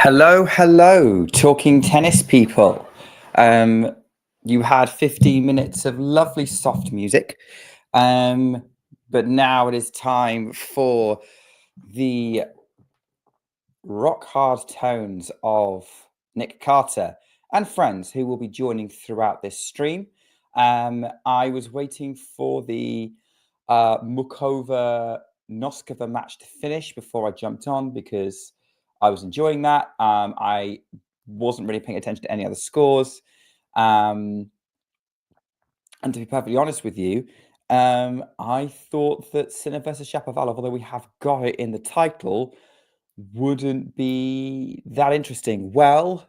Hello, hello, talking tennis people. You had 15 minutes of lovely soft music, but now it is time for the rock hard tones of Nick Carter and friends who will be joining throughout this stream. I was waiting for the Mukova Noskova match to finish before I jumped on because I was enjoying that. I wasn't really paying attention to any other scores. And to be perfectly honest with you, I thought that Sinner versus Shapovalov, although we have got it in the title, wouldn't be that interesting. Well,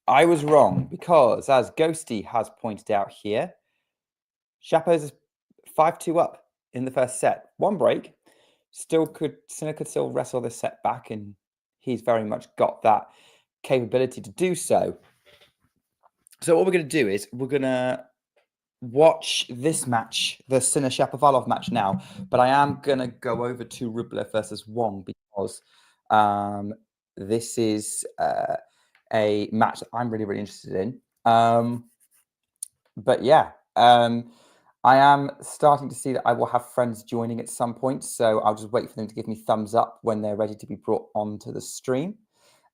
I was wrong because, as Ghosty has pointed out here, Shapo's 5-2 up in the first set. One break. Sinner could still wrestle this set back, and he's very much got that capability to do so. So what we're going to do is we're going to watch this match, the Sinner Shapovalov match now, but I am going to go over to Rublev versus Wong because this is a match that I'm really, really interested in. But yeah, I am starting to see that I will have friends joining at some point, so I'll just wait for them to give me thumbs up when they're ready to be brought onto the stream.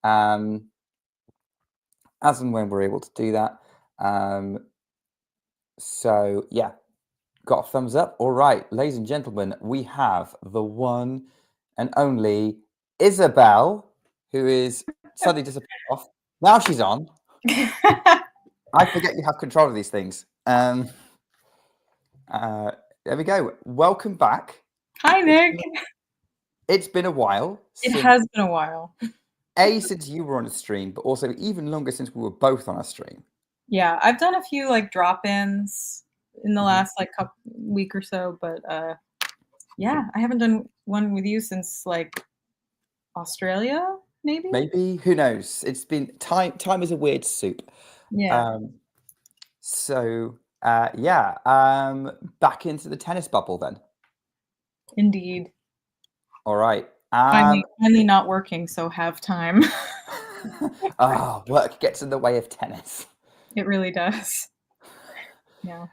As and when we're able to do that. So yeah, got a thumbs up. All right, ladies and gentlemen, we have the one and only Isabel, who is suddenly disappeared off. Now she's on. I forget you have control of these things. There we go. Welcome back. Hi, Nick. It's been a while. It has been a while. Since you were on a stream, but also even longer since we were both on a stream. Yeah, I've done a few like drop-ins in the last like week or so, but yeah, I haven't done one with you since like Australia, maybe. Maybe, who knows? It's been time. Time is a weird soup. Yeah. Back into the tennis bubble then. Indeed. All right. Finally not working, so have time. Work gets in the way of tennis. It really does. Yeah.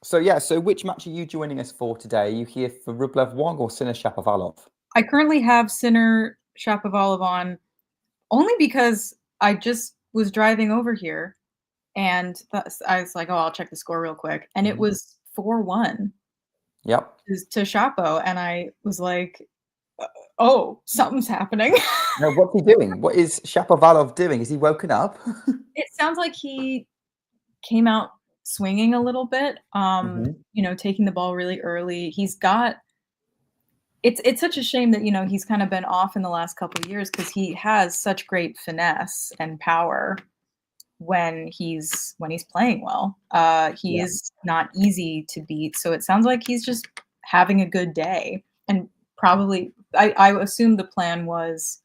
So which match are you joining us for today? Are you here for Rublev Wong or Sinner Shapovalov? I currently have Sinner Shapovalov on only because I just was driving over here and I was like, oh, I'll check the score real quick. And it was 4-1. Yep. To Chapo, and I was like, oh, something's happening. No, what's he doing? What is Shapovalov doing? Is he woken up? It sounds like he came out swinging a little bit, taking the ball really early. He's got it's such a shame that, he's kind of been off in the last couple of years because he has such great finesse and power when he's playing well. He is not easy to beat. So it sounds like he's just having a good day. And probably, I assume the plan was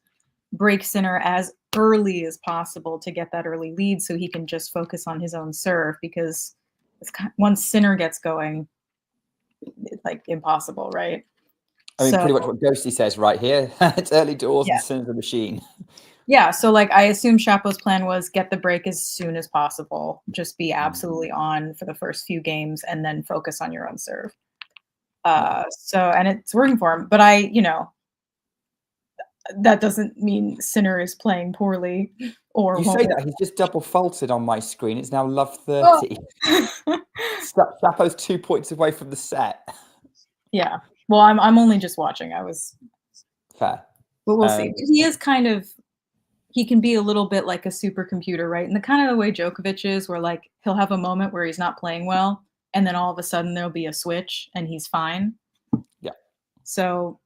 break Sinner as early as possible to get that early lead so he can just focus on his own serve, because once Sinner gets going, it's like impossible, right? I mean, pretty much what Ghosty says right here. It's early doors and Sinner's a machine. Yeah, so like I assume Chapo's plan was get the break as soon as possible, just be absolutely on for the first few games and then focus on your own serve. And it's working for him, but that doesn't mean Sinner is playing poorly or you say that he's just double faulted on my screen. It's now love 30. Chapo's 2 points away from the set. Yeah. Well, I'm only just watching. I was fair. But we'll see. He is he can be a little bit like a supercomputer, right? And the kind of the way Djokovic is, where like he'll have a moment where he's not playing well, and then all of a sudden there'll be a switch and he's fine. Yeah. So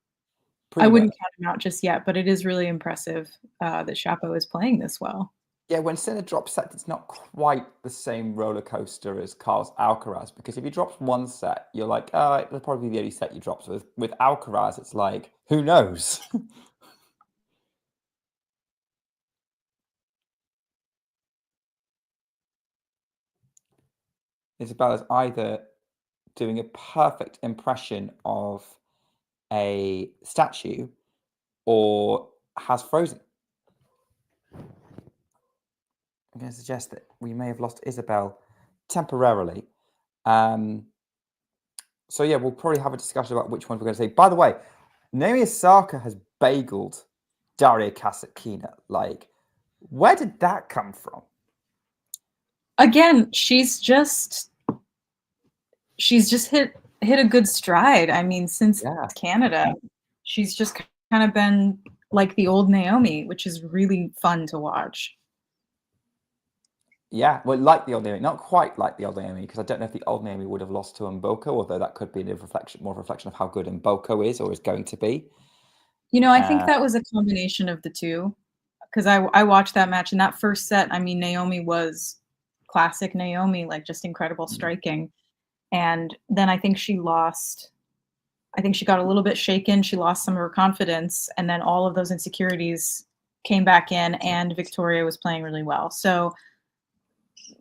I wouldn't count him out just yet, but it is really impressive that Chapo is playing this well. Yeah, when Sinner drops set, it's not quite the same roller coaster as Carlos Alcaraz, because if he drops one set, you're like, oh, it'll probably be the only set you drop. So with Alcaraz, it's like, who knows? Isabel is either doing a perfect impression of a statue or has frozen. I'm going to suggest that we may have lost Isabel temporarily. So yeah, we'll probably have a discussion about which one we're going to say. By the way, Naomi Osaka has bageled Daria Kasatkina. Like, where did that come from? Again, she's just hit a good stride. I mean, since Canada, she's just kind of been like the old Naomi, which is really fun to watch. Yeah, well, like the old Naomi, not quite like the old Naomi, because I don't know if the old Naomi would have lost to Mboko, although that could be more of a reflection of how good Mboko is or is going to be. You know, I think that was a combination of the two, because I watched that match, and that first set, I mean, Naomi was classic Naomi, like just incredible striking. And then I think she lost. I think she got a little bit shaken. She lost some of her confidence, and then all of those insecurities came back in, and Victoria was playing really well. So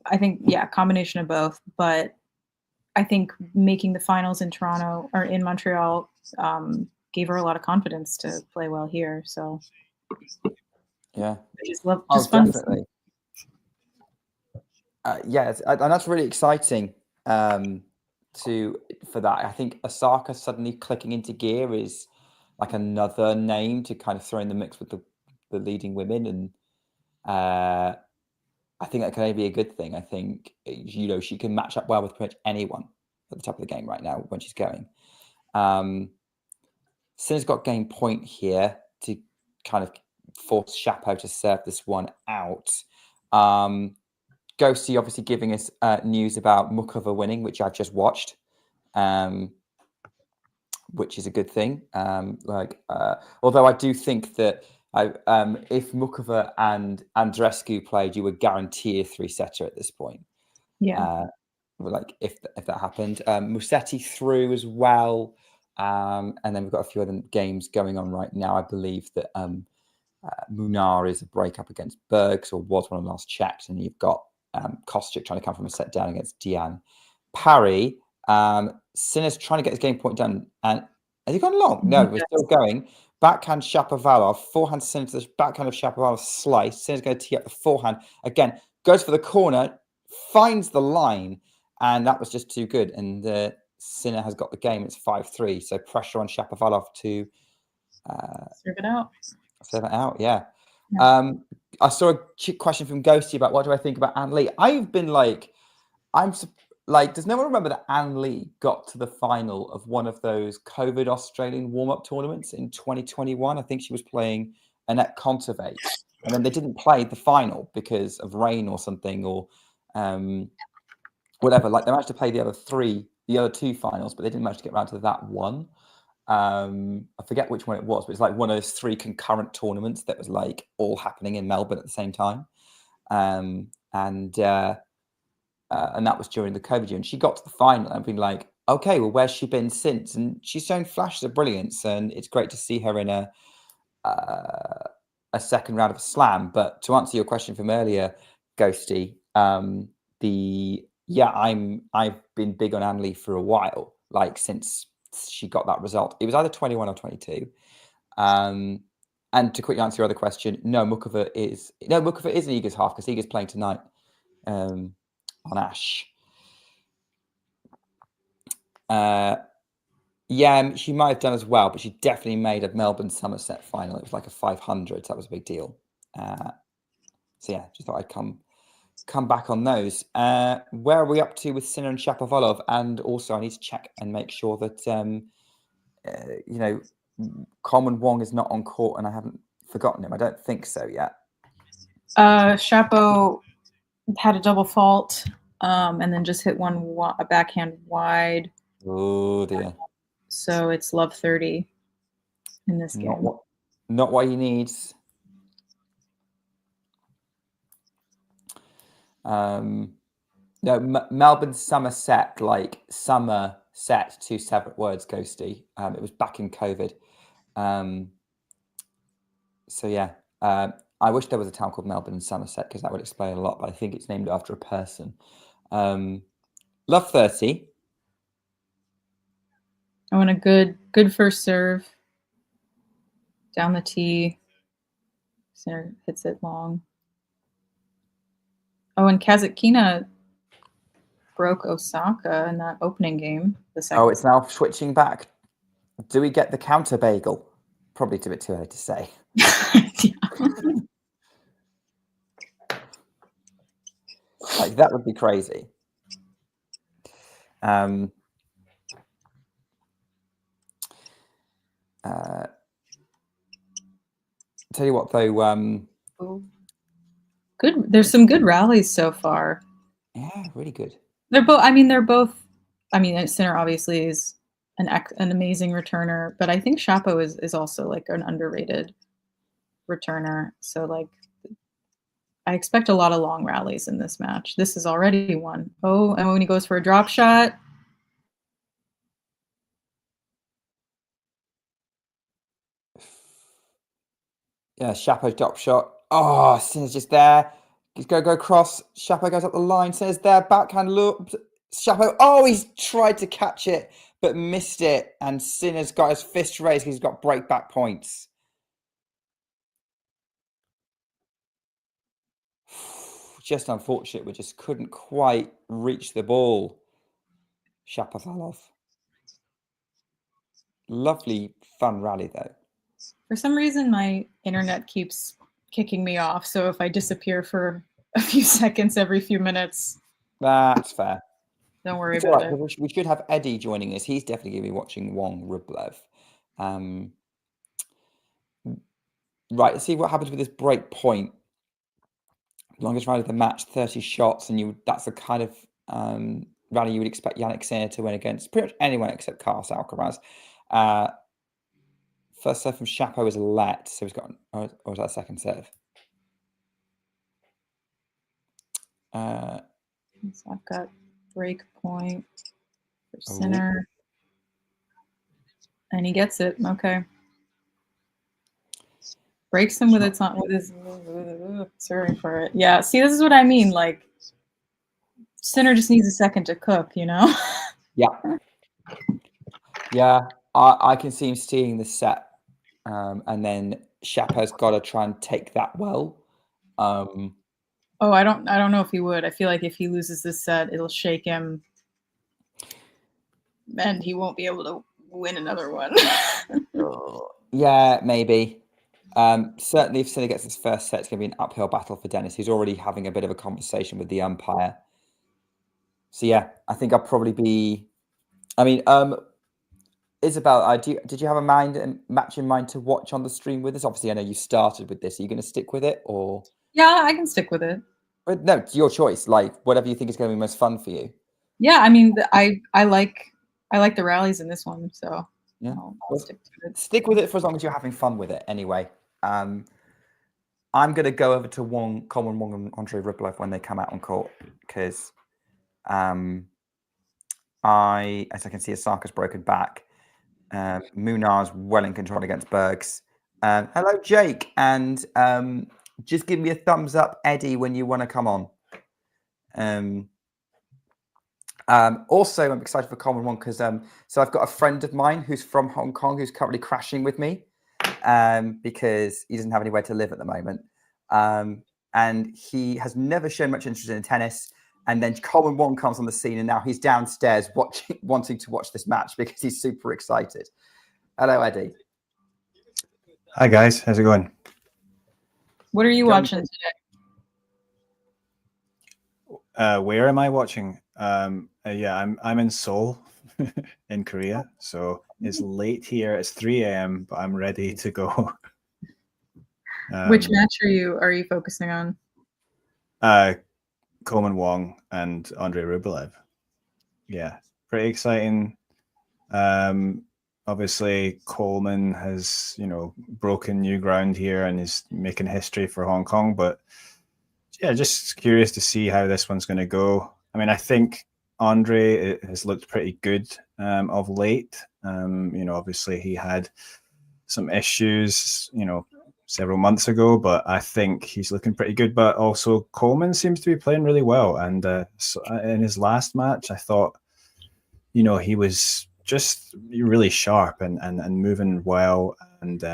I think, yeah, combination of both. But I think making the finals in Toronto or in Montreal gave her a lot of confidence to play well here. So yeah, just fun. Definitely. Yeah, and that's really exciting. For that, I think Osaka suddenly clicking into gear is like another name to kind of throw in the mix with the leading women, and I think that can only be a good thing. I think she can match up well with pretty much anyone at the top of the game right now when she's going. Sinner's got game point here to kind of force Chapo to serve this one out. Ghosty obviously giving us news about Mukova winning, which I've just watched, which is a good thing. Although I do think that if Mukova and Andreescu played, you would guarantee a 3-setter at this point. Yeah. Like if that happened. Musetti through as well. And then we've got a few other games going on right now. I believe that Munar is a breakup against Bergs, or was when I last checked, and you've got Kostyuk trying to come from a set down against Diane. Parry, Sinner's trying to get his game point done. And has he gone long? No, we're still going. Backhand Shapovalov, forehand Sinner to the backhand of Shapovalov slice. Sinner's going to tee up the forehand. Again, goes for the corner, finds the line, and that was just too good. And Sinner has got the game. It's 5-3. So pressure on Shapovalov to serve it out. Serve it out, yeah. I saw a question from Ghosty about what do I think about Anne Lee. I've been like, does no one remember that Anne Lee got to the final of one of those COVID Australian warm-up tournaments in 2021? I think she was playing Annette Kontaveit, and then they didn't play the final because of rain or something, or whatever. Like, they managed to play the other two finals, but they didn't manage to get around to that one. I forget which one it was, but it's like one of those 3 concurrent tournaments that was like all happening in Melbourne at the same time. And that was during the COVID year. And she got to the final and I've been like, okay, well, where's she been since? And she's shown flashes of brilliance, and it's great to see her in a second round of a slam. But to answer your question from earlier, Ghosty, I've been big on Anne Lee for a while, like since she got that result. It was either 21 or 22. And to quickly answer your other question, no, Mukova is in Iga's half, because Iga's playing tonight on Ash. She might have done as well, but she definitely made a Melbourne Somerset final. It was like a 500. So that was a big deal. So yeah, just thought I'd come back on those. Where are we up to with Sinner and Shapovalov? And also, I need to check and make sure that Coleman Wong is not on court, and I haven't forgotten him. I don't think so yet. Chapo had a double fault, and then just hit a backhand wide. Oh dear! So it's love 30 in this game. Not what he needs. No, Melbourne Somerset, like Somerset, 2 separate words, Ghosty. It was back in COVID. So yeah, I wish there was a town called Melbourne and Somerset, because that would explain a lot, but I think it's named after a person. Love 30. I want a good first serve. Down the tee. Sinner hits it long. Oh, and Kazatkina broke Osaka in that opening game. The second. Oh, it's now switching back. Do we get the counter bagel? Probably a bit too early to say. Like, that would be crazy. Tell you what, though. Good. There's some good rallies so far. Yeah, really good. They're both. I mean, they're both. I mean, Sinner obviously is an amazing returner, but I think Shapo is also like an underrated returner. So like, I expect a lot of long rallies in this match. This is already one. Oh, and when he goes for a drop shot. Yeah, Shapo's drop shot. Oh, Sinner's just there. He's going to go across. Shapo goes up the line. Sinner's there. Backhand loop. Shapo. Oh, he's tried to catch it, but missed it. And Sinner's got his fist raised because he's got break back points. Just unfortunate. We just couldn't quite reach the ball. Shapovalov. Lovely, fun rally, though. For some reason, my internet keeps kicking me off. So if I disappear for a few seconds every few minutes, that's fair. Don't worry about it. We should have Eddie joining us. He's definitely going to be watching Wong Rublev. Right, let's see what happens with this break point. Longest rally of the match, 30 shots, and that's the kind of rally you would expect Jannik Sinner to win against pretty much anyone except Carlos Alcaraz. First serve from Shapo is let, so he's got, or was that second serve? So I've got break point for Sinner. And he gets it. Okay. Breaks him with his sorry for it. Yeah, see, this is what I mean. Like, Sinner just needs a second to cook, you know? Yeah. Yeah, I can see him stealing the set. And then Shapo's got to try and take that well. Oh, I don't know if he would. I feel like if he loses this set, it'll shake him and he won't be able to win another one. Yeah, maybe. Certainly if Sinner gets his first set, it's going to be an uphill battle for Dennis. He's already having a bit of a conversation with the umpire. So yeah, I think I'll probably be... I mean, Isabel, did you have a match in mind to watch on the stream with us? Obviously, I know you started with this. Are you going to stick with it, or? Yeah, I can stick with it. But no, it's your choice. Like, whatever you think is going to be most fun for you. Yeah, I mean, I like the rallies in this one, so yeah, I'll stick to it. Stick with it for as long as you're having fun with it. Anyway, I'm going to go over to Coleman Wong and Andre Rublev when they come out on court because, as I can see, Osaka's broken back. Munar's well in control against Bergs. Hello, Jake, and just give me a thumbs up, Eddie, when you want to come on. Also, I'm excited for Coleman Wong because so I've got a friend of mine who's from Hong Kong who's currently crashing with me because he doesn't have anywhere to live at the moment, and he has never shown much interest in tennis. And then Coleman Wong comes on the scene, and now he's downstairs wanting to watch this match because he's super excited. Hello, Eddie. Hi, guys. How's it going? What are you watching today? Where am I watching? Yeah, I'm in Seoul, in Korea. So it's late here. It's 3 a.m., but I'm ready to go. Which match are you focusing on? Coleman Wong and Andre Rublev. Yeah, pretty exciting. Obviously, Coleman has, broken new ground here and is making history for Hong Kong. But yeah, just curious to see how this one's going to go. I mean, I think Andre has looked pretty good of late. Obviously he had some issues, several months ago, but I think he's looking pretty good. But also Coleman seems to be playing really well. And so in his last match, I thought, he was just really sharp and moving well and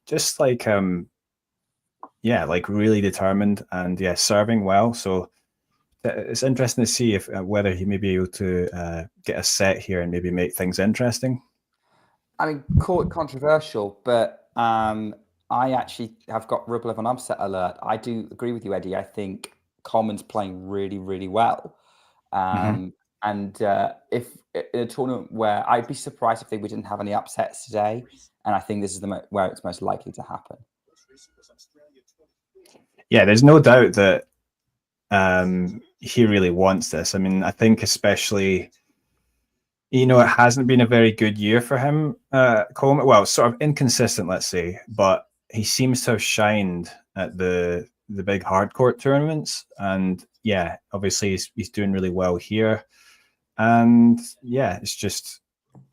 just like, like really determined and serving well. So it's interesting to see if whether he may be able to get a set here and maybe make things interesting. I mean, call it controversial, but I actually have got Rublev on upset alert. I do agree with you, Eddie. I think Coleman's playing really, really well. And if in a tournament where I'd be surprised if we didn't have any upsets today, and I think this is where it's most likely to happen. Yeah, there's no doubt that he really wants this. I mean, I think especially, you know, it hasn't been a very good year for him, Coleman. Well, sort of inconsistent, let's say, but he seems to have shined at the big hardcourt tournaments, and yeah, obviously he's doing really well here. And yeah, it's just,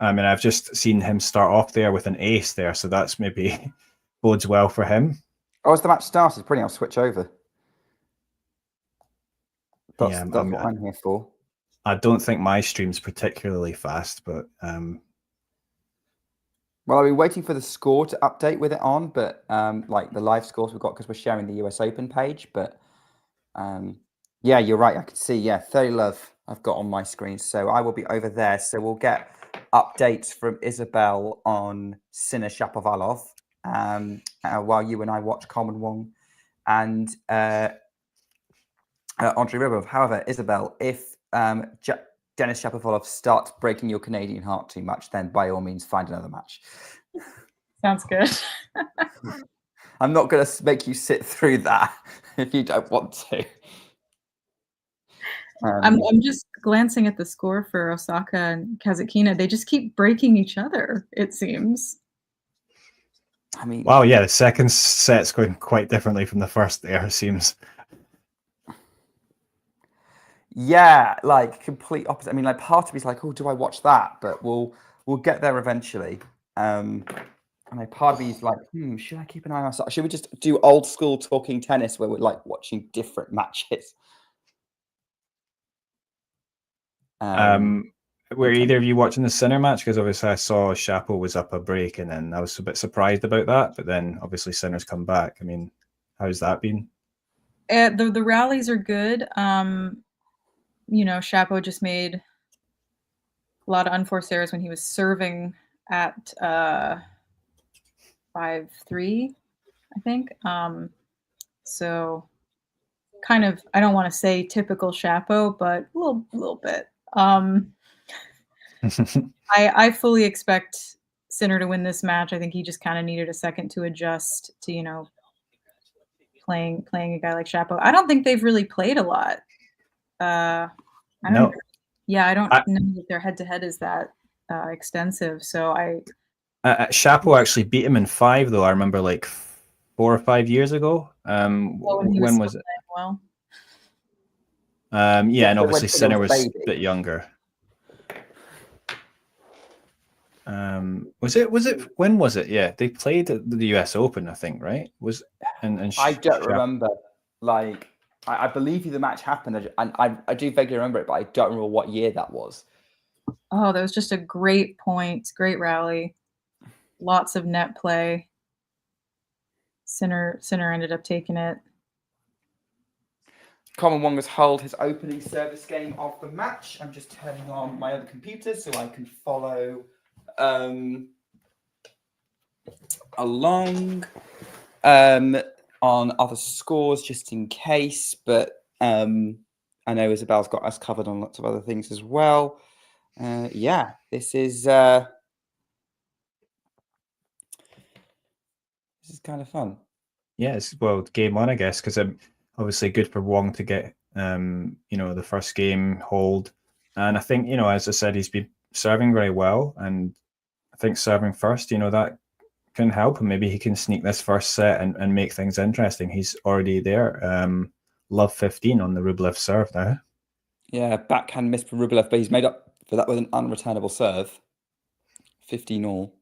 I mean, I've just seen him start off there with an ace there, so that's maybe bodes well for him. Oh, as the match started, pretty, I'll switch over. That's what I'm here for. I don't think my stream's particularly fast, but well, I'll be waiting for the score to update with it on, but like the live scores we've got, because we're sharing the US Open page. But yeah, you're right. I can see, 30 love I've got on my screen. So I will be over there. So we'll get updates from Isabel on Sinner Shapovalov while you and I watch Coleman Wong and Andre Rublev. However, Isabel, if Denis Shapovalov starts breaking your Canadian heart too much, then by all means find another match. Sounds good. I'm not going to make you sit through that if you don't want to. I'm just glancing at the score for Osaka and Kazakhina. They just keep breaking each other, it seems. I mean, wow, yeah, the second set's going quite differently from the first there, it seems. Yeah, like complete opposite. I mean, like part of me's like, oh, do I watch that? But we'll get there eventually. And part of me's like, should I keep an eye on myself? Should we just do old school talking tennis where we're like watching different matches? Were either of you watching the Sinner match? Because obviously I saw Shapo was up a break, and then I was a bit surprised about that. But then obviously Sinner's come back. I mean, how's that been? The rallies are good. You know, Shapo just made a lot of unforced errors when he was serving at 5-3, I think. So kind of, I don't want to say typical Shapo, but a little bit. I fully expect Sinner to win this match. I think he just kind of needed a second to adjust to, you know, playing a guy like Shapo. I don't think they've really played a lot. I don't know that their head-to-head is that extensive. So Shapo actually beat him in 5, though. I remember like 4 or 5 years ago. When was it? Well, yeah, and obviously Sinner was a bit younger. Was it when was it? Yeah, they played at the US Open, I think, right? I don't remember. Like, I believe the match happened, and I do vaguely remember it, but I don't remember what year that was. Oh, that was just a great point. Great rally. Lots of net play. Sinner ended up taking it. Coleman Wong has held his opening service game of the match. I'm just turning on my other computer so I can follow along on other scores just in case. But I know Isabel's got us covered on lots of other things as well. Yeah, this is kind of fun. Yeah, it's game on, I guess, because obviously good for Wong to get you know, the first game hold, and I think, you know, as I said, he's been serving very well, and I think serving first, you know, that can help him. Maybe he can sneak this first set and make things interesting. He's already there. Love 15 on the Rublev serve now. Yeah, backhand miss for Rublev, but he's made up for that with an unreturnable serve. 15 all.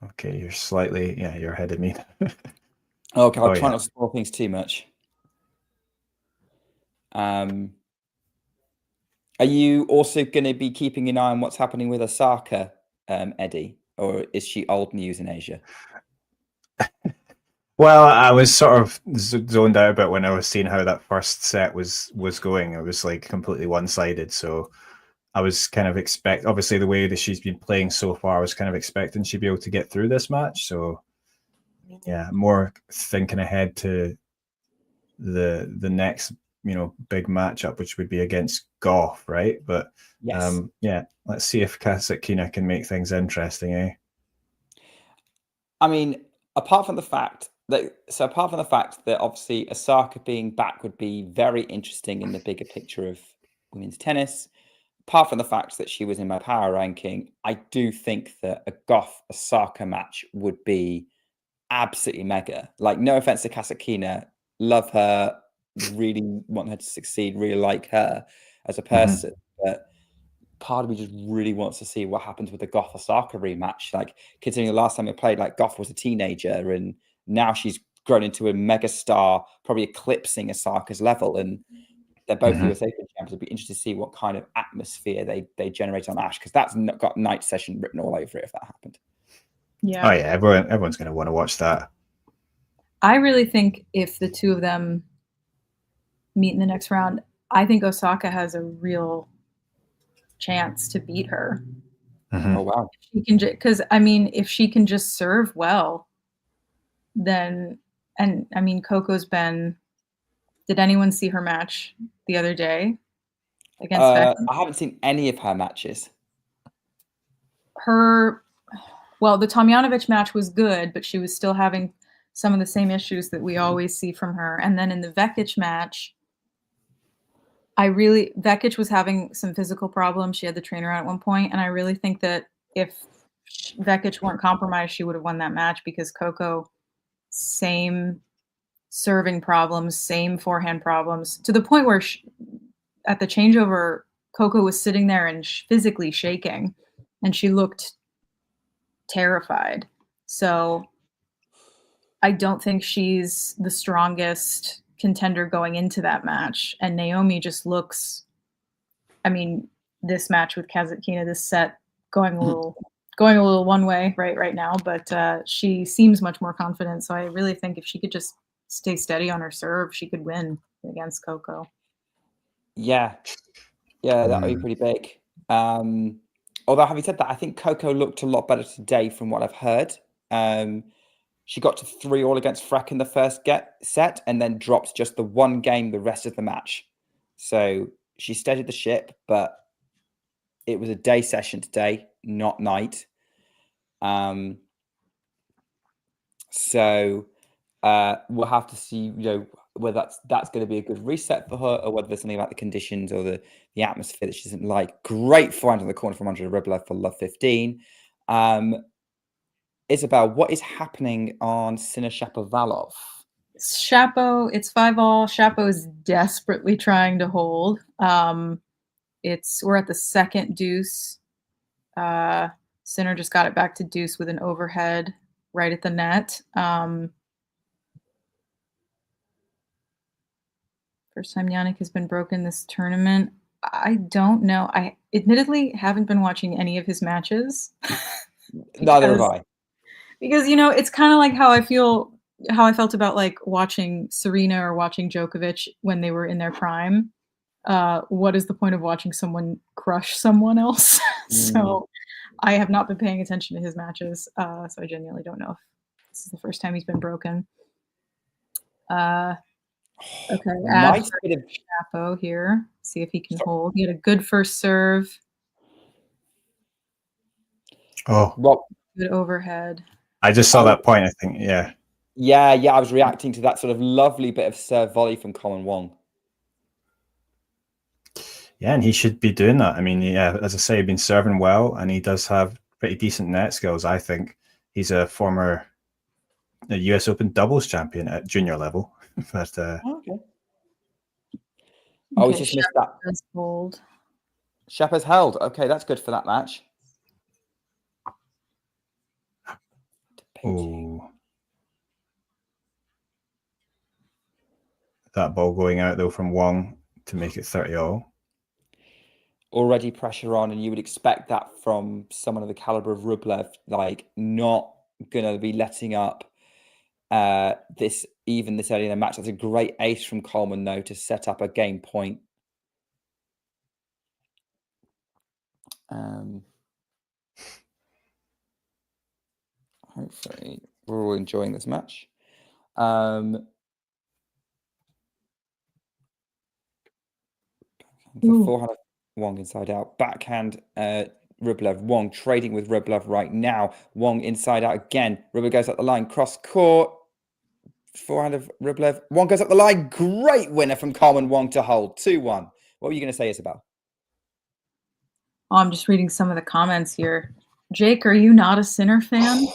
Okay, you're slightly, you're ahead of me. Okay, I'll try not to spoil things too much. Are you also going to be keeping an eye on what's happening with Osaka, Eddie? Or is she old news in Asia? Well, I was sort of zoned out about when I was seeing how that first set was going. It was like completely one-sided. So I was kind of obviously the way that she's been playing so far, I was kind of expecting she'd be able to get through this match. So yeah, more thinking ahead to the next, big matchup, which would be against Goff, right? But Yes. yeah, let's see if Kasatkina can make things interesting, eh? I mean, apart from the fact that obviously Osaka being back would be very interesting in the bigger picture of women's tennis, apart from the fact that she was in my power ranking, I do think that a Goff Osaka match would be absolutely mega. Like, no offense to Kasatkina, love her, really want her to succeed, really like her as a person, but part of me just really wants to see what happens with the Goff Osaka rematch. Like, considering the last time we played, like, Goff was a teenager, and now she's grown into a mega star, probably eclipsing Osaka's level. And they're both US Open champions. It'd be interesting to see what kind of atmosphere they generate on Ash, because that's got night session written all over it if that happened. Yeah. Oh yeah, everyone's going to want to watch that. I really think if the two of them meet in the next round, I think Osaka has a real chance to beat her. Oh wow! She can because I mean, if she can just serve well, then and I mean, Coco's been. Did anyone see her match the other day against Becky? I haven't seen any of her matches. Well, the Tomljanovic match was good, but she was still having some of the same issues that we always see from her. And then in the Vekic match, Vekic was having some physical problems. She had the trainer out at one point, and I really think that if Vekic weren't compromised, she would have won that match, because Coco, same serving problems, same forehand problems, to the point where at the changeover, Coco was sitting there and physically shaking, and she looked terrified. So I don't think she's the strongest contender going into that match. And Naomi just looks, I mean, this match with Kasatkina, this set going a little one way right now, but she seems much more confident. So I really think if she could just stay steady on her serve, she could win against Coco. Yeah, that would be pretty big. Although, having said that, I think Coco looked a lot better today from what I've heard. She got to 3-3 against Freck in the first set, and then dropped just the one game the rest of the match. So she steadied the ship, but it was a day session today, not night. So we'll have to see, whether that's going to be a good reset for her, or whether there's something about the conditions or the atmosphere that she doesn't like. Great forehand on the corner from Andrei Rublev for love 15. Isabel, what is happening on Sinner Shapovalov? Shapo, it's 5-all. Shapo is desperately trying to hold. We're at the second deuce. Sinner just got it back to deuce with an overhead right at the net. First time Yannick has been broken this tournament. I don't know. I admittedly haven't been watching any of his matches. Neither have I. Because, it's kind of like how I felt about like watching Serena or watching Djokovic when they were in their prime. What is the point of watching someone crush someone else? So I have not been paying attention to his matches. So I genuinely don't know if this is the first time he's been broken. Okay, nice bit of Chapo here. See if he can hold. He had a good first serve. Oh, good overhead. I just saw that point. I think, yeah. I was reacting to that sort of lovely bit of serve volley from Colin Wong. Yeah, and he should be doing that. I mean, yeah, as I say, he's been serving well, and he does have pretty decent net skills. I think he's a former US Open doubles champion at junior level. But okay. Oh, we just missed that. Hold. Shapo's held. Okay, that's good for that match. Oh, that ball going out though from Wong to make it 30-all. Already pressure on, and you would expect that from someone of the caliber of Rublev, like not gonna be letting up this early in the match. That's a great ace from Coleman, though, to set up a game point. Hopefully, we're all enjoying this match. Forehand Wong inside out. Backhand Rublev. Wong trading with Rublev right now. Wong inside out again. Rublev goes up the line. Cross court. Forehand of Rublev. Wong goes up the line. Great winner from Coleman. Wong to hold. 2-1. What were you going to say, Isabel? Oh, I'm just reading some of the comments here. Jake, are you not a Sinner fan?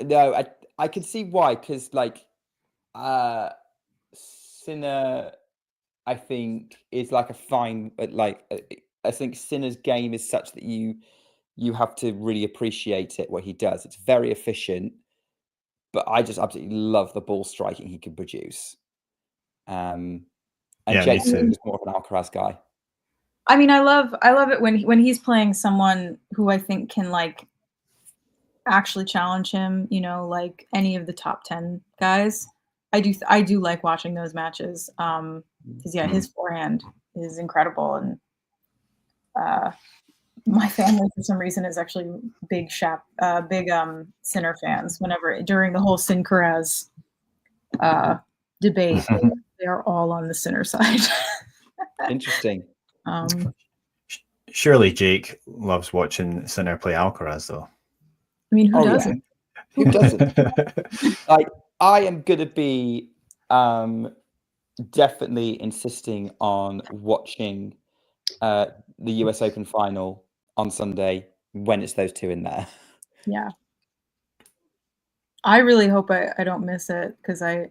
No, I can see why, because like Sinner, I think, is like a fine, like I think Sinner's game is such that you have to really appreciate it, what he does. It's very efficient, but I just absolutely love the ball striking he can produce. And Jake is more of an Alcaraz guy. I mean, I love it when he's playing someone who I think can like actually challenge him, you know, like any of the top 10 guys. I do like watching those matches. Because his forehand is incredible, and my family for some reason is actually big Sinner fans. Whenever during the whole Sin-Karaz debate, they are all on the Sinner side. Interesting. Surely Jake loves watching Sinner play Alcaraz, though. I mean, who doesn't? Yeah. Who doesn't? Like, I am going to be definitely insisting on watching the US Open final on Sunday when it's those two in there. Yeah. I really hope I don't miss it, because I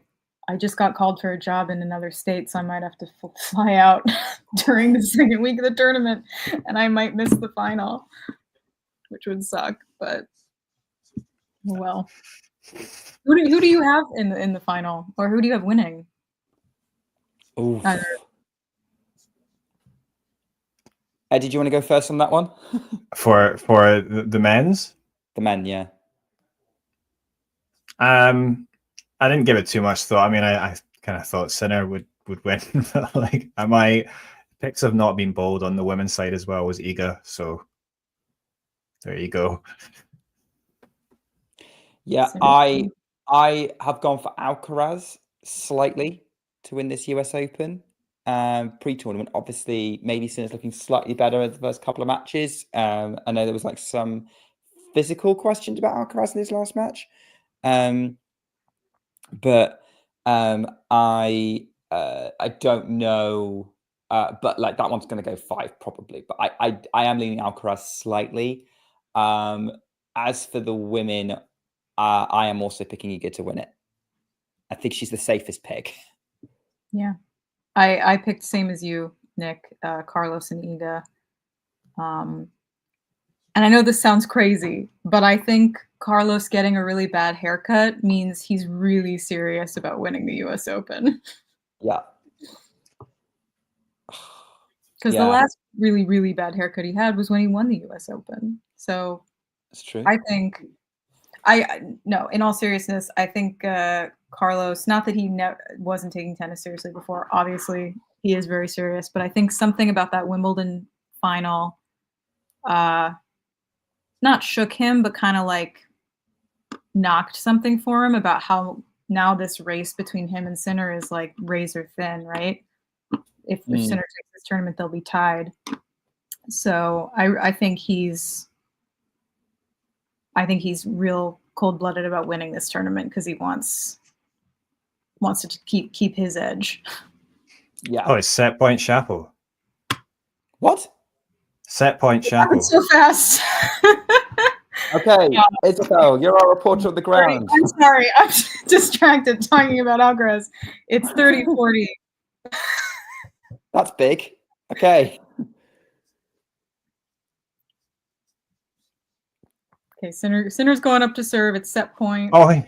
just got called for a job in another state, so I might have to fly out during the second week of the tournament, and I might miss the final, which would suck, but well. Who do you have in the final, or who do you have winning? Ooh. Eddie, do you want to go first on that one? For the men's? The men, yeah. I didn't give it too much thought. I mean, I kind of thought Sinner would win. Like, my picks have not been bold on the women's side as well as Iga, so there you go. Yeah, I have gone for Alcaraz slightly to win this US Open. Pre-tournament, obviously, maybe Sinner's looking slightly better in the first couple of matches. I know there was like some physical questions about Alcaraz in his last match. But I don't know. But like that one's going to go 5 probably. But I am leaning Alcaraz slightly. As for the women, I am also picking Iga to win it. I think she's the safest pick. Yeah, I picked same as you, Nick. Carlos and Iga. And I know this sounds crazy, but I think Carlos getting a really bad haircut means he's really serious about winning the US Open. Yeah. Because the last really, really bad haircut he had was when he won the US Open. So that's true. I think, no, in all seriousness, I think Carlos, not that he wasn't taking tennis seriously before, obviously he is very serious, but I think something about that Wimbledon final not shook him, but kind of like knocked something for him about how now this race between him and Sinner is like razor thin, right? If Sinner takes this tournament, they'll be tied. So I think he's real cold-blooded about winning this tournament because he wants to keep his edge. Yeah. Oh, it's set point Shapo. What? Set point Shapo. So fast. Okay, yeah. Isabel, you're our reporter on the ground. I'm sorry. I'm distracted talking about Alcaraz. It's 30-40. That's big. Okay. Okay, Sinner's going up to serve. It's set point. Oh,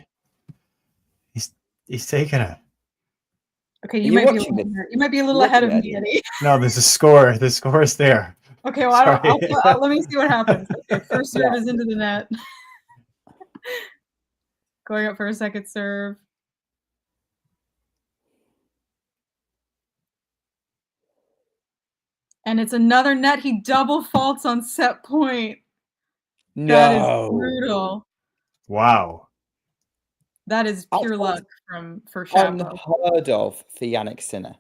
he's taking it. Okay, you might be a little ahead of me, Eddie. No, there's a score. The score is there. Okay, well, let me see what happens. Okay, first serve is into the net. Going up for a second serve. And it's another net. He double faults on set point. No. That is brutal. Wow. That is pure luck for Shapo. Unheard of for Jannik Sinner.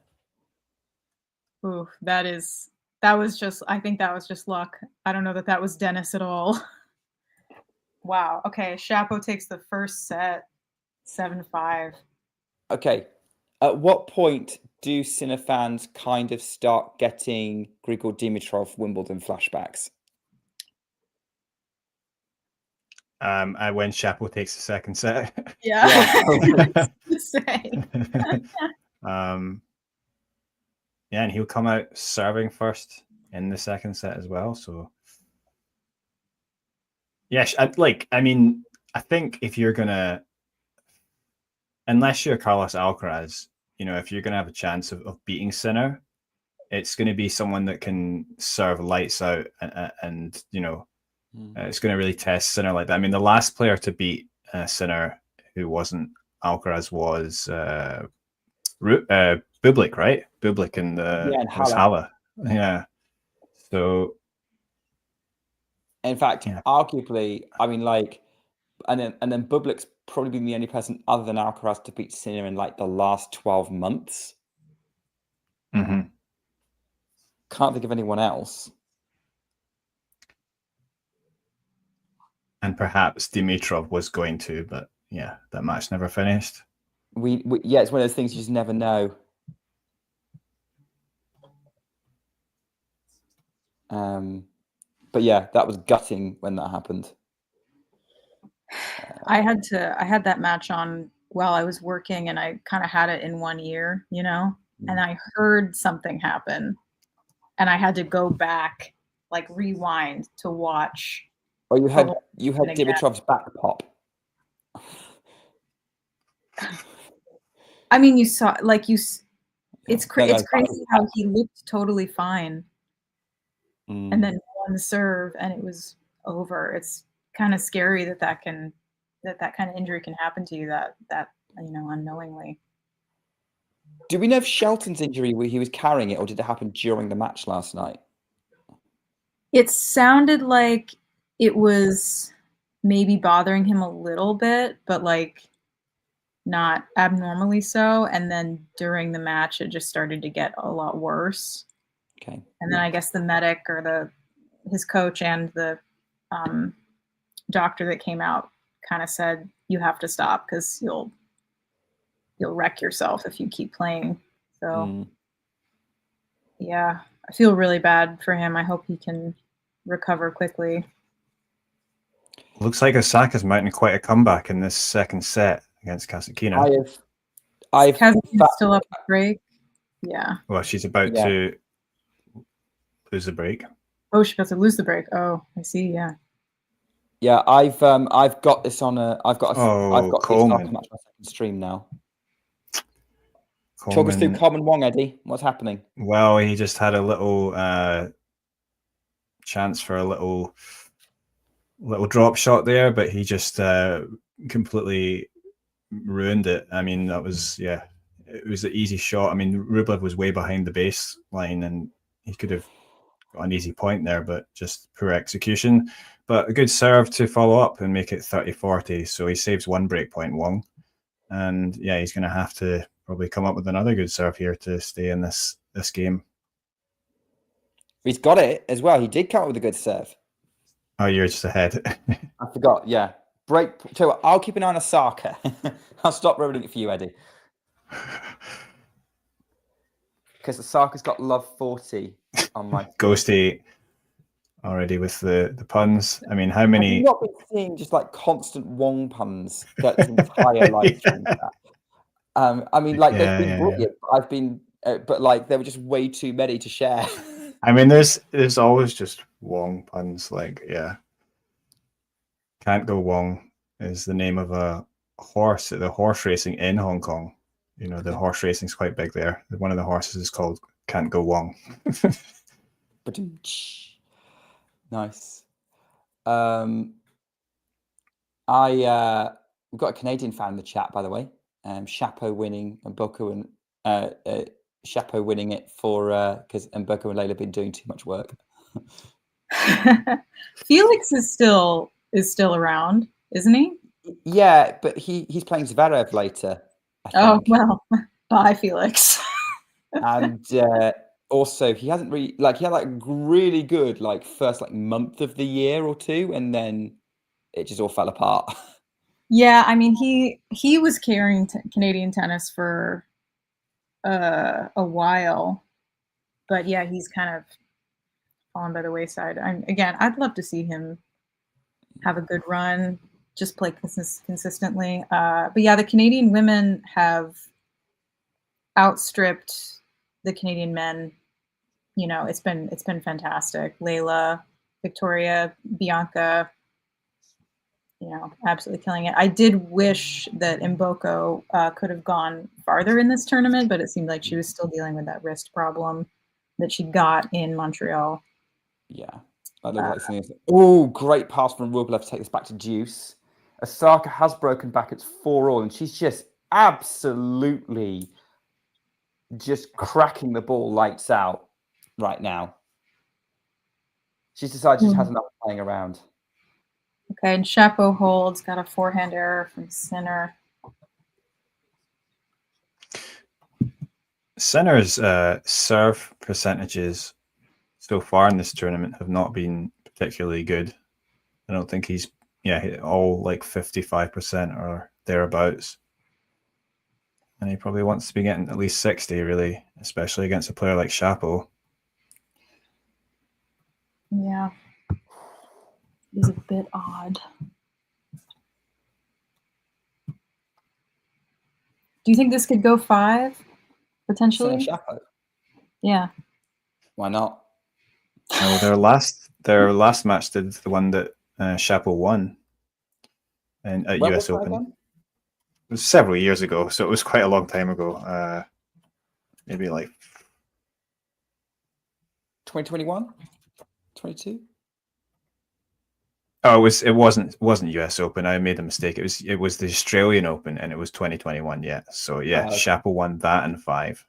Ooh, I think that was just luck. I don't know that was Dennis at all. Wow. Okay, Shapo takes the first set, 7-5. Okay. At what point do Sinner fans kind of start getting Grigor Dimitrov Wimbledon flashbacks? When Shapo takes the second set. Yeah. Yeah, and he'll come out serving first in the second set as well. So, yeah, I think if you're gonna, unless you're Carlos Alcaraz, if you're gonna have a chance of beating Sinner, it's going to be someone that can serve lights out, and it's going to really test Sinner like that. I mean, the last player to beat Sinner who wasn't Alcaraz was Bublik, right? Bublik in Halle. Yeah. So, in fact, arguably, I mean, and then Bublik's probably been the only person other than Alcaraz to beat Sinner in the last 12 months. Mm-hmm. Can't think of anyone else. And perhaps Dimitrov was going to, but yeah, that match never finished. It's one of those things you just never know. But yeah, that was gutting when that happened. I had that match on while I was working, and I kind of had it in one ear, and I heard something happen, and I had to go back, rewind to watch. Oh, you had Dimitrov's back pop. I mean, you saw it's crazy how he looked totally fine, and then one serve and it was over. It's kind of scary that kind of injury can happen to you that unknowingly. Do we know if Shelton's injury he was carrying it, or did it happen during the match last night? It sounded like it was maybe bothering him a little bit, but not abnormally so. And then during the match, it just started to get a lot worse. Okay. And then I guess the medic or his coach and the doctor that came out kind of said, you have to stop because you'll wreck yourself if you keep playing. So yeah, I feel really bad for him. I hope he can recover quickly. Looks like Osaka's mounting quite a comeback in this second set against Kasatkina. Kasatkina's still up the break. Yeah. Well, she's about to lose the break. Oh, she's about to lose the break. Oh, I see. Yeah. Yeah, I've got this on I've got Coleman. This match on my second stream now. Coleman. Talk us through Coleman Wong, Eddie. What's happening? Well, he just had a little chance for a little drop shot there, but he just completely ruined it. I mean, it was an easy shot. I mean, Rublev was way behind the baseline and he could have got an easy point there, but just poor execution. But a good serve to follow up and make it 30-40. So he saves one break point, Wong. And yeah, he's going to have to probably come up with another good serve here to stay in this game. He's got it as well. He did come up with a good serve. Oh, you're just ahead. I forgot. Yeah. Break. So I'll keep an eye on Osaka. I'll stop ruining it for you, Eddie. Because Osaka's got love 40 on my Ghosty already with the puns. I mean, how many? I've not been seeing just constant Wong puns that entire live stream. I mean, they've been brilliant. I've been, but there were just way too many to share. I mean, there's always just Wong puns. Can't Go Wong is the name of a horse, the horse racing in Hong Kong. The horse racing is quite big there. One of the horses is called Can't Go Wong. Nice. We've got a Canadian fan in the chat, by the way. Chapo winning and Mboko and Chapo winning it for because Mboko and Layla have been doing too much work. Felix is still around, isn't he? Yeah, but he's playing Zverev later. Oh well, bye Felix. And also he hasn't really he had like really good first month of the year or two, and then it just all fell apart. Yeah, I mean he was carrying Canadian tennis for a while, but yeah, he's kind of fallen by the wayside. I'd love to see him have a good run, just play consistently. But yeah, the Canadian women have outstripped the Canadian men. You know, it's been fantastic. Layla, Victoria, Bianca, you know, absolutely killing it. I did wish that Mboko could have gone farther in this tournament, but it seemed like she was still dealing with that wrist problem that she got in Montreal. Yeah. Oh, great pass from Rublev to take this back to deuce. Osaka has broken back. It's 4-all, and she's just absolutely just cracking the ball lights out right now. She's decided she has enough playing around. Okay, and Chapo holds, got a forehand error from Sinner. Sinner's serve percentages so far in this tournament have not been particularly good. I don't think he's all 55% or thereabouts. And he probably wants to be getting at least 60, really, especially against a player like Chapo. Yeah. He's a bit odd. Do you think this could go 5, potentially? Chapo? Yeah. Why not? No, their last match did the one that Chapo won at US Open. It was several years ago, so it was quite a long time ago. Maybe 2021, 22. Oh, it wasn't US Open. I made a mistake. It was the Australian Open, and it was 2021. Yeah, so yeah, Chapo won that in 5.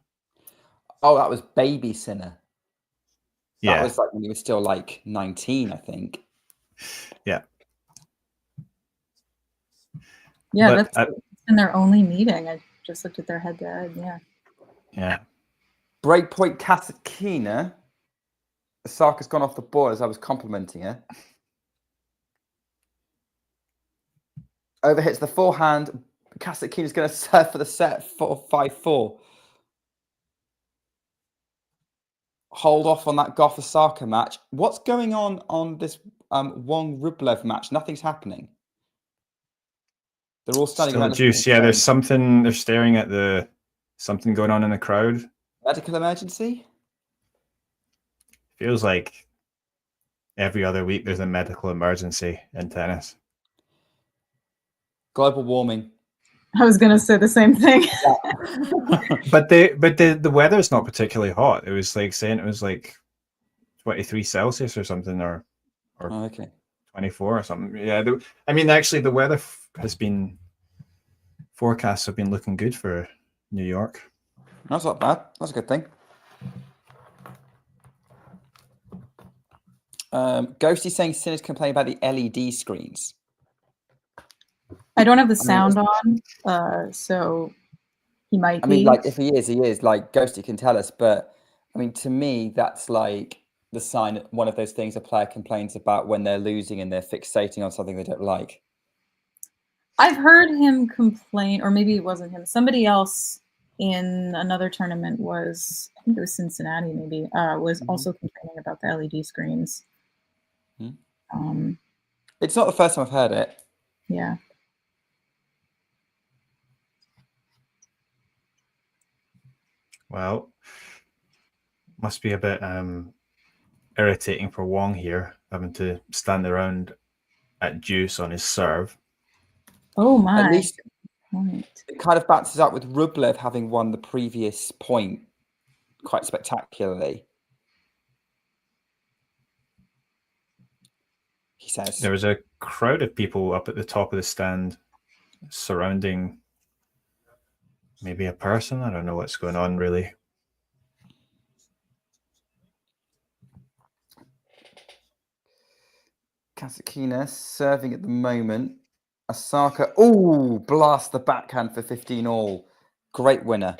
Oh, that was baby Sinner. Yeah, that was when he was still 19, I think. Yeah. Yeah, that's been their only meeting. I just looked at their head-to-head. Yeah. Yeah. Breakpoint Kasatkina. Osaka's gone off the board as I was complimenting her. Overhits the forehand. Kasatkina's going to serve for the set 5-4. Hold off on that Goff Osaka match. What's going on this Wong Rublev match? Nothing's happening. They're all standing around. Juice. Yeah, there's something. They're staring at something going on in the crowd. Medical emergency? Feels like every other week there's a medical emergency in tennis. Global warming. I was gonna say the same thing. But the weather's not particularly hot. It was saying it was 23 Celsius or something, or okay, 24 or something. Yeah, I mean, actually, the weather forecasts have been looking good for New York. That's not bad. That's a good thing. Ghosty saying Sinner's complaining about the LED screens. I don't have the sound on, so he might be. I mean, if he is, Ghosty can tell us. But I mean, to me, that's the sign, one of those things a player complains about when they're losing and they're fixating on something they don't like. I've heard him complain, or maybe it wasn't him. Somebody else in another tournament I think it was Cincinnati, maybe, was also complaining about the LED screens. It's not the first time I've heard it. Yeah. Well, must be a bit irritating for Wong here, having to stand around at deuce on his serve. Oh my! At least it kind of balances out with Rublev having won the previous point quite spectacularly. he says. There was a crowd of people up at the top of the stand surrounding maybe a person. I don't know what's going on, really. Kasatkina serving at the moment. Osaka, oh, blast the backhand for 15 all. Great winner.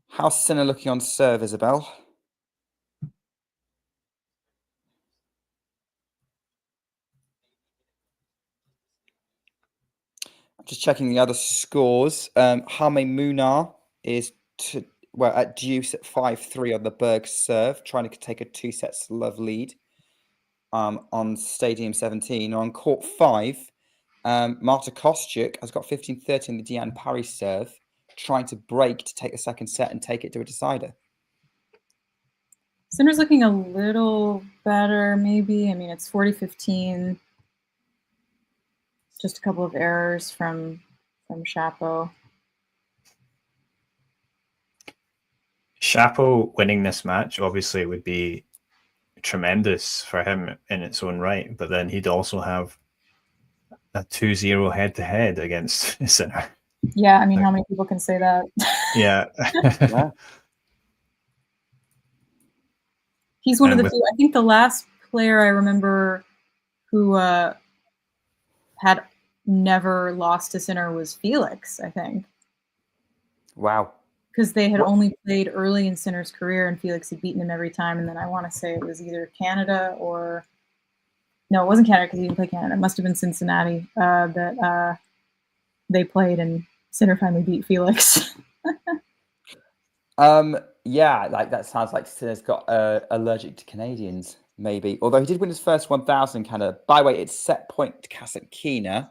How's Sinner looking on serve, Isabel? I'm just checking the other scores. Hame Munar is at deuce at 5-3 on the Berg serve, trying to take a 2 sets love lead on Stadium 17. On court 5, Marta Kostyuk has got 15-30 on the Diane Parry serve, trying to break to take the second set and take it to a decider. Sinner's looking a little better, maybe. I mean, it's 40-15. Just a couple of errors from Shapo. Shapo winning this match obviously would be tremendous for him in its own right, but then he'd also have a 2-0 head-to-head against Sinner. Yeah, I mean, how many people can say that? Yeah. Yeah. He's one of the few. I think the last player I remember who had never lost to Sinner was Felix, I think. Wow. Because they had only played early in Sinner's career, and Felix had beaten him every time. And then I want to say it was either Canada or... No, it wasn't Canada because he didn't play Canada. It must have been Cincinnati that they played, and Sinner finally beat Felix. Yeah, like that sounds like Sinner's got allergic to Canadians, maybe. Although he did win his first 1,000 in Canada. By the way, it's set point to Kasatkina.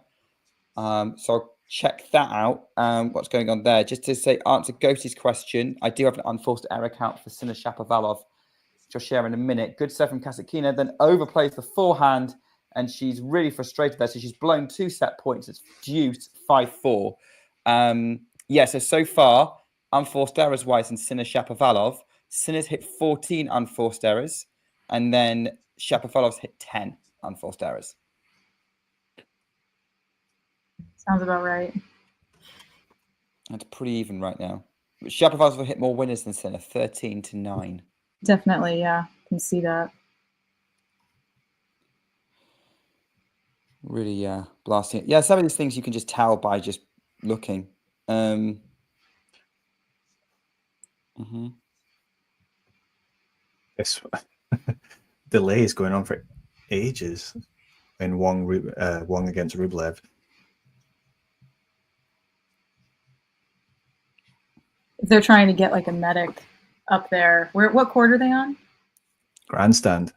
So I'll check that out. What's going on there? Just to say, answer Ghostie's question. I do have an unforced error count for Sinner Shapovalov, which I'll share in a minute. Good serve from Kasatkina, then overplays the forehand, and she's really frustrated there. So she's blown 2 set points. It's deuce 5-4. Yeah, so far, unforced errors wise in Sinner Shapovalov, Sinner's hit 14 unforced errors, and then Shapovalov's hit 10 unforced errors. Sounds about right. That's pretty even right now. But Shapovalov will hit more winners than Sinner, 13-9. Definitely, yeah. Can see that. Really, blasting it. Yeah, some of these things you can just tell by just looking. This delay is going on for ages in Wong against Rublev. If they're trying to get like a medic up there, what court are they on? Grandstand.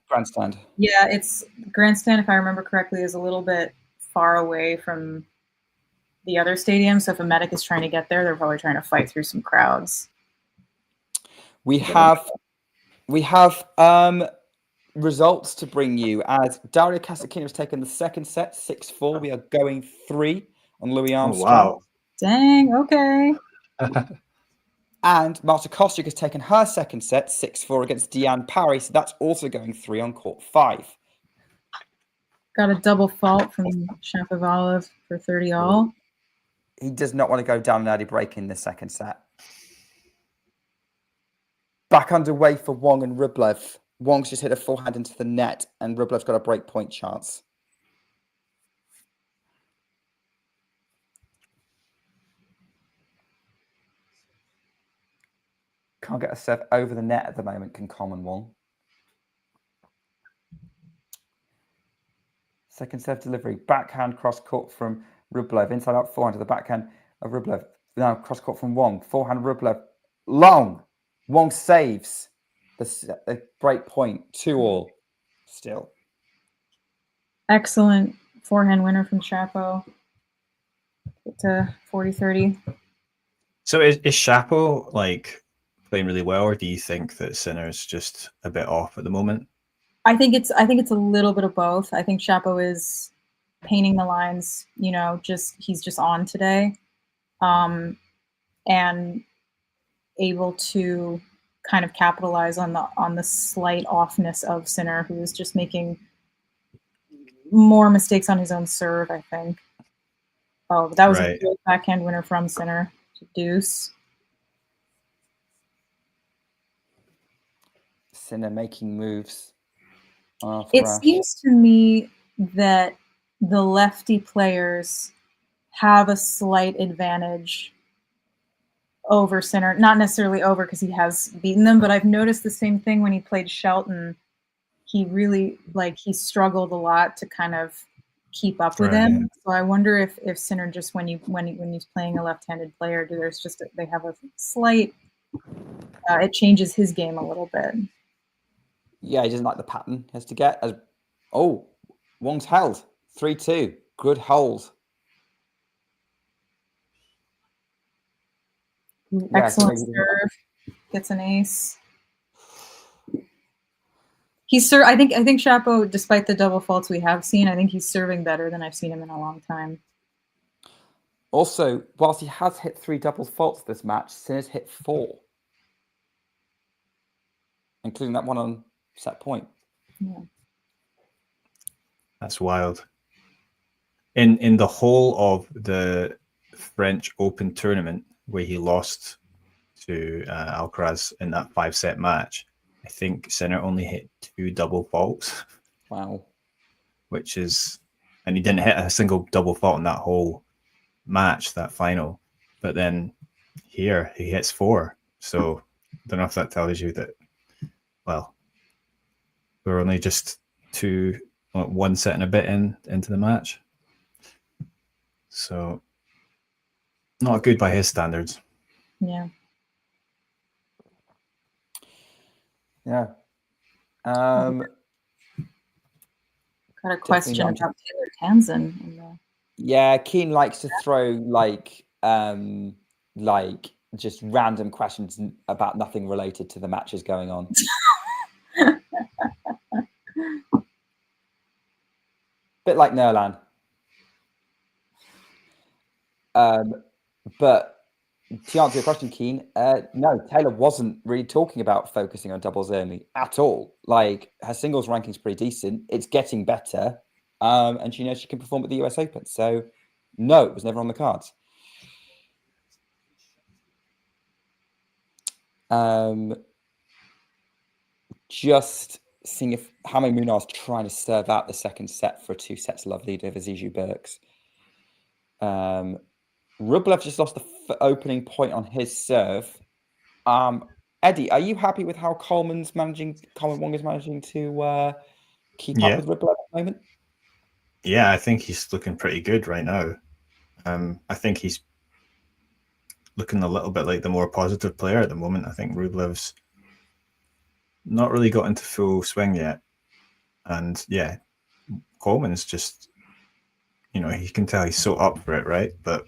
Yeah, it's grandstand, if I remember correctly, is a little bit far away from the other stadium. So if a medic is trying to get there, they're probably trying to fight through some crowds. We have results to bring you as Daria Kasatkina has taken the second set, 6-4. We are going 3 on Louis Armstrong. Oh, wow. Dang, okay. And Marta Kostyuk has taken her second set, 6-4 against Diane Parry. So that's also going 3 on court 5. Got a double fault from Shapovalov for 30 all. He does not want to go down an early break in the second set. Back underway for Wong and Rublev. Wong's just hit a forehand into the net, and Rublev's got a break point chance. Can't get a serve over the net at the moment, can Common Wong. Second serve delivery. Backhand cross court from Rublev. Inside out forehand to the backhand of Rublev. Now cross court from Wong. Forehand Rublev. Long. Wong saves the break point. 2 all still. Excellent forehand winner from Shapo. Get to 40-30. So is Shapo like playing really well, or do you think that Sinner's just a bit off at the moment? I think it's a little bit of both. I think Shapo is painting the lines, you know, he's just on today. And able to kind of capitalize on the slight offness of Sinner, who is just making more mistakes on his own serve, I think. Oh, that was a good backhand winner from Sinner to deuce. Sinner making moves. It seems to me that the lefty players have a slight advantage over Sinner. Not necessarily over because he has beaten them, but I've noticed the same thing when he played Shelton. He really, he struggled a lot to kind of keep up with him. So I wonder if Sinner just when he's playing a left-handed player, they have a slight it changes his game a little bit. Yeah, he doesn't like the pattern he has to get. Wong's held 3-2. Good hold. Excellent serve. Gets an ace. I think Shapo, despite the double faults we have seen, I think he's serving better than I've seen him in a long time. Also, whilst he has hit 3 double faults this match, Sinner's hit 4, including that one on set point. Yeah. That's wild. In the whole of the French Open tournament, where he lost to Alcaraz in that 5-set match, I think Sinner only hit 2 double faults. Wow. And he didn't hit a single double fault in that whole match, that final. But then here he hits 4. So I don't know if that tells you that, well, we're only just 1 set and a bit into the match. So not good by his standards. Yeah. Yeah. Got a question about Taylor Townsend. Yeah, Keane likes to throw just random questions about nothing related to the matches going on. Bit like Nerlan. But to answer your question, Keane, no, Taylor wasn't really talking about focusing on doubles only at all. Her singles ranking's pretty decent. It's getting better. And she knows she can perform at the US Open. So, no, it was never on the cards. Just seeing how many Munar's trying to serve out the second set for a 2-set love lead over Zizou Berks. Rublev just lost the opening point on his serve. Eddie, are you happy with how Coleman Wong is managing to keep up with Rublev at the moment? Yeah, I think he's looking pretty good right now. I think he's looking a little bit like the more positive player at the moment. I think Rublev's not really got into full swing yet. And yeah, Coleman's just, you can tell he's so up for it, right? But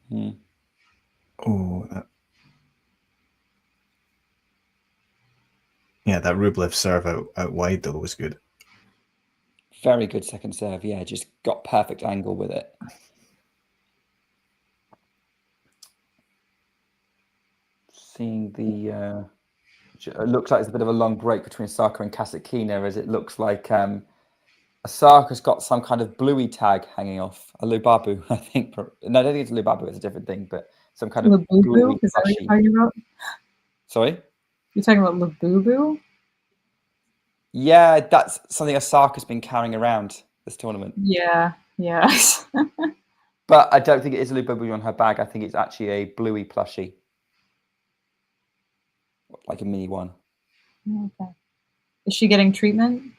yeah, that Rublev serve out wide though was good. Very good second serve. Yeah, just got perfect angle with it. Seeing it looks like there's a bit of a long break between Osaka and Kasatkina, as it looks like Osaka's got some kind of bluey tag hanging off. A Lubabu, I think. No, I don't think it's a Lubabu. It's a different thing, but some kind of bluey. Is that what you're talking about? Sorry? You're talking about Lububu? Yeah, that's something Osaka's been carrying around this tournament. Yeah. But I don't think it is a Lububu on her bag. I think it's actually a bluey plushie. Like a mini one. Okay. Is she getting treatment?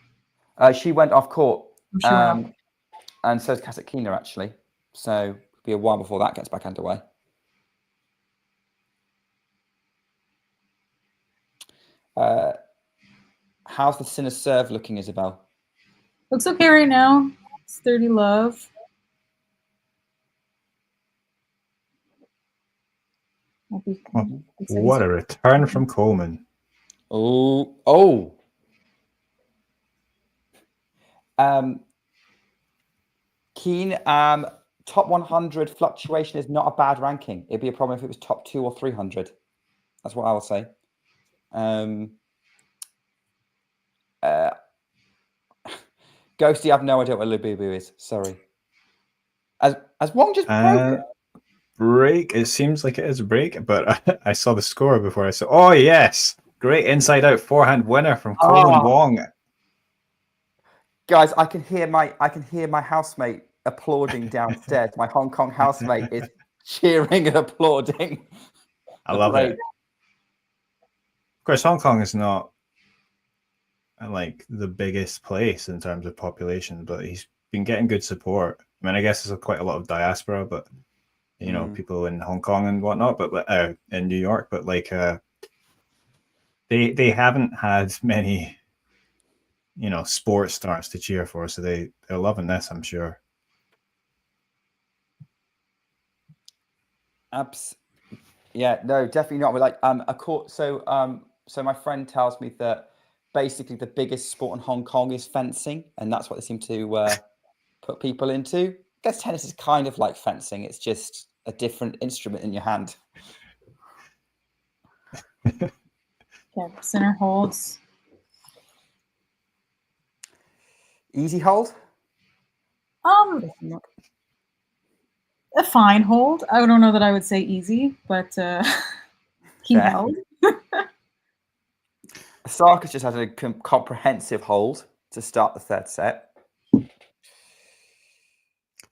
She went off court. And so is Kasatkina, actually. So it'll be a while before that gets back underway. How's the Sinner serve looking, Isabel? Looks okay right now. It's 30 love. What a return from Coleman. Oh. Keane, top 100 fluctuation is not a bad ranking. It'd be a problem if it was top 200 or 300. That's what I will say. Ghosty, I have no idea what Lububu is. Sorry. As Wong just broke break. It seems like it is a break, but I saw the score before I saw. Oh yes, great inside out forehand winner from Colin Wong. Guys, I can hear my housemate applauding downstairs. My Hong Kong housemate is cheering and applauding. I love it. Of course, Hong Kong is not like the biggest place in terms of population, but he's been getting good support. I mean, I guess there's quite a lot of diaspora, but you know, people in Hong Kong and whatnot, but in New York, but like they haven't had many, you know, sports stars to cheer for, so they're loving this, I'm sure. Yeah, no, definitely not. We're like so my friend tells me that basically the biggest sport in Hong Kong is fencing, and that's what they seem to put people into. I guess tennis is kind of like fencing. It's just a different instrument in your hand. Okay, center holds. Easy hold? A fine hold. I don't know that I would say easy, but he held. Osaka's just had a comprehensive hold to start the third set.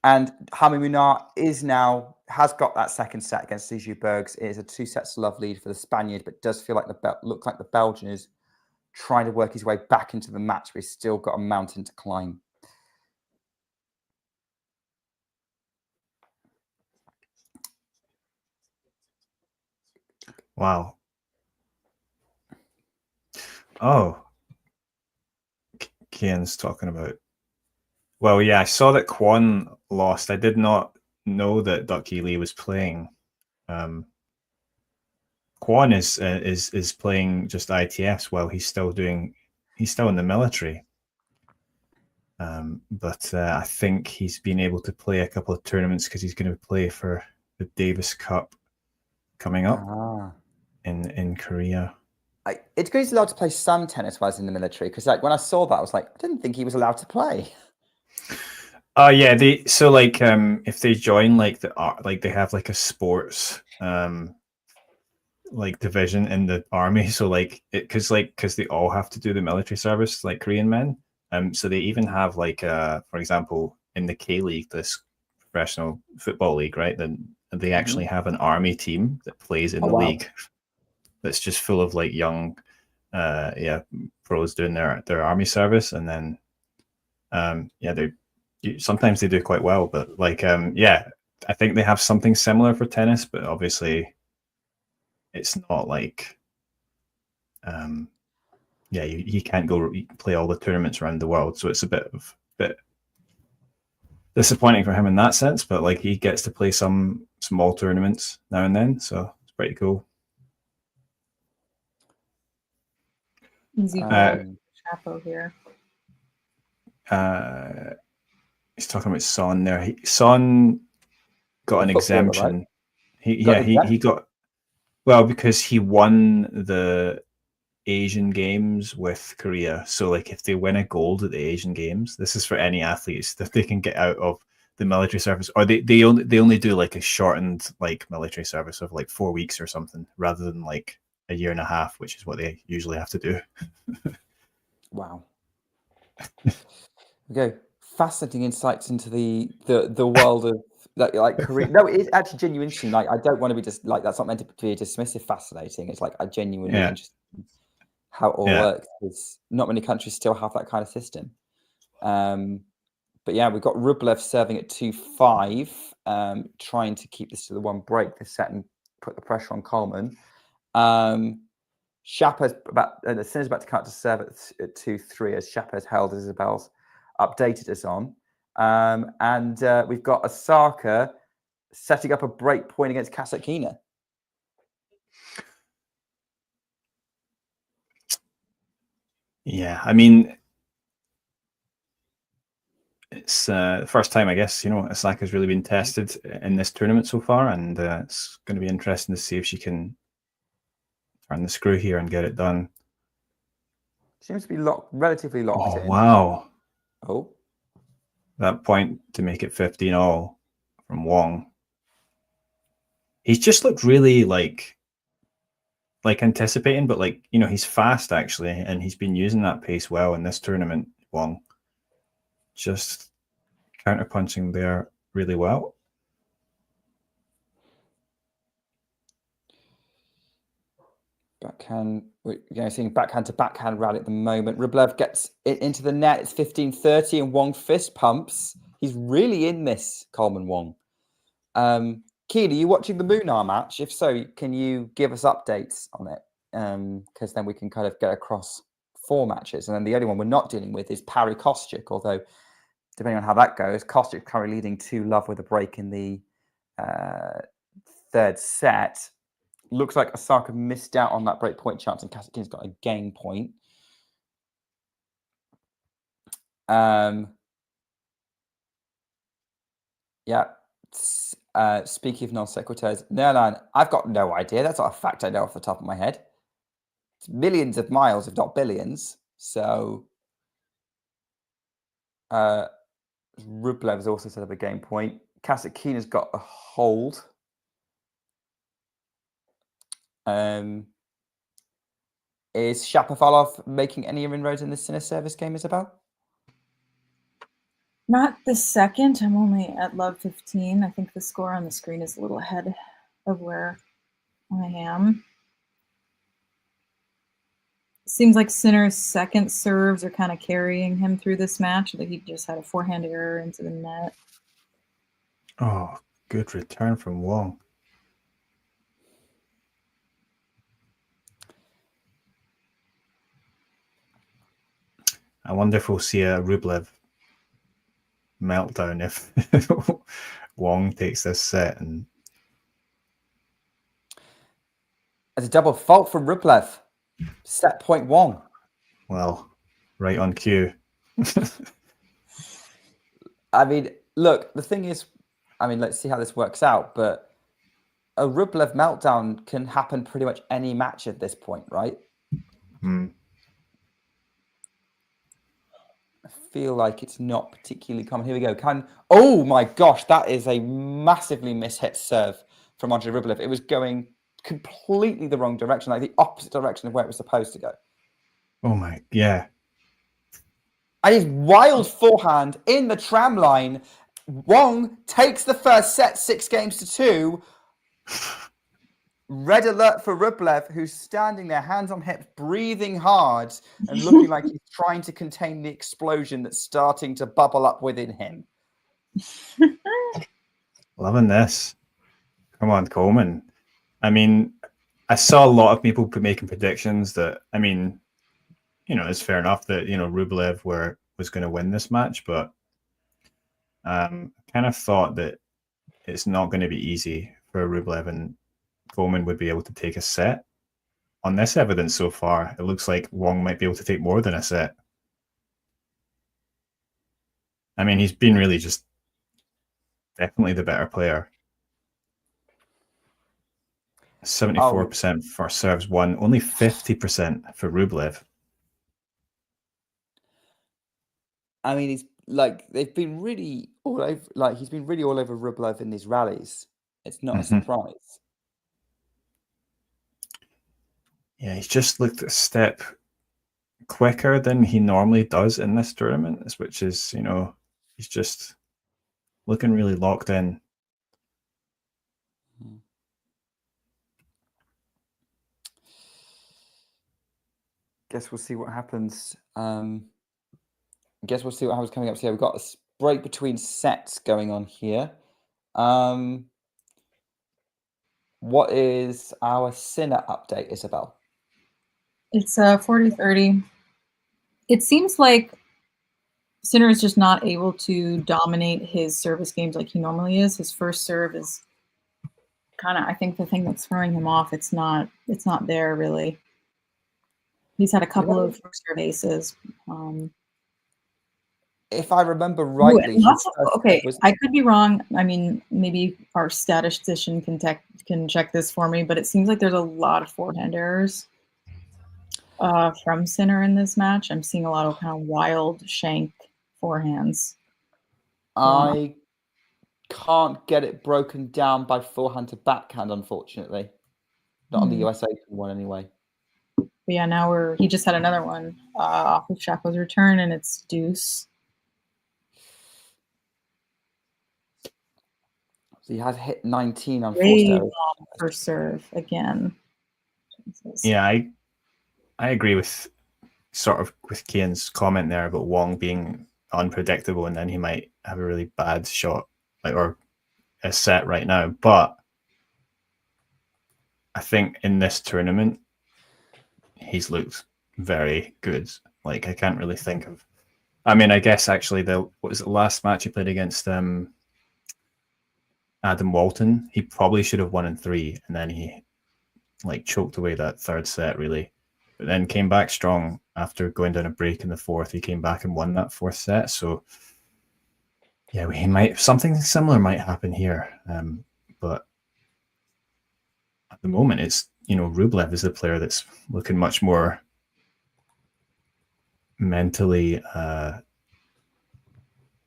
And Hamimunar has got that second set against Liu Bergs. It is a 2-love lead for the Spaniard, but does feel like the Belgian is trying to work his way back into the match, but he's still got a mountain to climb. Wow. Oh, Kian's talking about. Well, yeah, I saw that Kwon lost. I did not know that Duck Lee was playing. Kwon is playing just ITFs while he's still in the military. But I think he's been able to play a couple of tournaments because he's going to play for the Davis Cup coming up in Korea. It's good he's allowed to play some tennis while he's in the military, because like when I saw that, I was like, I didn't think he was allowed to play. Yeah, if they join they have like a sports like division in the army, so like because they all have to do the military service like Korean men, so they even have like for example in the K League, this professional football league, right, then they actually have an army team that plays in the league that's just full of like young pros doing their army service, and then sometimes they do quite well, but like I think they have something similar for tennis, but obviously it's not like you can't go play all the tournaments around the world, so it's a bit disappointing for him in that sense, but like he gets to play some small tournaments now and then, so it's pretty cool. Easy Chapo here. He's talking about Son there. Son got an exemption. Right? He got, well, because he won the Asian Games with Korea. So like if they win a gold at the Asian Games, this is for any athletes that they can get out of the military service, or they only do like a shortened like military service of like 4 weeks or something, rather than like a year and a half, which is what they usually have to do. Wow. Okay, fascinating insights into the world of like Korea. No, it's actually genuinely interesting. Like I don't want to be just like, that's not meant to be dismissive. Fascinating. It's like I genuinely interested in how it all works, because not many countries still have that kind of system. But yeah, we've got Rublev serving at 2-5, trying to keep this to the one break this set and put the pressure on Coleman. Shapo's Sinner's about to cut to serve at 2-3, as Shapo's held Isabel's updated us on. And we've got Osaka setting up a break point against Kasatkina. Yeah, I mean, it's the first time, I guess, Osaka's really been tested in this tournament so far, and it's going to be interesting to see if she can turn the screw here and get it done. Seems to be relatively locked in. Wow. Oh. That point to make it 15-all from Wong. He's just looked really like anticipating, but like, you know, he's fast actually, and he's been using that pace well in this tournament, Wong. Just counterpunching there really well. Backhand, seeing backhand to backhand rally at the moment. Rublev gets it into the net. It's 15-30, and Wong fist pumps. He's really in this, Coleman Wong. Keen, are you watching the Munar match? If so, can you give us updates on it? Because then we can kind of get across 4 matches. And then the only one we're not dealing with is Parry Kostyuk, although depending on how that goes, Kostyuk currently leading 2-love with a break in the 3rd set. Looks like Osaka missed out on that break point chance, and Kasatkina's got a game point. Yeah. Speaking of non sequiturs, Nerlan, I've got no idea. That's not a fact I know off the top of my head. It's millions of miles, if not billions. So Rublev has also set up a game point. Kasatkina's got a hold. Is Shapovalov making any inroads in the Sinner service game, Isabel? Not the second. I'm only at love 15. I think the score on the screen is a little ahead of where I am. Seems like Sinner's second serves are kind of carrying him through this match. Like he just had a forehand error into the net. Oh, good return from Wong. I wonder if we'll see a Rublev meltdown if Wong takes this set. And it's a double fault from Rublev. Set point Wong. Well, right on cue. I mean, look, the thing is, let's see how this works out, but a Rublev meltdown can happen pretty much any match at this point, right? I feel like it's not particularly common. Here we go. Oh my gosh, that is a massively mishit serve from Andrei Rublev. It was going completely the wrong direction, like the opposite direction of where it was supposed to go. Oh my, yeah. And his wild forehand in the tram line. Wong takes the first set 6-2. Red alert for Rublev, who's standing there, hands on hips, breathing hard and looking like he's trying to contain the explosion that's starting to bubble up within him. Loving this. Come on, Coleman. I mean, I saw a lot of people making predictions that, it's fair enough that, Rublev was going to win this match, but I kind of thought that it's not going to be easy for Rublev, and Coleman would be able to take a set. On this evidence so far, it looks like Wong might be able to take more than a set. He's been really just definitely the better player. 74% for serves won, only 50% for Rublev. He's they've been really all over. He's been really all over Rublev in these rallies. It's not a surprise. Yeah, he's just looked a step quicker than he normally does in this tournament, which is, he's just looking really locked in. Guess we'll see what happens. Guess we'll see what happens coming up. So yeah, we've got a break between sets going on here. What is our Sinner update, Isabel? It's 40-30. It seems like Sinner is just not able to dominate his service games like he normally is. His first serve is kind of, I think, the thing that's throwing him off. It's not there really. He's had a couple of first serve aces. if I remember rightly, okay, I could be wrong. I mean, maybe our statistician can check this for me, but it seems like there's a lot of forehand errors from Sinner in this match. I'm seeing a lot of kind of wild shank forehands. I can't get it broken down by forehand to backhand, unfortunately. Not on the US Open one, anyway. But yeah, now he just had another one off of Shapo's return, and it's deuce. So he has hit 19 on forced errors. For serve again. Jesus. Yeah, I agree with Kian's comment there about Wong being unpredictable, and then he might have a really bad shot, or a set right now. But I think in this tournament, he's looked very good. Like, I can't really think of. I mean, I guess actually what was the last match he played against Adam Walton? He probably should have won in 3, and then he choked away that third set really, but then came back strong after going down a break in the 4th. He came back and won that 4th set. So yeah, something similar might happen here. But at the moment, it's Rublev is the player that's looking much more mentally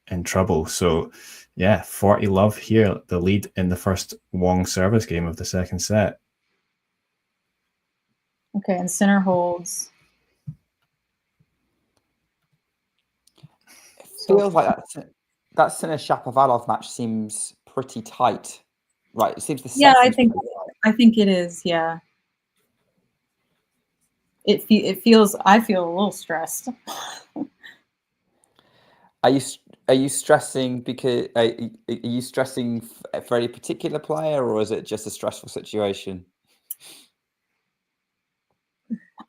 in trouble. So yeah, 40 love here, the lead in the first Wong service game of the second set. Okay, and Sinner holds. It feels like that Sinner Shapovalov match seems pretty tight, right? It seems the set. Yeah, I think it is. Yeah, it feels. I feel a little stressed. Are you stressing because are you stressing for any particular player, or is it just a stressful situation?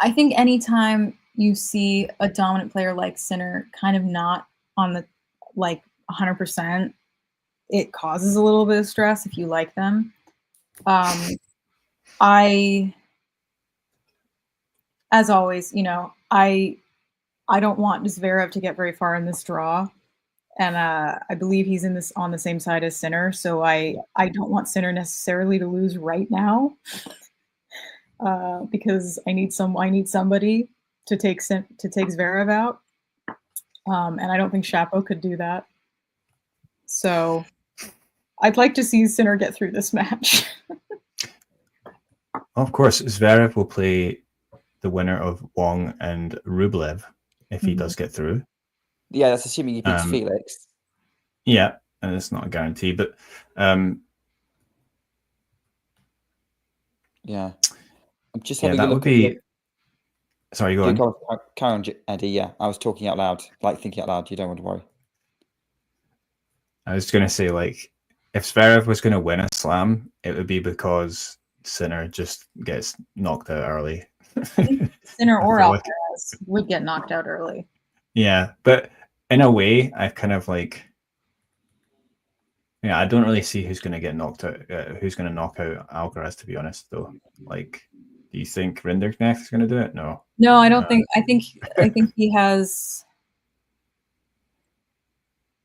I think anytime you see a dominant player like Sinner kind of not on the 100%, it causes a little bit of stress if you like them. As always, I don't want Zverev to get very far in this draw, and I believe he's on the same side as Sinner, so I don't want Sinner necessarily to lose right now. Because I need somebody to take Zverev out, and I don't think Shapo could do that. So I'd like to see Sinner get through this match. Of course, Zverev will play the winner of Wong and Rublev if he does get through. Yeah, that's assuming he beats Felix. Yeah, and it's not a guarantee, but yeah. I'm just having that a look would be. Sorry, go on. Carry on, Eddie. Yeah, I was talking out loud, thinking out loud. You don't want to worry. I was going to say, if Zverev was going to win a slam, it would be because Sinner just gets knocked out early. Sinner or Alcaraz would get knocked out early. Yeah, but in a way, I kind of I don't really see who's going to get knocked out, who's going to knock out Alcaraz, to be honest, though. Do you think Rinderknecht is going to do it? No. No, I don't think. I think he has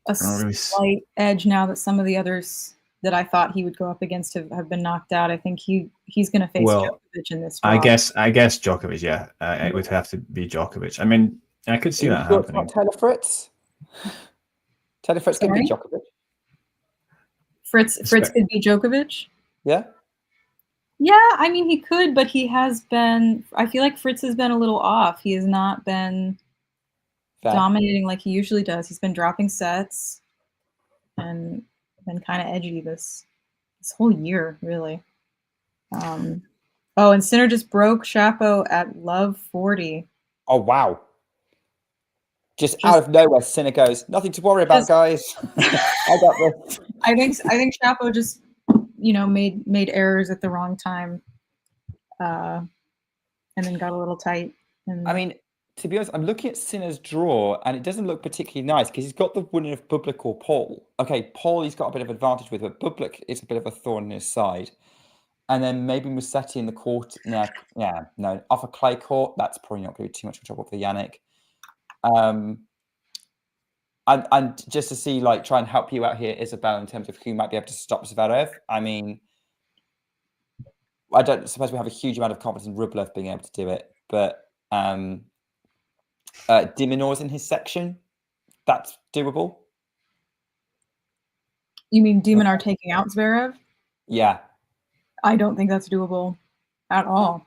a slight edge now that some of the others that I thought he would go up against have been knocked out. I think he's going to face Djokovic in this draw. I guess Djokovic. Yeah, it would have to be Djokovic. I mean, I could see that happening. Taylor Fritz. Taylor Fritz could beat Djokovic. Fritz could beat Djokovic. Yeah. Yeah, I mean he could, but he has been. I feel like Fritz has been a little off. He has not been dominating like he usually does. He's been dropping sets and been kind of edgy this whole year, really. And Sinner just broke Shapo at love 40. Oh wow! Just out of nowhere, Sinner goes, "Nothing to worry about, guys. I got this." I think Shapo just made errors at the wrong time, and then got a little tight. I mean, to be honest, I'm looking at Sinner's draw, and it doesn't look particularly nice because he's got the winner of Bublik or Paul. Okay, Paul he's got a bit of advantage with, but Bublik is a bit of a thorn in his side. And then maybe Musetti in the court. No, off a clay court, that's probably not going to be too much of a trouble for Yannick. And just to see, like, try and help you out here, Isabel, in terms of who might be able to stop Zverev. I mean, I don't suppose we have a huge amount of confidence in Rublev being able to do it, but Diminors in his section, that's doable. You mean De Minaur taking out Zverev? Yeah. I don't think that's doable at all.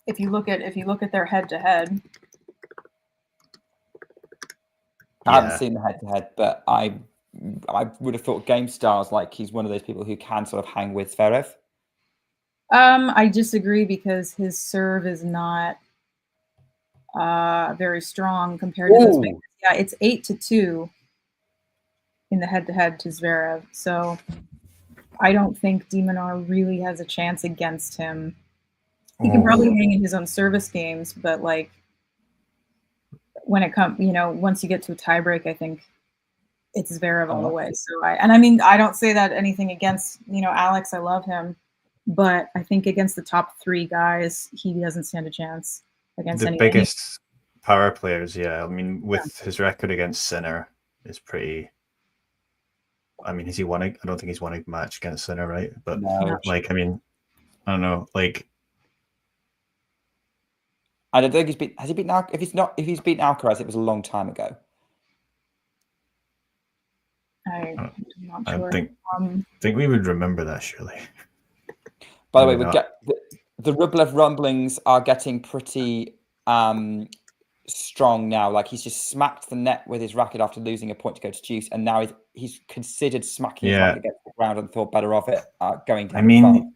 If you look at their head-to-head. I haven't seen the head-to-head, but I would have thought game styles, like, he's one of those people who can sort of hang with Zverev. I disagree because his serve is not very strong compared to those big. Yeah, it's 8-2 in the head-to-head to Zverev. So I don't think De Minaur really has a chance against him. He can probably hang in his own service games, but like when it comes, once you get to a tiebreak, I think it's Zverev all the way. So I mean, I don't say that anything against, Alex. I love him, but I think against the top 3 guys, he doesn't stand a chance against the biggest power players. Yeah, I mean, with his record against Sinner is pretty. I mean, has he won? I don't think he's won a match against Sinner, right? But like, I mean, I don't know, like. I don't think has he beaten if he's beaten Alcaraz, it was a long time ago. I'm not sure. I think we would remember that, surely. By the way, the Rublev rumblings are getting pretty strong now. Like, he's just smacked the net with his racket after losing a point to go to deuce, and now he's considered smacking his racket against the ground and thought better of it going down. I mean,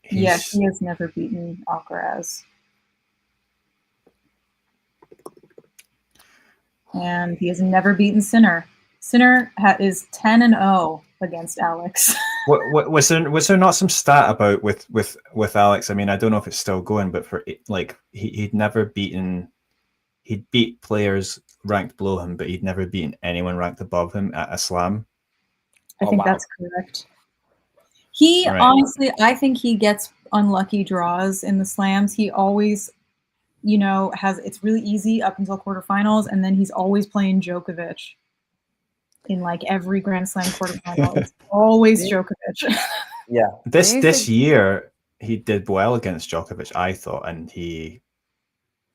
yes, he has never beaten Alcaraz. And he has never beaten Sinner. Sinner is 10-0 against Alex. Was there not some stat about with Alex? I mean, I don't know if it's still going, but for like he'd never beaten. He'd beat players ranked below him, but he'd never beaten anyone ranked above him at a slam. I think that's correct. Honestly, I think he gets unlucky draws in the slams. He always, it's really easy up until quarterfinals, and then he's always playing Djokovic in like every Grand Slam quarterfinal. It's always Djokovic. Yeah. This year he did well against Djokovic, I thought, and he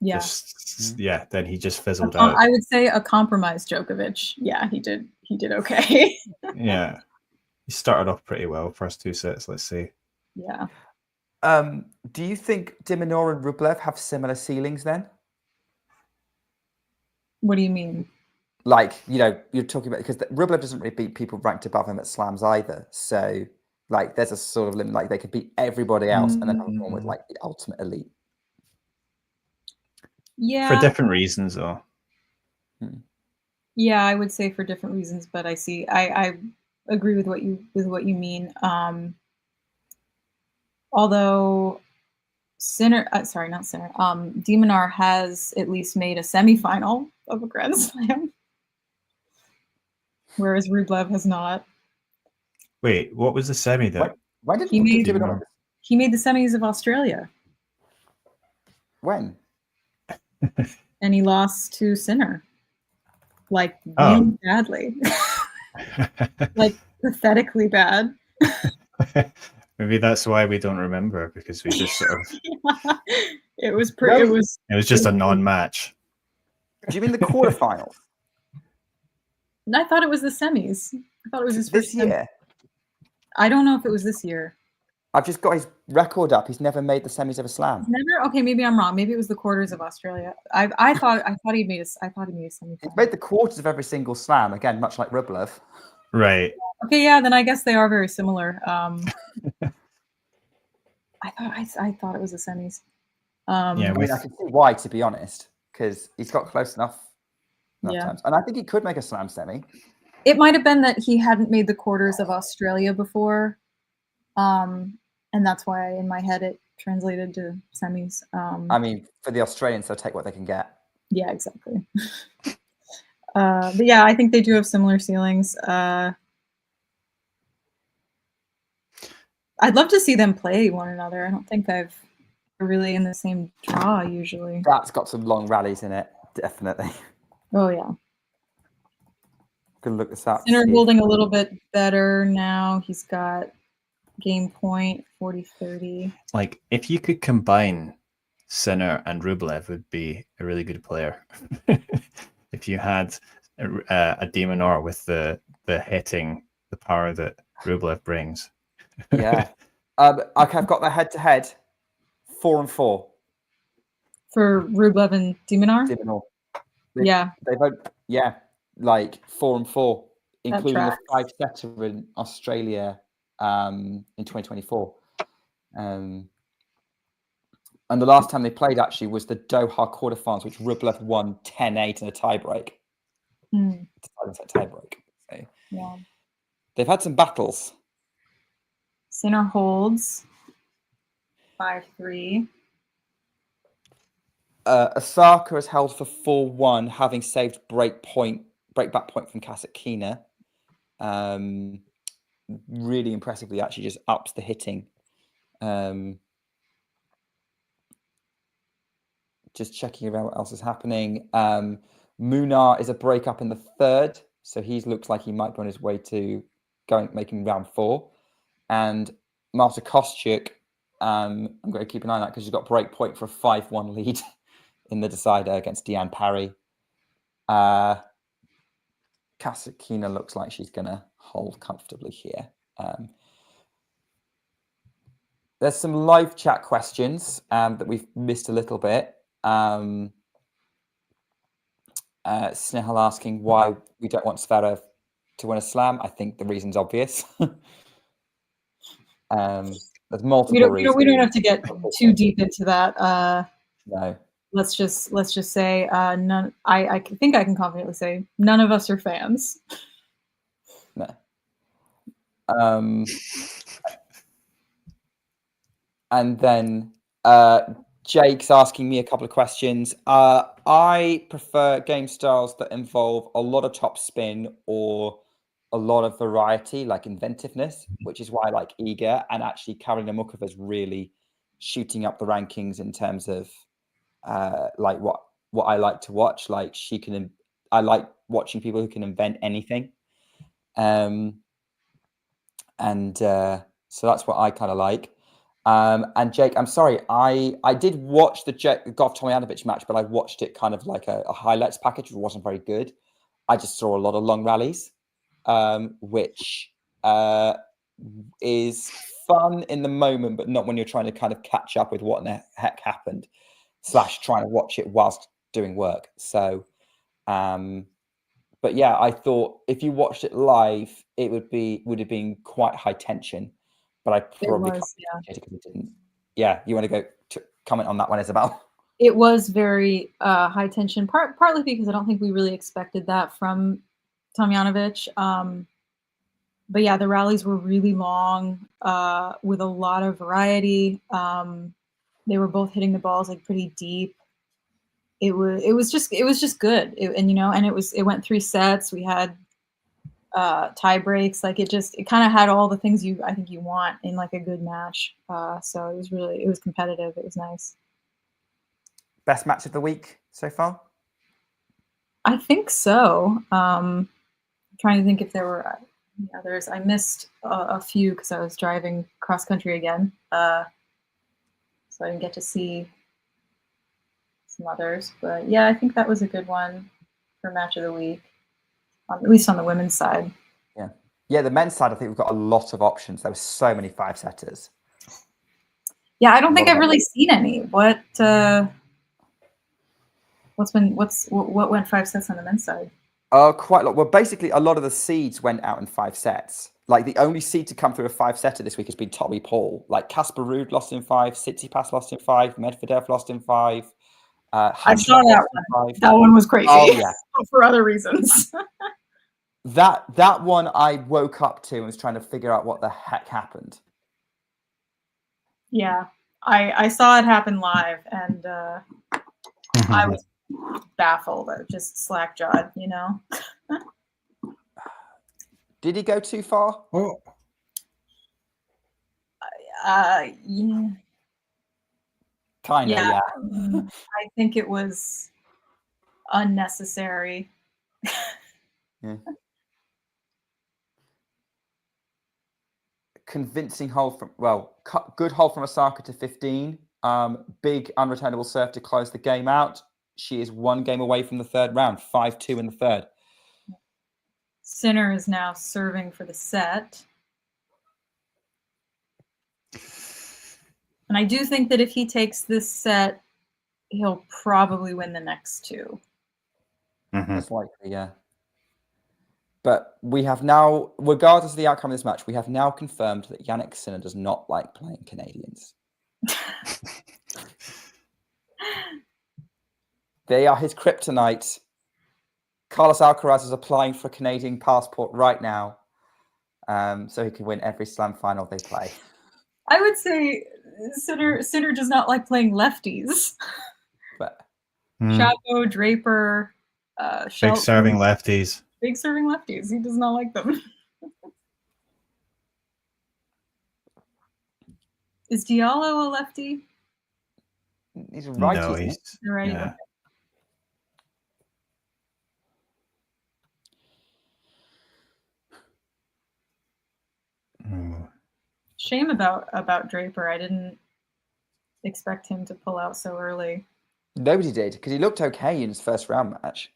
then he just fizzled out. I would say a compromised Djokovic. Yeah, he did okay. Yeah. He started off pretty well, first 2 sets, let's see. Yeah. Do you think De Minaur and Rublev have similar ceilings then? What do you mean? Like, you're talking about, because Rublev doesn't really beat people ranked above him at slams either. So, like, there's a sort of limit. Like, they could beat everybody else and then have one with like the ultimate elite. Yeah. For different reasons, though. Yeah, I would say for different reasons, but I agree with what you mean. Although De Minaur has at least made a semifinal of a Grand Slam, whereas Rublev has not. Wait, what was the semi then? Why did he made the semis of Australia? When? And he lost to Sinner, like really badly, like pathetically bad. Maybe that's why we don't remember, because we just sort of. It was pretty. It was just a non-match. Do you mean the quarterfinals? I thought it was the semis. I thought it was his this first year. I don't know if it was this year. I've just got his record up. He's never made the semis of a slam. Never? Okay, maybe I'm wrong. Maybe it was the quarters of Australia. I thought he made a semifinal. He's made the quarters of every single slam, again, much like Rublev. Right. Okay, yeah, then I guess they are very similar. I thought it was the semis. I can see why, to be honest, because he's got close enough times. And I think he could make a slam semi. It might have been that he hadn't made the quarters of Australia before. And that's why in my head it translated to semis. I mean, for the Australians, they'll take what they can get. Yeah, exactly. But yeah, I think they do have similar ceilings. I'd love to see them play one another. I don't think they're really in the same draw usually. That's got some long rallies in it, definitely. Oh yeah. Gonna look this up. Sinner holding a little bit better now. He's got game point 40-30. Like, if you could combine Sinner and Rublev, would be a really good player. If you had a Demonor with the hitting, the power that Rublev brings. Yeah. Okay, I've got the head-to-head 4-4 For Rublev and Demonor? Demonor. Yeah. They both, yeah, like 4-4, including a tracks. 5-setter in Australia in 2024. And the last time they played actually was the Doha quarterfinals, which Rublev won 10-8 in a tiebreak. Deciding set tiebreak. So Yeah. they've had some battles. Sinner holds 5-3. Osaka has held for 4-1, having saved break back point from Kasatkina. Really impressively, actually, just ups the hitting. Just checking around what else is happening. Munar is a breakup in the third, so he looks like he might be on his way to making round 4. And Marta Kostyuk, I'm going to keep an eye on that because she's got break point for a 5-1 lead in the decider against Deanne Parry. Kasatkina looks like she's going to hold comfortably here. There's some live chat questions that we've missed a little bit. Snehal asking why we don't want Zverev to win a slam. I think the reason's obvious. There's multiple reasons. We don't have to get too deep into that. No. Let's just say none. I think I can confidently say none of us are fans. No. And then Jake's asking me a couple of questions. I prefer game styles that involve a lot of top spin or a lot of variety, like inventiveness, which is why I like Iga. And actually, Karolina Muchova is really shooting up the rankings in terms of like what I like to watch. Like I like watching people who can invent anything. So that's what I kind of like. And Jake, I'm sorry, I did watch the Goff Tomljanovic match, but I watched it kind of like a highlights package, which wasn't very good. I just saw a lot of long rallies, which is fun in the moment, but not when you're trying to kind of catch up with what the heck happened, / trying to watch it whilst doing work. So, but yeah, I thought if you watched it live, it would have been quite high tension. But I probably because it didn't. Yeah, you want to go to comment on that one, Isabel? It was very high tension, partly because I don't think we really expected that from Tomljanovic. But yeah, the rallies were really long with a lot of variety. They were both hitting the balls like pretty deep. It was just good. It went 3 sets. We had tie breaks. Like it kind of had all the things I think you want in like a good match. So it was competitive. It was nice. Best match of the week so far? I think so. I'm trying to think if there were any others. I missed a few because I was driving cross country again. So I didn't get to see some others. But yeah, I think that was a good one for match of the week, at least on the women's side. Yeah. Yeah, the men's side, I think we've got a lot of options. There were so many 5-setters. Yeah, I don't think I've really seen any. What went 5 sets on the men's side? Quite a lot. Well, basically, a lot of the seeds went out in 5 sets. Like the only seed to come through a 5-setter this week has been Tommy Paul. Like Casper Ruud lost in 5, Tsitsipas lost in 5, Medvedev lost in 5. I saw that one. That one was crazy. Oh yeah, for other reasons. that one I woke up to and was trying to figure out what the heck happened. Yeah, I saw it happen live, and I was baffled, just slack-jawed, you know. Did he go too far? Oh. Yeah. Kind of, yeah. I think it was. unnecessary. Yeah. Convincing hold from good hold from Osaka to 15. Big unreturnable serve to close the game out. She is one game away from the third round, 5-2 in the third. Sinner is now serving for the set. And I do think that if he takes this set, he'll probably win the next two. Most likely, yeah. But we have now, regardless of the outcome of this match, we have now confirmed that Jannik Sinner does not like playing Canadians. They are his kryptonite. Carlos Alcaraz is applying for a Canadian passport right now, so he can win every slam final they play. I would say Sinner does not like playing lefties. But Chapo, Draper, big serving lefties. Big serving lefties. He does not like them. Is Diallo a lefty? He's a righty. No, he's right. Yeah. Shame about Draper. I didn't expect him to pull out so early. Nobody did, because he looked okay in his first round match.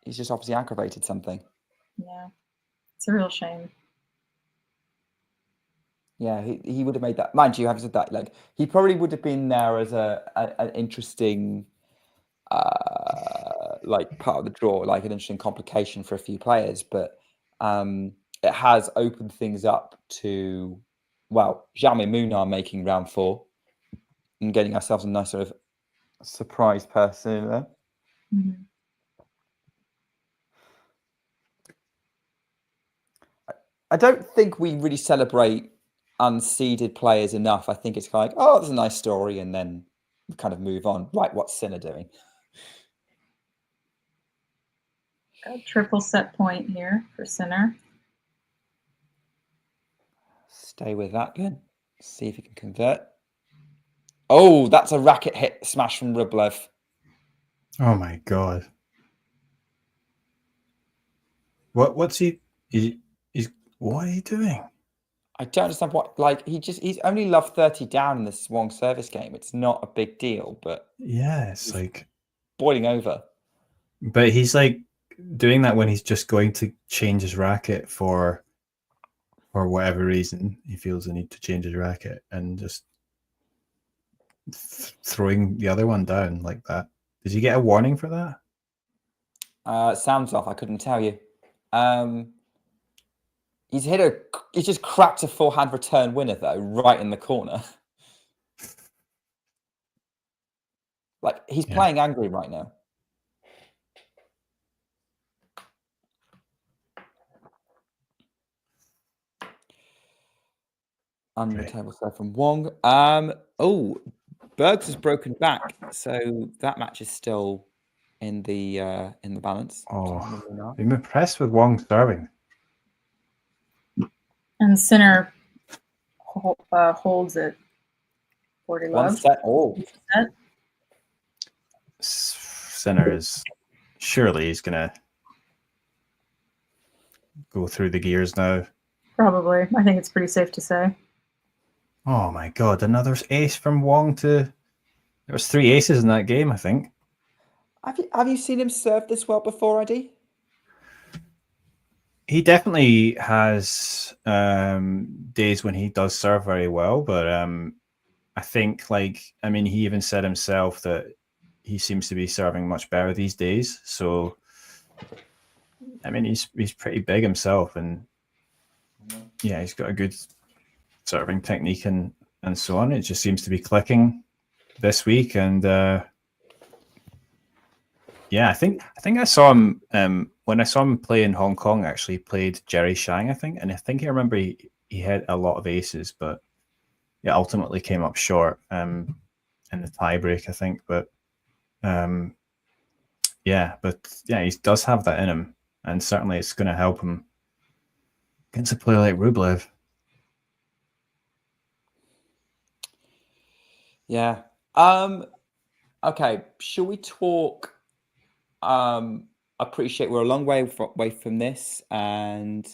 He's just obviously aggravated something. Yeah, it's a real shame. Yeah, he would have made that. Mind you, having said that, like he probably would have been there as an interesting, like part of the draw, like an interesting complication for a few players. But it has opened things up to, well, Jamie Munar making round 4 and getting ourselves a nice sort of surprise person there. Mm-hmm. I don't think we really celebrate unseeded players enough. I think it's kind of like, oh, that's a nice story, and then we kind of move on. Right, what's Sinner doing? A triple set point here for Sinner. Stay with that, good. See if he can convert. Oh, that's a racket hit smash from Rublev. Oh my god! What's he? He's what are you doing? I don't understand what. Like he's only loved 30 down in this Wong service game. It's not a big deal, but yeah, it's like boiling over. But he's like doing that when he's just going to change his racket for whatever reason he feels the need to change his racket, and just throwing the other one down like that. Did you get a warning for that? Sounds off. I couldn't tell you. He's just cracked a forehand return winner though, right in the corner. Like he's playing angry right now. Unreturnable serve from Wong. Oh, Bergs has broken back, so that match is still in the balance. Oh, I'm impressed with Wong serving. And Sinner holds it. 40 One love. set all. Sinner is surely he's gonna go through the gears now. Probably. I think it's pretty safe to say. Oh my god, another ace from Wong to... There was 3 aces in that game, I think. Have you seen him serve this well before, Eddie? He definitely has days when he does serve very well, but I think, like, I mean, he even said himself that he seems to be serving much better these days. So, I mean, he's pretty big himself, and yeah, he's got a good serving technique and so on. It just seems to be clicking this week, and yeah, I think I saw him when I saw him play in Hong Kong. Actually, he played Jerry Shang, I think, and I think I remember he had a lot of aces, but yeah, ultimately came up short in the tiebreak, I think. But yeah, he does have that in him, and certainly it's going to help him against a player like Rublev. Yeah. Okay, shall we talk? I appreciate we're a long way from this, and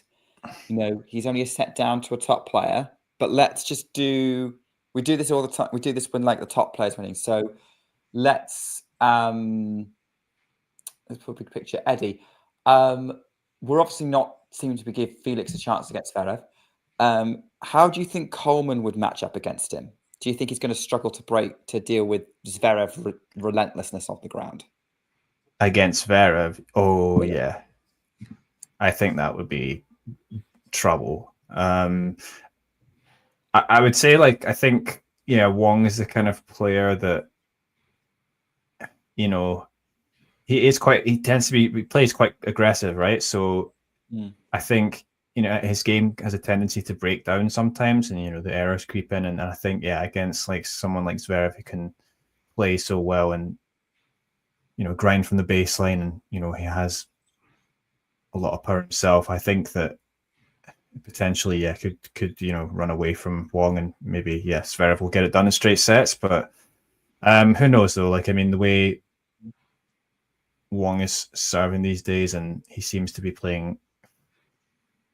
he's only a set down to a top player. But let's just do. We do this all the time. We do this when like the top players winning. So let's put a big picture. Eddie, we're obviously not seeming to give Felix a chance against Zverev. How do you think Coleman would match up against him? Do you think he's going to struggle to deal with Zverev relentlessness off the ground? Against Zverev? Oh, yeah. I think that would be trouble. I would say, I think, Wong is the kind of player that, he plays quite aggressive, right? So I think, his game has a tendency to break down sometimes, and, the errors creep in. And I think, against someone like Zverev who can play so well and, grind from the baseline, and, he has a lot of power himself, I think that potentially, could run away from Wong, and maybe, Zverev will get it done in straight sets. But who knows, though? The way Wong is serving these days, and he seems to be playing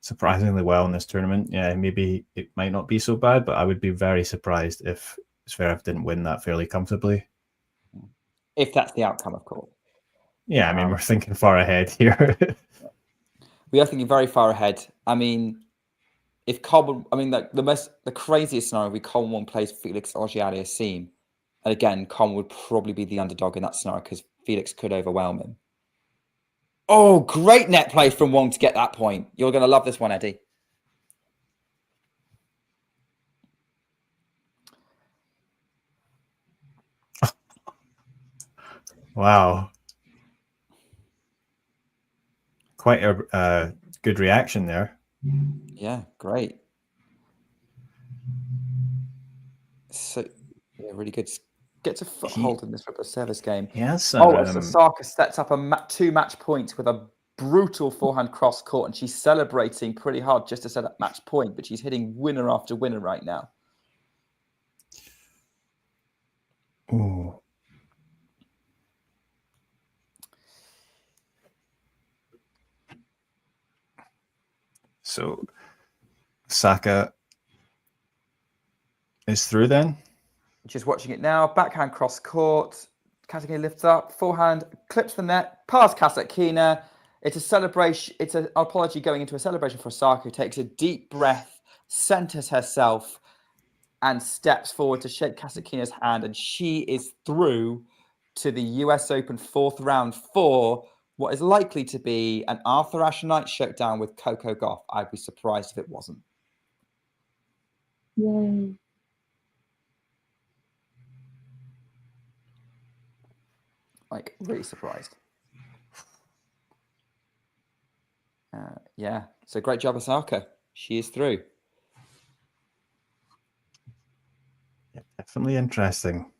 surprisingly well in this tournament. Yeah, maybe it might not be so bad, but I would be very surprised if Zverev didn't win that fairly comfortably. If that's the outcome, of course. Yeah, I mean, we're thinking far ahead here. We are thinking very far ahead. I mean, if Coleman, the craziest scenario would be Coleman plays Felix Auger-Aliassime, and again, Coleman would probably be the underdog in that scenario because Felix could overwhelm him. Oh, great net play from Wong to get that point. You're going to love this one, Eddie. Wow. Quite a good reaction there. Yeah, great. So, yeah, really good. Gets a foothold in this Rublev service game. Yes. Osaka sets up a two-match point with a brutal forehand cross court, and she's celebrating pretty hard just to set up match point, but she's hitting winner after winner right now. Ooh. So Osaka is through then? Just watching it now. Backhand cross court. Kasatkina lifts up. Forehand clips the net. Past Kasatkina. It's a celebration. It's an apology going into a celebration for Osaka, who takes a deep breath, centers herself, and steps forward to shake Kasatkina's hand. And she is through to the US Open fourth round for what is likely to be an Arthur Ashe night showdown with Coco Gauff. I'd be surprised if it wasn't. Yay. Really surprised. Yeah, so great job, Osaka. She is through. Yeah, definitely interesting.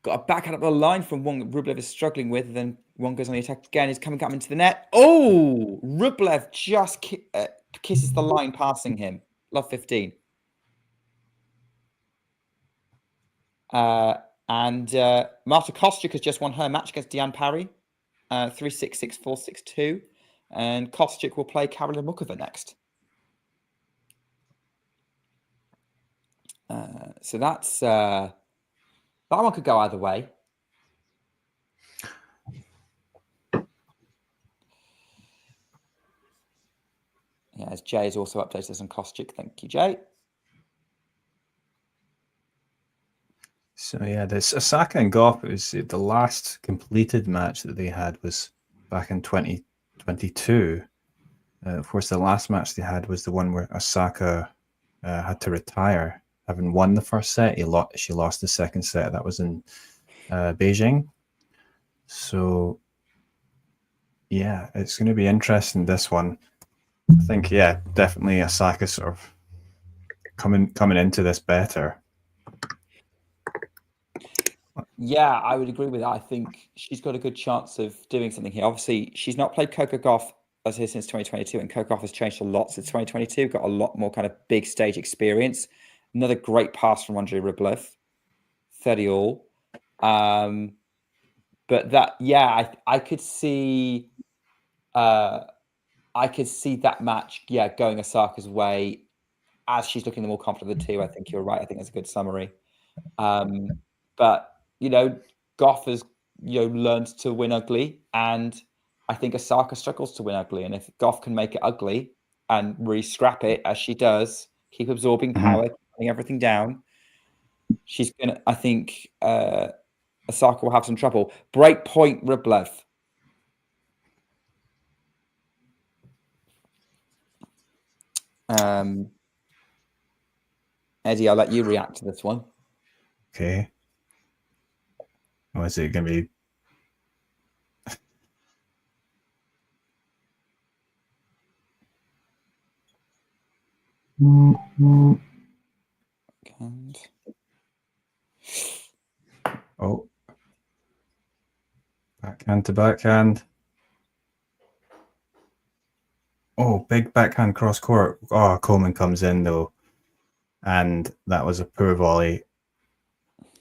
Got a backhand up the line from Wong that Rublev is struggling with. And then Wong goes on the attack again. He's coming up into the net. Oh, Rublev just kisses the line passing him. Love 15. And Marta Kostyuk has just won her match against Diane Parry. 3-6, 6-4, 6-2. And Kostyuk will play Karolina Muchova next. So that's... that one could go either way. Yeah, as Jay has also updated us on Kostyuk. Thank you, Jay. So yeah, this Osaka and Gauff, it was the last completed match that they had was back in 2022. Of course, the last match they had was the one where Osaka had to retire, having won the first set. She lost the second set. That was in Beijing. So yeah, it's going to be interesting, this one. I think, yeah, definitely Osaka sort of coming into this better. Yeah, I would agree with that. I think she's got a good chance of doing something here. Obviously, she's not played Coco Gauff as here since 2022, and Coco Gauff has changed a lot since 2022. Got a lot more kind of big stage experience. Another great pass from Andrei Rublev. 30 all. But that, yeah, I could see that match, going Osaka's way as she's looking the more confident of the two. I think you're right. I think that's a good summary. But Goff has learned to win ugly, and I think Osaka struggles to win ugly. And if Goff can make it ugly and really scrap it as she does, keep absorbing power, putting everything down, she's gonna. I think Osaka will have some trouble. Break point, Rublev. Eddie, I'll let you react to this one. Okay. Is it going to be? Oh. Backhand to backhand. Oh, big backhand cross court. Oh, Coleman comes in though. And that was a poor volley.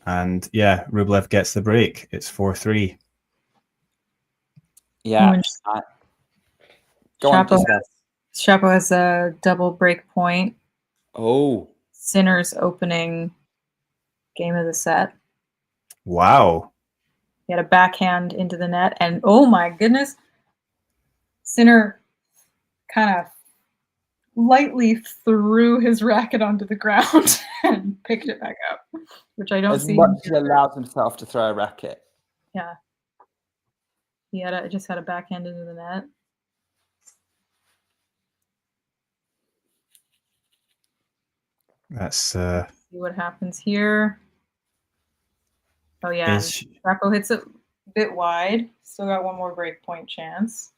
And yeah, Rublev gets the break. It's 4-3. Yeah. Go on, Shapo has a double break point. Oh. Sinner's opening game of the set. Wow. He had a backhand into the net, and oh my goodness, Sinner kind of lightly threw his racket onto the ground and picked it back up, which I don't see. As much as he allows himself to throw a racket. Yeah. He just had a backhand into the net. That's see what happens here. Oh yeah, Shapo hits it a bit wide. Still got one more break point chance.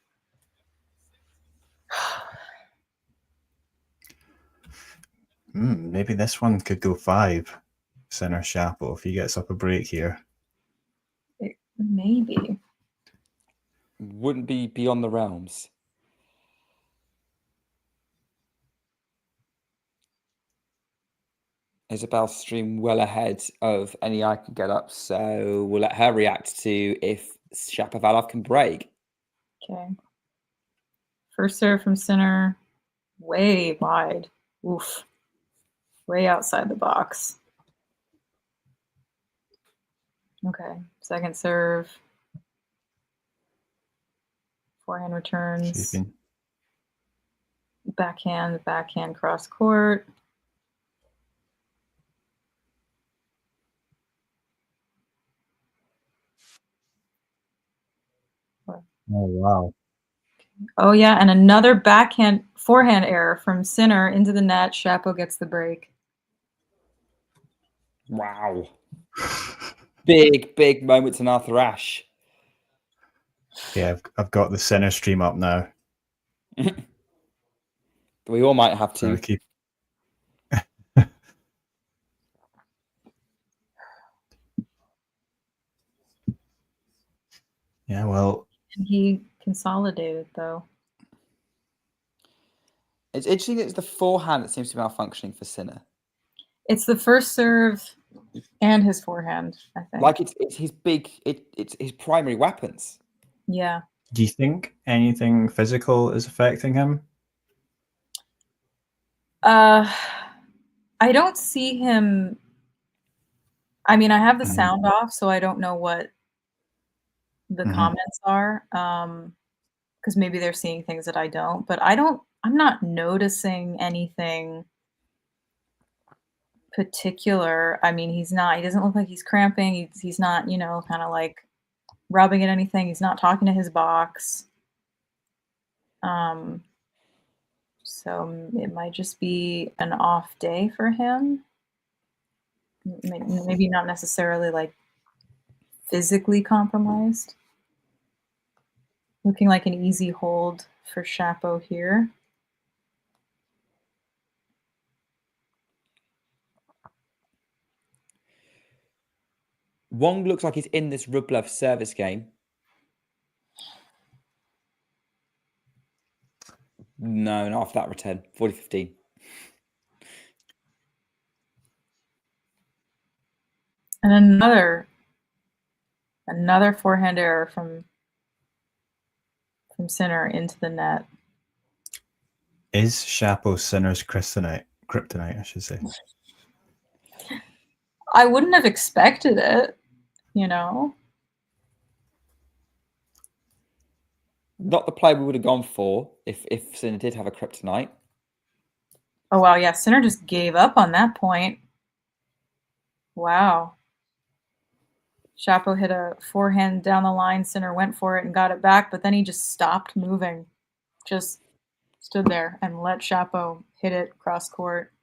Maybe this one could go 5. Sinner Shapo if he gets up a break here. Maybe. Wouldn't be beyond the realms. Isabel's stream well ahead of any I can get up, so we'll let her react to if Shapovalov can break. Okay. First serve from Sinner, way wide. Oof. Way outside the box. Okay. Second serve. Forehand returns. Shaping. Backhand cross court. Oh, wow. Oh, yeah, and another forehand error from Sinner into the net. Shapo gets the break. Wow. Big moments in Arthur Ashe. Yeah, I've got the Sinner stream up now. We all might have to. Yeah, well. And he consolidated, though. It's interesting that it's the forehand that seems to be malfunctioning for Sinner. It's the first serve and his forehand, I think. Like it's his it's his primary weapons. Yeah. Do you think anything physical is affecting him? I don't see him. I mean, I have the sound off, so I don't know what the comments are. Because maybe they're seeing things that I don't, but I'm not noticing anything particular. I mean, he doesn't look like he's cramping. He's not, kind of like rubbing at anything. He's not talking to his box. So it might just be an off day for him. Maybe not necessarily like physically compromised. Looking like an easy hold for Shapo here. Wong looks like he's in this Rublev service game. No, not off that return. 40-15. And another forehand error from Sinner into the net. Is Shapo Sinner's kryptonite, I should say. I wouldn't have expected it, you know. Not the play we would have gone for if Sinner did have a kryptonite. Oh wow, yeah, Sinner just gave up on that point. Wow. Shapo hit a forehand down the line. Sinner went for it and got it back, but then he just stopped moving. Just stood there and let Shapo hit it cross court.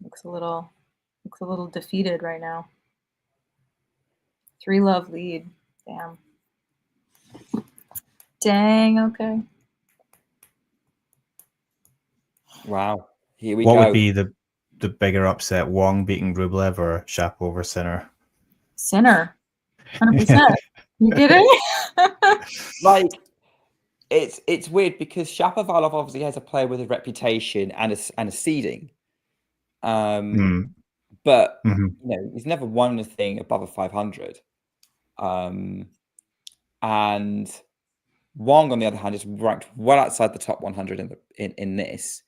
Looks a little defeated right now. 3-love lead. Damn. Dang, okay. Wow. Here we go. What would be the bigger upset, Wong beating Rublev or Shapo over Sinner? Sinner. 100%. You kidding? Like, it's weird because Shapovalov obviously has a player with a reputation and a seeding. But you know, he's never won anything above a 500. And Wong, on the other hand, is ranked well outside the top 100 in this.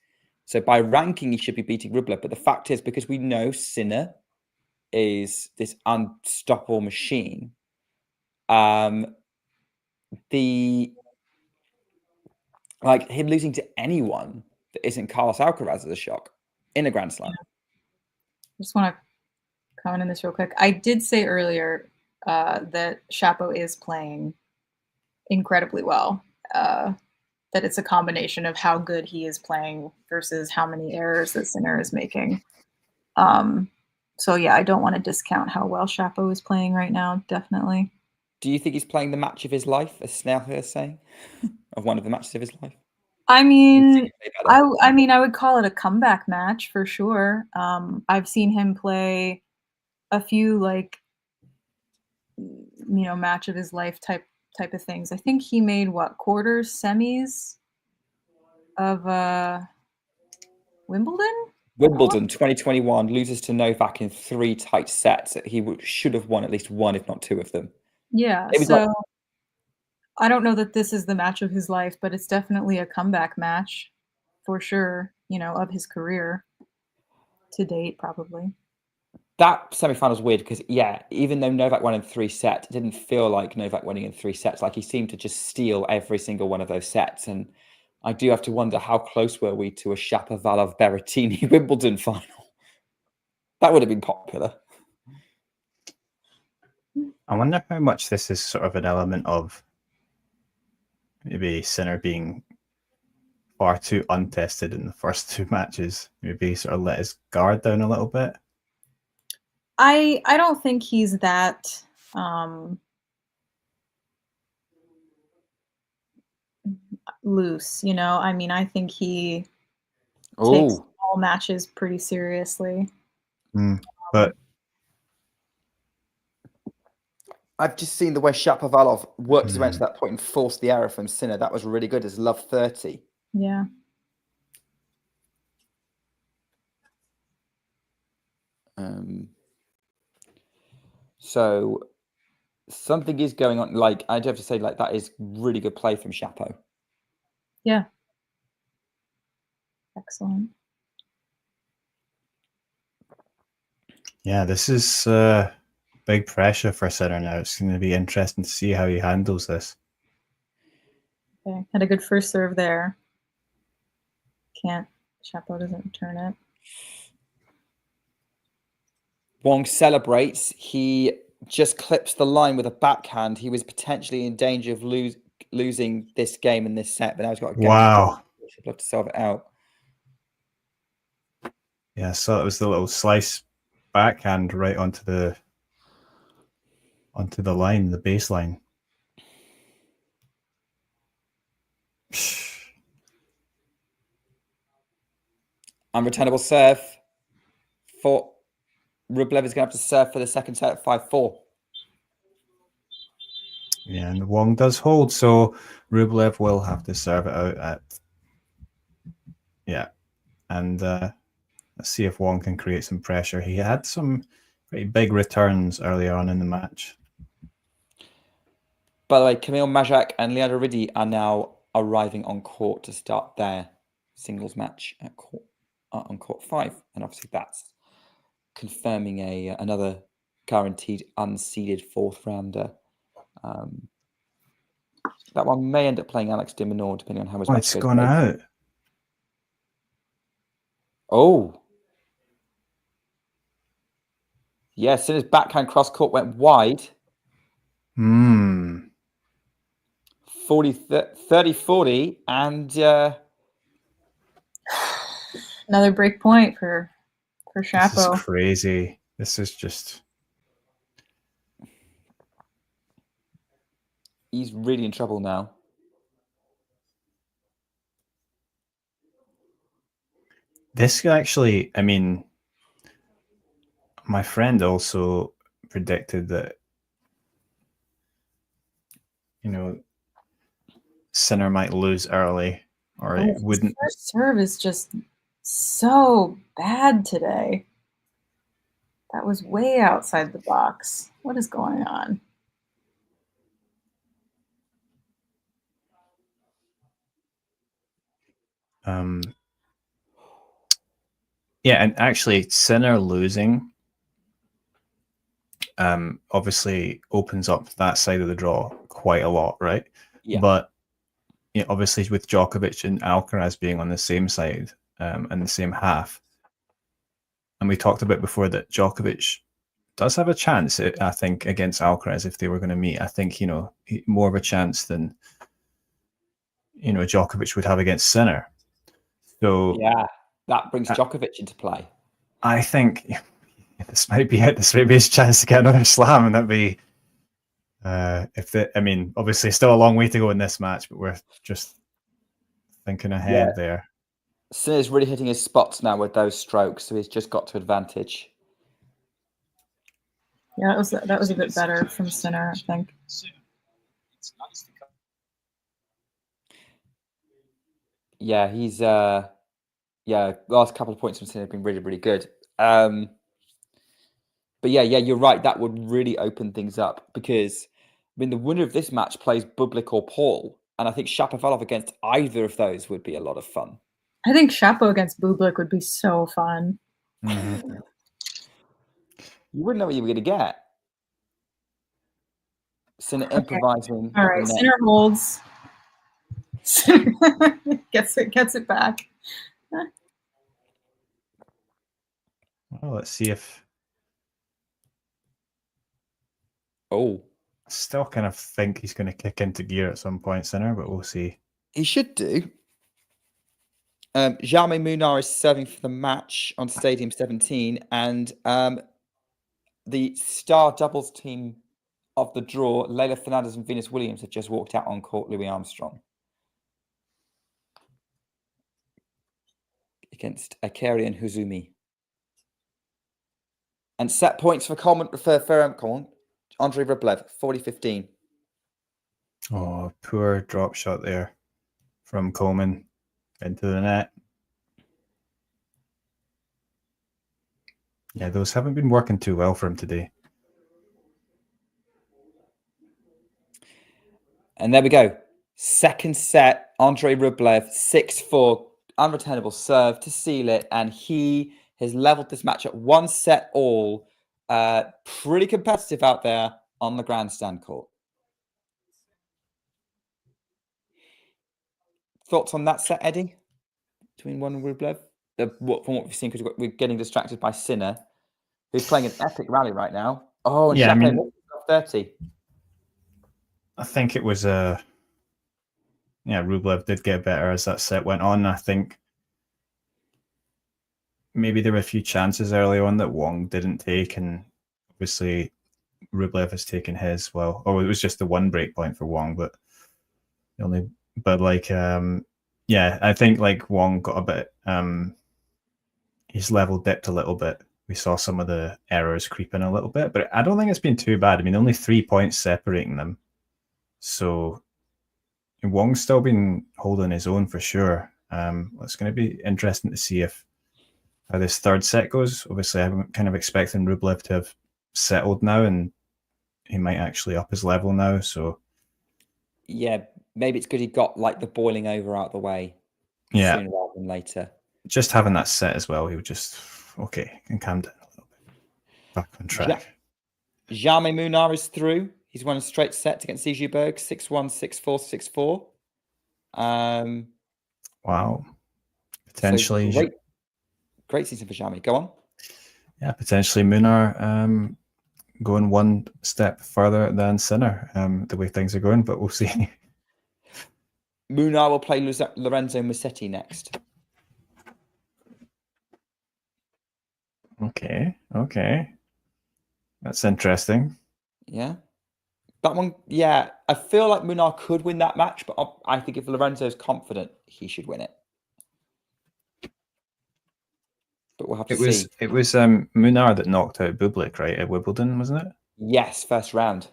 So by ranking, he should be beating Rublev. But the fact is, because we know Sinner is this unstoppable machine, like him losing to anyone that isn't Carlos Alcaraz is a shock in a Grand Slam. I just want to comment on this real quick. I did say earlier that Shapo is playing incredibly well. That it's a combination of how good he is playing versus how many errors that Sinner is making. So yeah, I don't want to discount how well Shapo is playing right now. Definitely. Do you think he's playing the match of his life, as Snail here is saying, of one of the matches of his life? I mean, I would call it a comeback match for sure. I've seen him play a few match of his life type of things. I think he made quarters, semis of Wimbledon? Wimbledon 2021 loses to Novak in 3 tight sets that he should have won at least one, if not 2 of them. Yeah, so I don't know that this is the match of his life, but it's definitely a comeback match for sure, of his career to date, probably. That semi-final is weird because, yeah, even though Novak won in 3 sets, it didn't feel like Novak winning in 3 sets. Like, he seemed to just steal every single one of those sets. And I do have to wonder, how close were we to a Shapovalov-Berrettini Wimbledon final? That would have been popular. I wonder how much this is sort of an element of maybe Sinner being far too untested in the first 2 matches. Maybe sort of let his guard down a little bit. I don't think he's that loose, I mean, I think he takes all matches pretty seriously. But I've just seen the way Shapovalov worked his way to that point and forced the error from Sinner. That was really good as love 30. Yeah. So something is going on. Like, I do have to say, like, that is really good play from Shapo. Yeah. Excellent. Yeah, this is big pressure for Sinner now. It's going to be interesting to see how he handles this. Okay, had a good first serve there. Shapo doesn't return it. Wong celebrates. He just clips the line with a backhand. He was potentially in danger of losing this game in this set, but now he's got a game. Wow. He'd love to solve it out. Yeah, so it was the little slice backhand right onto the line, the baseline. Unreturnable serve for Rublev is going to have to serve for the second set at 5-4. Yeah, and Wong does hold, so Rublev will have to serve it out at... Yeah, and Let's see if Wong can create some pressure. He had some pretty big returns earlier on in the match. By the way, Kamil Majak and Leandro Riddi are now arriving on court to start their singles match at on court 5. And obviously that's confirming another guaranteed unseeded 4th rounder. That one may end up playing Alex de Minaur, depending on how much match it's goes gone out. Oh. Yeah, Sinner's backhand cross court went wide. 30-40, and another break point for Shapo. This is crazy. This is just... He's really in trouble now. This actually, I mean, my friend also predicted that, you know, Sinner might lose early, or it wouldn't. His first serve is just so bad today. That was way outside the box. What is going on? Yeah, and actually, Sinner losing obviously opens up that side of the draw quite a lot, right? Yeah. But you know, obviously, with Djokovic and Alcaraz being on the same side and the same half, and we talked about before that Djokovic does have a chance, I think, against Alcaraz if they were going to meet. I think, you know, more of a chance than, you know, Djokovic would have against Sinner. So yeah, that brings Djokovic into play. I think this might be it. This might be his chance to get another slam, and that'd be I mean, obviously, still a long way to go in this match, but we're just thinking ahead there. Sinner's really hitting his spots now with those strokes, so he's just got to advantage. Yeah, that was a bit better from Sinner, I think. Yeah, he's last couple of points from Sinner have been really, really good. But yeah, you're right. That would really open things up because, I mean, the winner of this match plays Bublik or Paul, and I think Shapovalov against either of those would be a lot of fun. I think Shapo against Bublik would be so fun. Mm-hmm. You wouldn't know what you were going to get. Sinner improvising. All right, Sinner holds. gets it back. Well, let's see if. Oh, I still kind of think he's going to kick into gear at some point, Sinner, but we'll see. He should do. Jaume Munar is serving for the match on Stadium 17, and the star doubles team of the draw, Leila Fernandez and Venus Williams, have just walked out on court. Louis Armstrong against Akari and Huzumi. And set points for Andre Rublev, 40-15. Oh, poor drop shot there from Coleman into the net. Yeah, those haven't been working too well for him today. And there we go. Second set, Andre Rublev, 6-4, unreturnable serve to seal it. And he has leveled this match at 1 set all. Pretty competitive out there on the grandstand court. Thoughts on that set, Eddie? Between Wong and Rublev? From what we've seen, because we're getting distracted by Sinner, who's playing an epic rally right now. Oh, and yeah, Chapeau, I mean, 30. I think it was Rublev did get better as that set went on. I think maybe there were a few chances early on that Wong didn't take, and obviously Rublev has taken his. Well, it was just the one break point for Wong, but I think like Wong got a bit his level dipped a little bit. We saw some of the errors creep in a little bit, but I don't think it's been too bad. I mean, only 3 points separating them. So Wong's still been holding his own for sure. It's going to be interesting to see if how this third set goes. Obviously, I'm kind of expecting Rublev to have settled now, and he might actually up his level now. So yeah, maybe it's good he got like the boiling over out of the way sooner rather than later. Just having that set as well, he would just and calm down a little bit. Back on track. Jaime Munar is through. He's won a straight set against Xi Berg, 6-1, 6-4, 6-4. Wow. Potentially. So great season for Jaime. Go on. Yeah, potentially Munar going one step further than Sinner, the way things are going, but we'll see. Munar will play Lorenzo Musetti next. Okay. That's interesting. Yeah. That one, yeah. I feel like Munar could win that match, but I think if Lorenzo's confident, he should win it. But we'll have to see. It was Munar that knocked out Bublik, right, at Wimbledon, wasn't it? Yes, first round.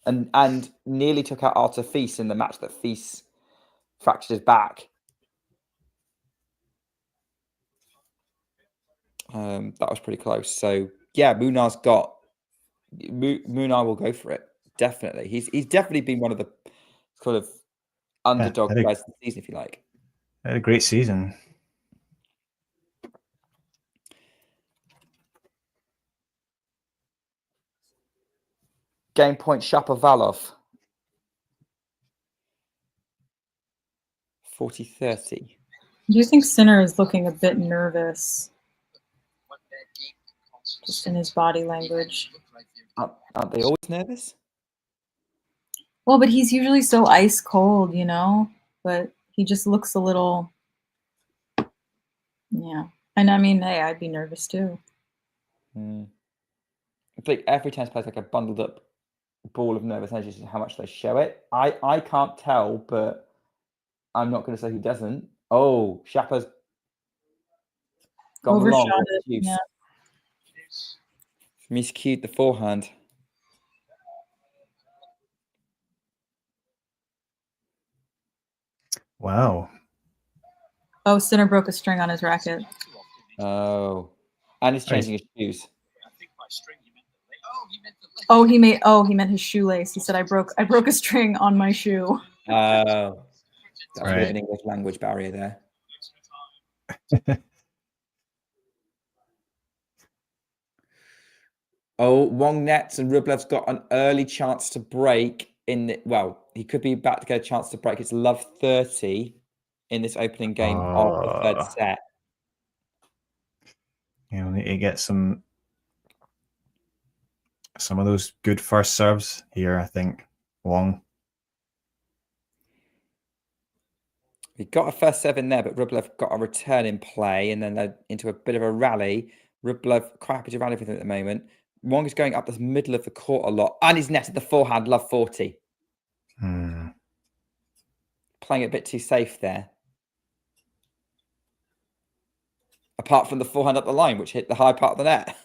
And nearly took out Artur Fils in the match that Fils fractured his back. That was pretty close. So yeah, Munar will go for it. Definitely. He's definitely been one of the sort of underdog guys of the season, if you like. Had a great season. Game point Shapovalov. 40-30. Do you think Sinner is looking a bit nervous? Just in his body language. Aren't they always nervous? Well, but he's usually so ice cold, you know? But he just looks a little... Yeah. And I mean, hey, I'd be nervous too. I think every tennis player's like a bundled up ball of nervous energy to how much they show it. I can't tell, but I'm not going to say who doesn't. Oh, Shapa's gone long. Yeah. Miscued the forehand. Wow. Oh, Sinner broke a string on his racket. Oh. And he's changing his shoes. Oh, he meant his shoelace. He said I broke a string on my shoe. Oh. That's right. An English language barrier there. Oh, Wong nets and Rublev's got an early chance to break he could be about to get a chance to break. It's love 30 in this opening game of the third set. You'll need to get some of those good first serves here, I think. Wong. He got a first serve in there, but Rublev got a return in play and then into a bit of a rally. Rublev quite happy to rally with him at the moment. Wong is going up the middle of the court a lot. And he's netted the forehand, love 40. Playing it a bit too safe there. Apart from the forehand up the line, which hit the high part of the net.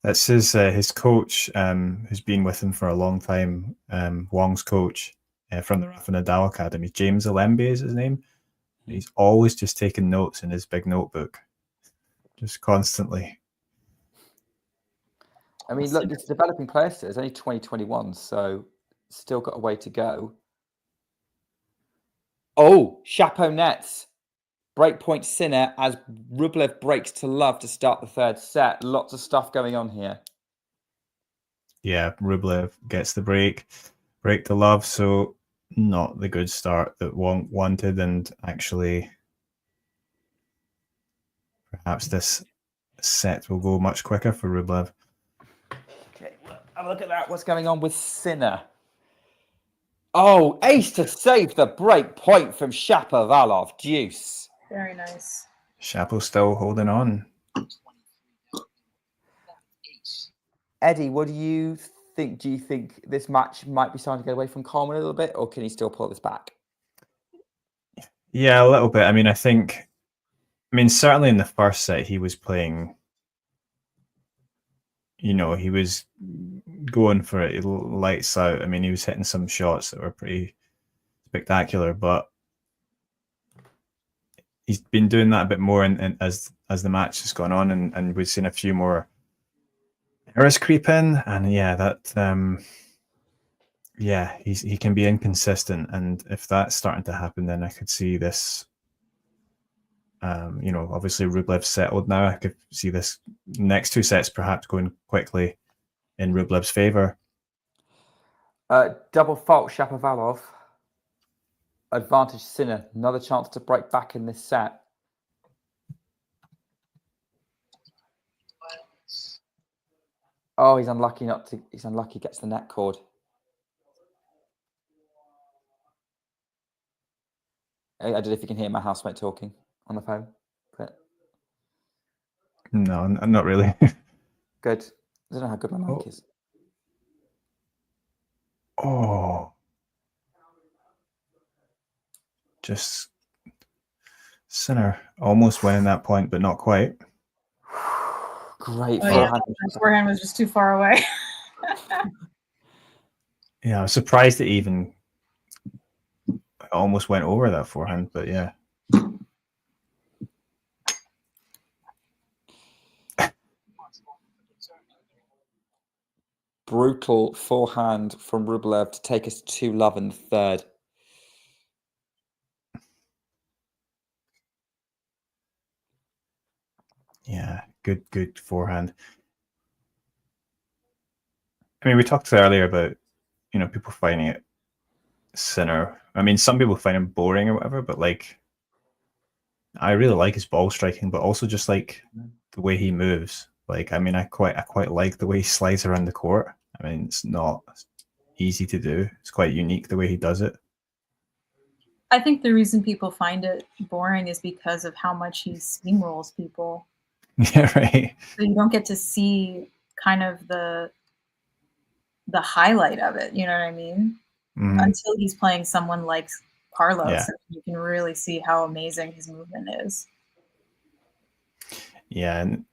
That's his coach, who's been with him for a long time, Wong's coach from the Rafa Nadal Academy. James Alembe is his name. He's always just taking notes in his big notebook. Just constantly. I mean, look, it's a developing player still. It's only 2021, so still got a way to go. Oh, Chapo nets. Breakpoint Sinner as Rublev breaks to love to start the third set. Lots of stuff going on here. Yeah, Rublev gets the break to love. So not the good start that Wong wanted, and actually perhaps this set will go much quicker for Rublev. Okay, have a look at that. What's going on with Sinner? Oh, ace to save the break point from Shapovalov. Deuce. Very nice. Shapo still holding on. Eddie, what do you think? Do you think this match might be starting to get away from Coleman a little bit, or can he still pull this back? Yeah, a little bit. I mean, certainly in the first set, he was playing, he was going for it lights out. I mean, he was hitting some shots that were pretty spectacular, but he's been doing that a bit more as the match has gone on, and we've seen a few more errors creep in, and he can be inconsistent, and if that's starting to happen, then I could see this. Obviously Rublev's settled now. I could see this next 2 sets perhaps going quickly in Rublev's favor. Double fault Shapovalov. Advantage Sinner. Another chance to break back in this set. Oh, he's unlucky he's unlucky, gets the net cord. I don't know if you can hear my housemate talking on the phone. But... No, not really. Good. I don't know how good my mic is. Oh. Just Sinner almost winning that point, but not quite. Great forehand. His forehand was just too far away. Yeah, I was surprised it even almost went over that forehand, but yeah. Brutal forehand from Rublev to take us 2-love in the third. Yeah, good forehand. I mean, we talked earlier about, people finding it Sinner. I mean, some people find him boring or whatever, but I really like his ball striking, but also just the way he moves. I quite like the way he slides around the court. I mean, it's not easy to do. It's quite unique the way he does it. I think the reason people find it boring is because of how much he steamrolls people. Yeah, right. So you don't get to see kind of the highlight of it. You know what I mean? Mm-hmm. Until he's playing someone like Carlos, you can really see how amazing his movement is. Yeah, and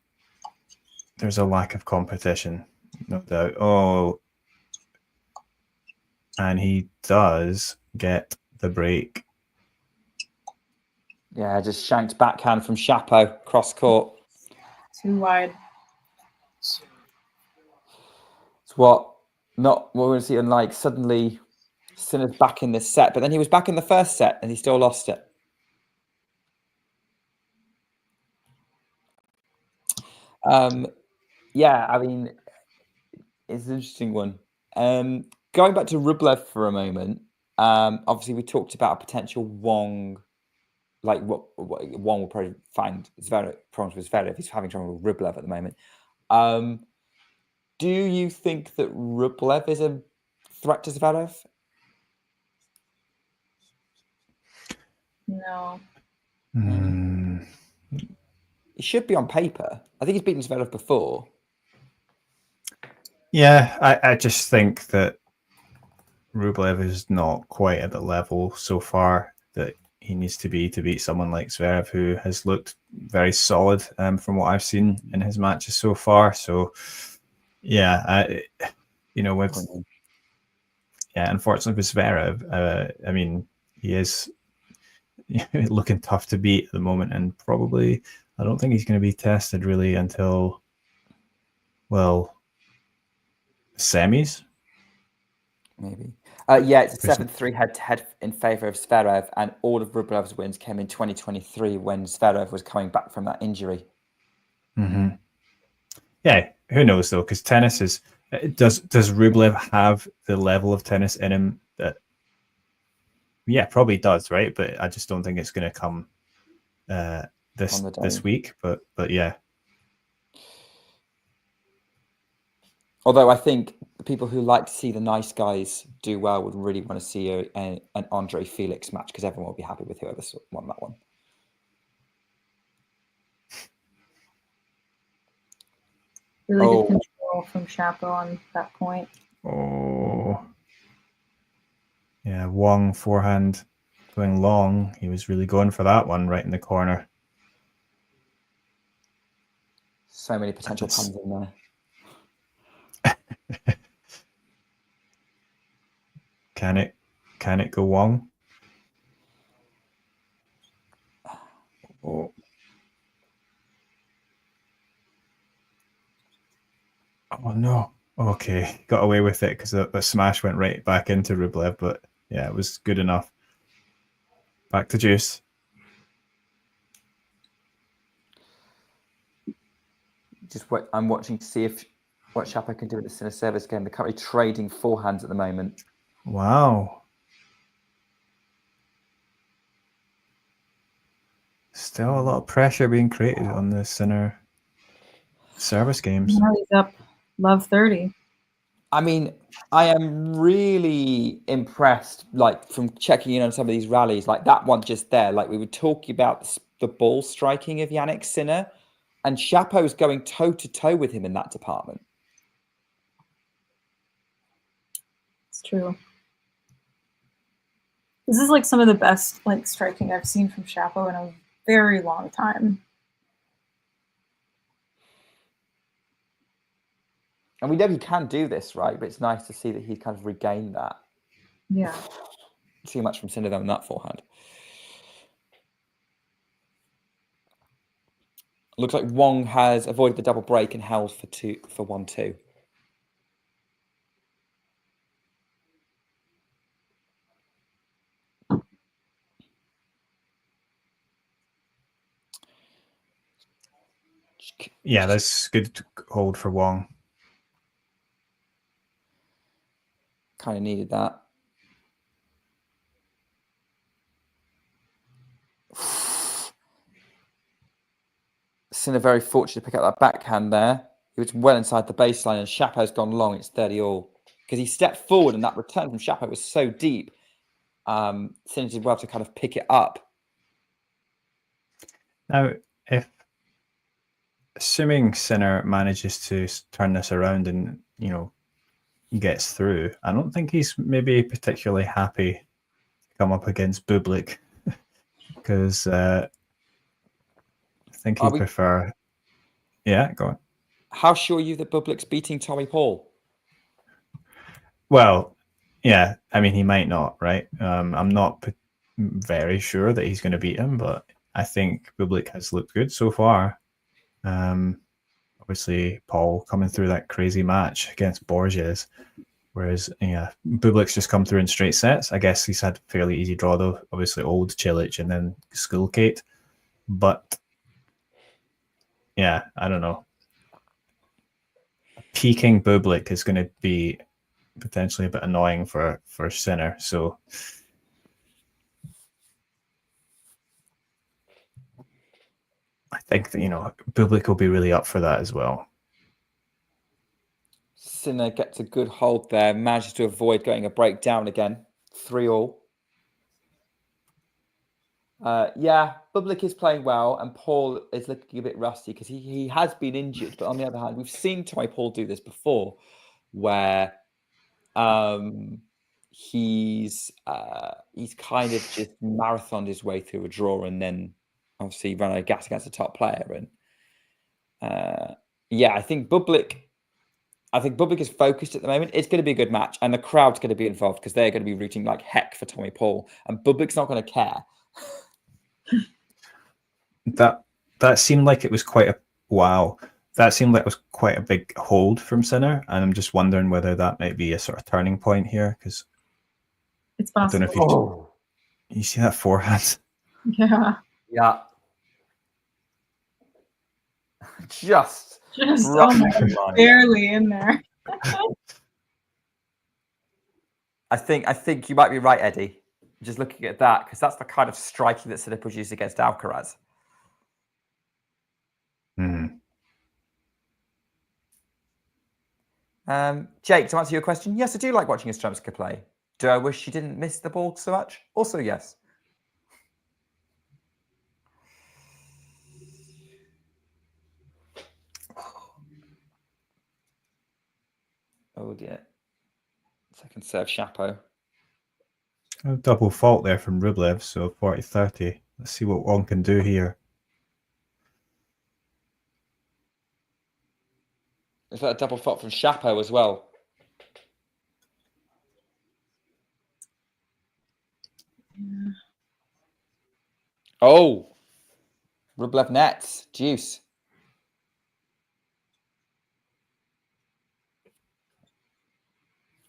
there's a lack of competition, no doubt. Oh, and he does get the break. Yeah, just shanked backhand from Chapo, cross court. Too wide. It's what we're going to see. And suddenly Sinner's back in this set, but then he was back in the first set and he still lost it. Yeah, I mean, it's an interesting one. Going back to Rublev for a moment, obviously we talked about a potential Wong, what Wong will probably find problems with Zverev. He's having trouble with Rublev at the moment. Do you think that Rublev is a threat to Zverev? No. He should be on paper. I think he's beaten Zverev before. Yeah, I just think that Rublev is not quite at the level so far that he needs to beat someone like Zverev, who has looked very solid from what I've seen in his matches so far. So, yeah, unfortunately with Zverev, I mean, he is looking tough to beat at the moment, and probably I don't think he's going to be tested really until, semis. Maybe. Yeah, it's a 7-3 head-to-head in favor of Zverev, and all of Rublev's wins came in 2023 when Zverev was coming back from that injury. Mm-hmm. Yeah, who knows though? Because tennis is does Rublev have the level of tennis in him that? Yeah, probably does, right? But I just don't think it's going to come this week. But yeah. Although I think people who like to see the nice guys do well would really want to see an Andre Felix match, because everyone will be happy with whoever won that one. Really good control from Chapo on that point. Oh. Yeah, Wong forehand going long. He was really going for that one right in the corner. So many potential puns in there. Can it go Wong? Oh no. Okay, got away with it because the smash went right back into Rublev, but yeah, it was good enough. Back to Juice. I'm watching to see what Chapo can do with the Sinner service game. They're currently trading forehands at the moment. Wow. Still a lot of pressure being created on the Sinner service games. Now he's up love 30. I mean, I am really impressed, like, from checking in on some of these rallies, like that one just there. Like, we were talking about the ball striking of Yannick Sinner, and Chapo's going toe-to-toe with him in that department. It's true. This is like some of the best like striking I've seen from Shapo in a very long time. And we know he can do this, right? But it's nice to see that he kind of regained that. Yeah. Too much from Sinner though in that forehand. Looks like Wong has avoided the double break and held for 1-2. Yeah, that's good hold for Wong. Kind of needed that. Sinner very fortunate to pick up that backhand there. He was well inside the baseline, and Chapo's gone long. It's 30-all because he stepped forward, and that return from Chapo was so deep. Sinner did well to kind of pick it up. Now, if assuming Sinner manages to turn this around and gets through, I don't think he's maybe particularly happy to come up against Bublik because I think he'd prefer. Yeah, go on. How sure are you that Bublik's beating Tommy Paul? Well, yeah, I mean, he might not, right? I'm not very sure that he's going to beat him, but I think Bublik has looked good so far. Obviously, Paul coming through that crazy match against Borges, whereas Bublik's just come through in straight sets. I guess he's had a fairly easy draw though. Obviously, old Cilic and then Skulkate, but yeah, I don't know. Peaking Bublik is going to be potentially a bit annoying for Sinner. So I think that Bublik will be really up for that as well. Sinner gets a good hold there, manages to avoid going a breakdown again. 3-all. Yeah, Bublik is playing well, and Paul is looking a bit rusty because he has been injured. But on the other hand, we've seen Tommy Paul do this before, where he's kind of just marathoned his way through a draw and then obviously run out of gas against a top player. And yeah, I think Bublik is focused at the moment. It's going to be a good match, and the crowd's going to be involved because they're going to be rooting like heck for Tommy Paul, and Bublik's not going to care. That seemed like it was quite a wow. That seemed like it was quite a big hold from Sinner, and I'm just wondering whether that might be a sort of turning point here because it's possible. I don't know if you see that forehand. Yeah. Just barely in there. I think you might be right, Eddie. Just looking at that, because that's the kind of striking that Sinner produced against Alcaraz. Jake, to answer your question, yes, I do like watching Yastremska play. Do I wish she didn't miss the ball so much? Also, yes. Oh dear. Second serve, Chapo. A double fault there from Rublev, so 40-30. Let's see what Wong can do here. Is that a double fault from Chapo as well? Yeah. Oh, Rublev nets, juice.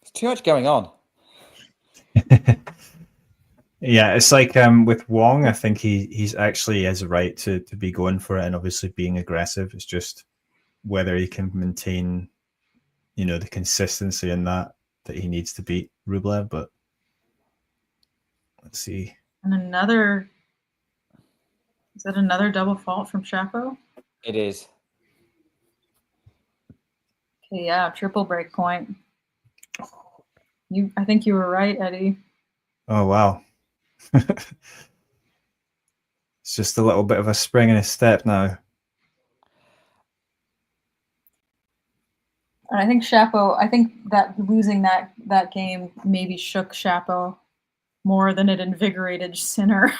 There's too much going on. Yeah, it's like with Wong, I think he's actually has a right to be going for it and obviously being aggressive. It's just whether he can maintain, the consistency in that he needs to beat Rublev. But let's see. And is that another double fault from Shapo? It is. Okay, yeah, triple break point. I think you were right, Eddie. Oh wow. It's just a little bit of a spring in his step now. And I think that losing that game maybe shook Shapo more than it invigorated Sinner.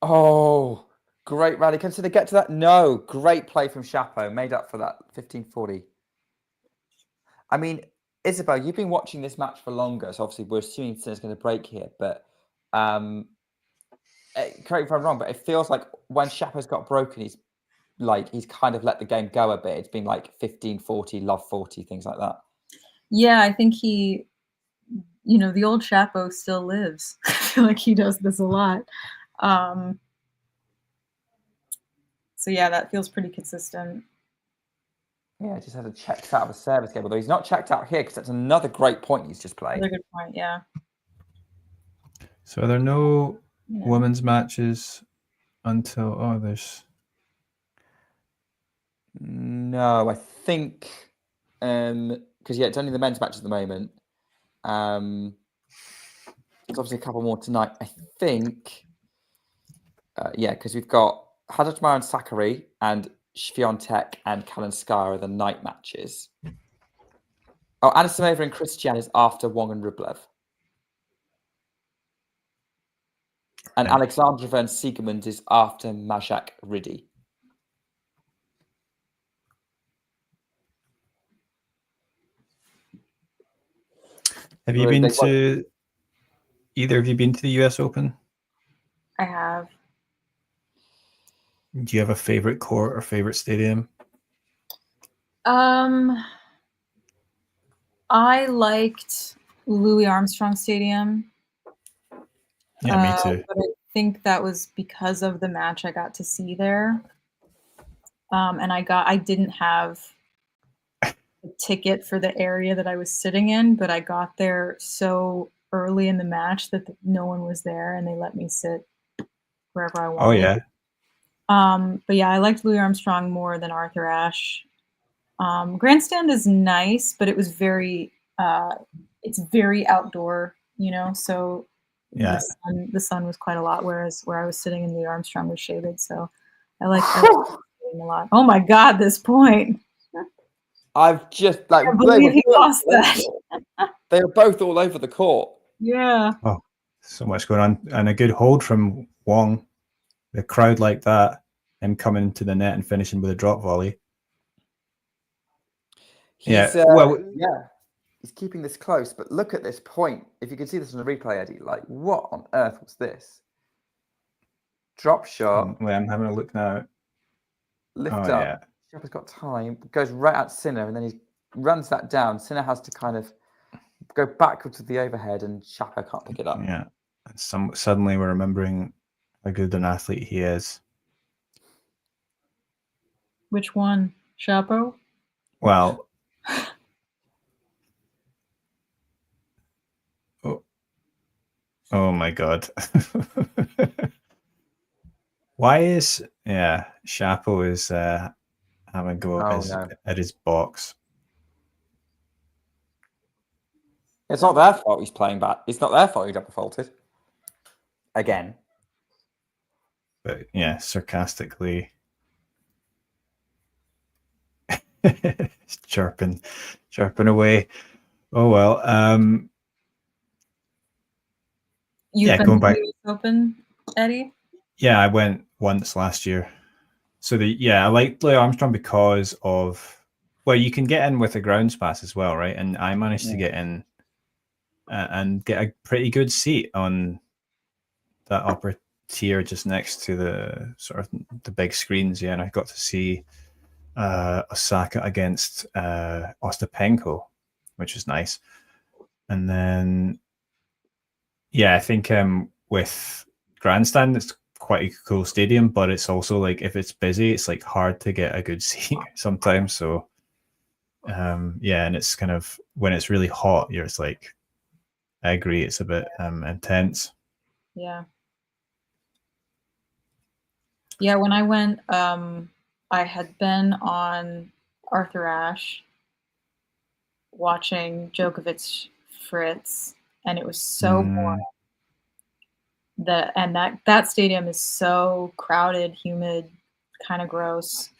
Oh, great rally. Consider get to that. No, great play from Shapo. Made up for that 15-40. I mean, Isabel, you've been watching this match for longer, so obviously we're assuming Sinner's going to break here. But correct me if I'm wrong, but it feels like when Shapo's got broken, he's kind of let the game go a bit. It's been like 15-40, love 40, things like that. Yeah, I think he, the old Shapo still lives. I feel like he does this a lot. So yeah, that feels pretty consistent. Yeah, just had to check out of a service game, although he's not checked out here because that's another great point he's just played. Another good point, yeah. So are there no women's matches until there's no, I think because it's only the men's match at the moment. There's obviously a couple more tonight, I think. Because we've got Hadajmar and Sakari and Swiatek and Kalinskaya are the night matches. Oh, Anisimova and Christian is after Wong and Rublev. And Alexandrova and Siegemund is after Majak Riddy. Have you been to either of you been to the US Open? I have. Do you have a favorite court or favorite stadium? I liked Louis Armstrong Stadium. Yeah, me too. But I think that was because of the match I got to see there. And I didn't have a ticket for the area that I was sitting in, but I got there so early in the match that no one was there and they let me sit wherever I wanted. Oh yeah. But yeah, I liked Louis Armstrong more than Arthur Ashe. Grandstand is nice, but it was it's very outdoor, so yeah. The sun was quite a lot, whereas where I was sitting in Louis Armstrong was shaded. So I liked a lot. Oh my God, this point. I've just I believe he lost that. They were both all over the court. Yeah. Oh, so much going on. And a good hold from Wong. The crowd like that, him coming to the net and finishing with a drop volley. He's keeping this close, but look at this point. If you can see this on the replay, Eddie, like what on earth was this? Drop shot. Wait, I'm having a look now. Lift up. Yeah. Shapo's got time. Goes right at Sinner, and then he runs that down. Sinner has to kind of go backwards with the overhead, and Shapo can't pick it up. Yeah. Suddenly we're remembering how good an athlete he is. Which one? Shapo? Well, oh my God. Why is Shapo is having a go at his box? It's not their fault he's playing bad. It's not their fault he double faulted. Again. But yeah, sarcastically chirping away. Oh well. You've been to the US Open, Eddie? Yeah, I went once last year. So I like Louis Armstrong because of you can get in with a grounds pass as well, right? And I managed to get in and get a pretty good seat on that upper tier just next to the sort of the big screens. Yeah, and I got to see Osaka against Ostapenko, which is nice. And then, yeah, I think with Grandstand, it's quite a cool stadium, but it's also like if it's busy, it's like hard to get a good seat sometimes. So, yeah, and it's kind of when it's really hot, it's like, I agree, it's a bit intense. Yeah. Yeah, when I went, I had been on Arthur Ashe watching Djokovic Fritz, and it was so boring. That stadium is so crowded, humid, kind of gross.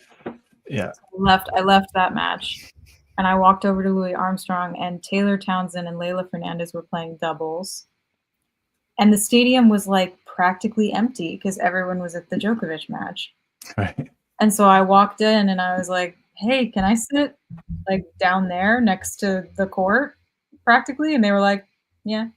Yeah. I left that match, and I walked over to Louis Armstrong, and Taylor Townsend and Leylah Fernandez were playing doubles. And the stadium was like practically empty because everyone was at the Djokovic match. Right. And so I walked in and I was like, hey, can I sit like down there next to the court practically? And they were like, yeah.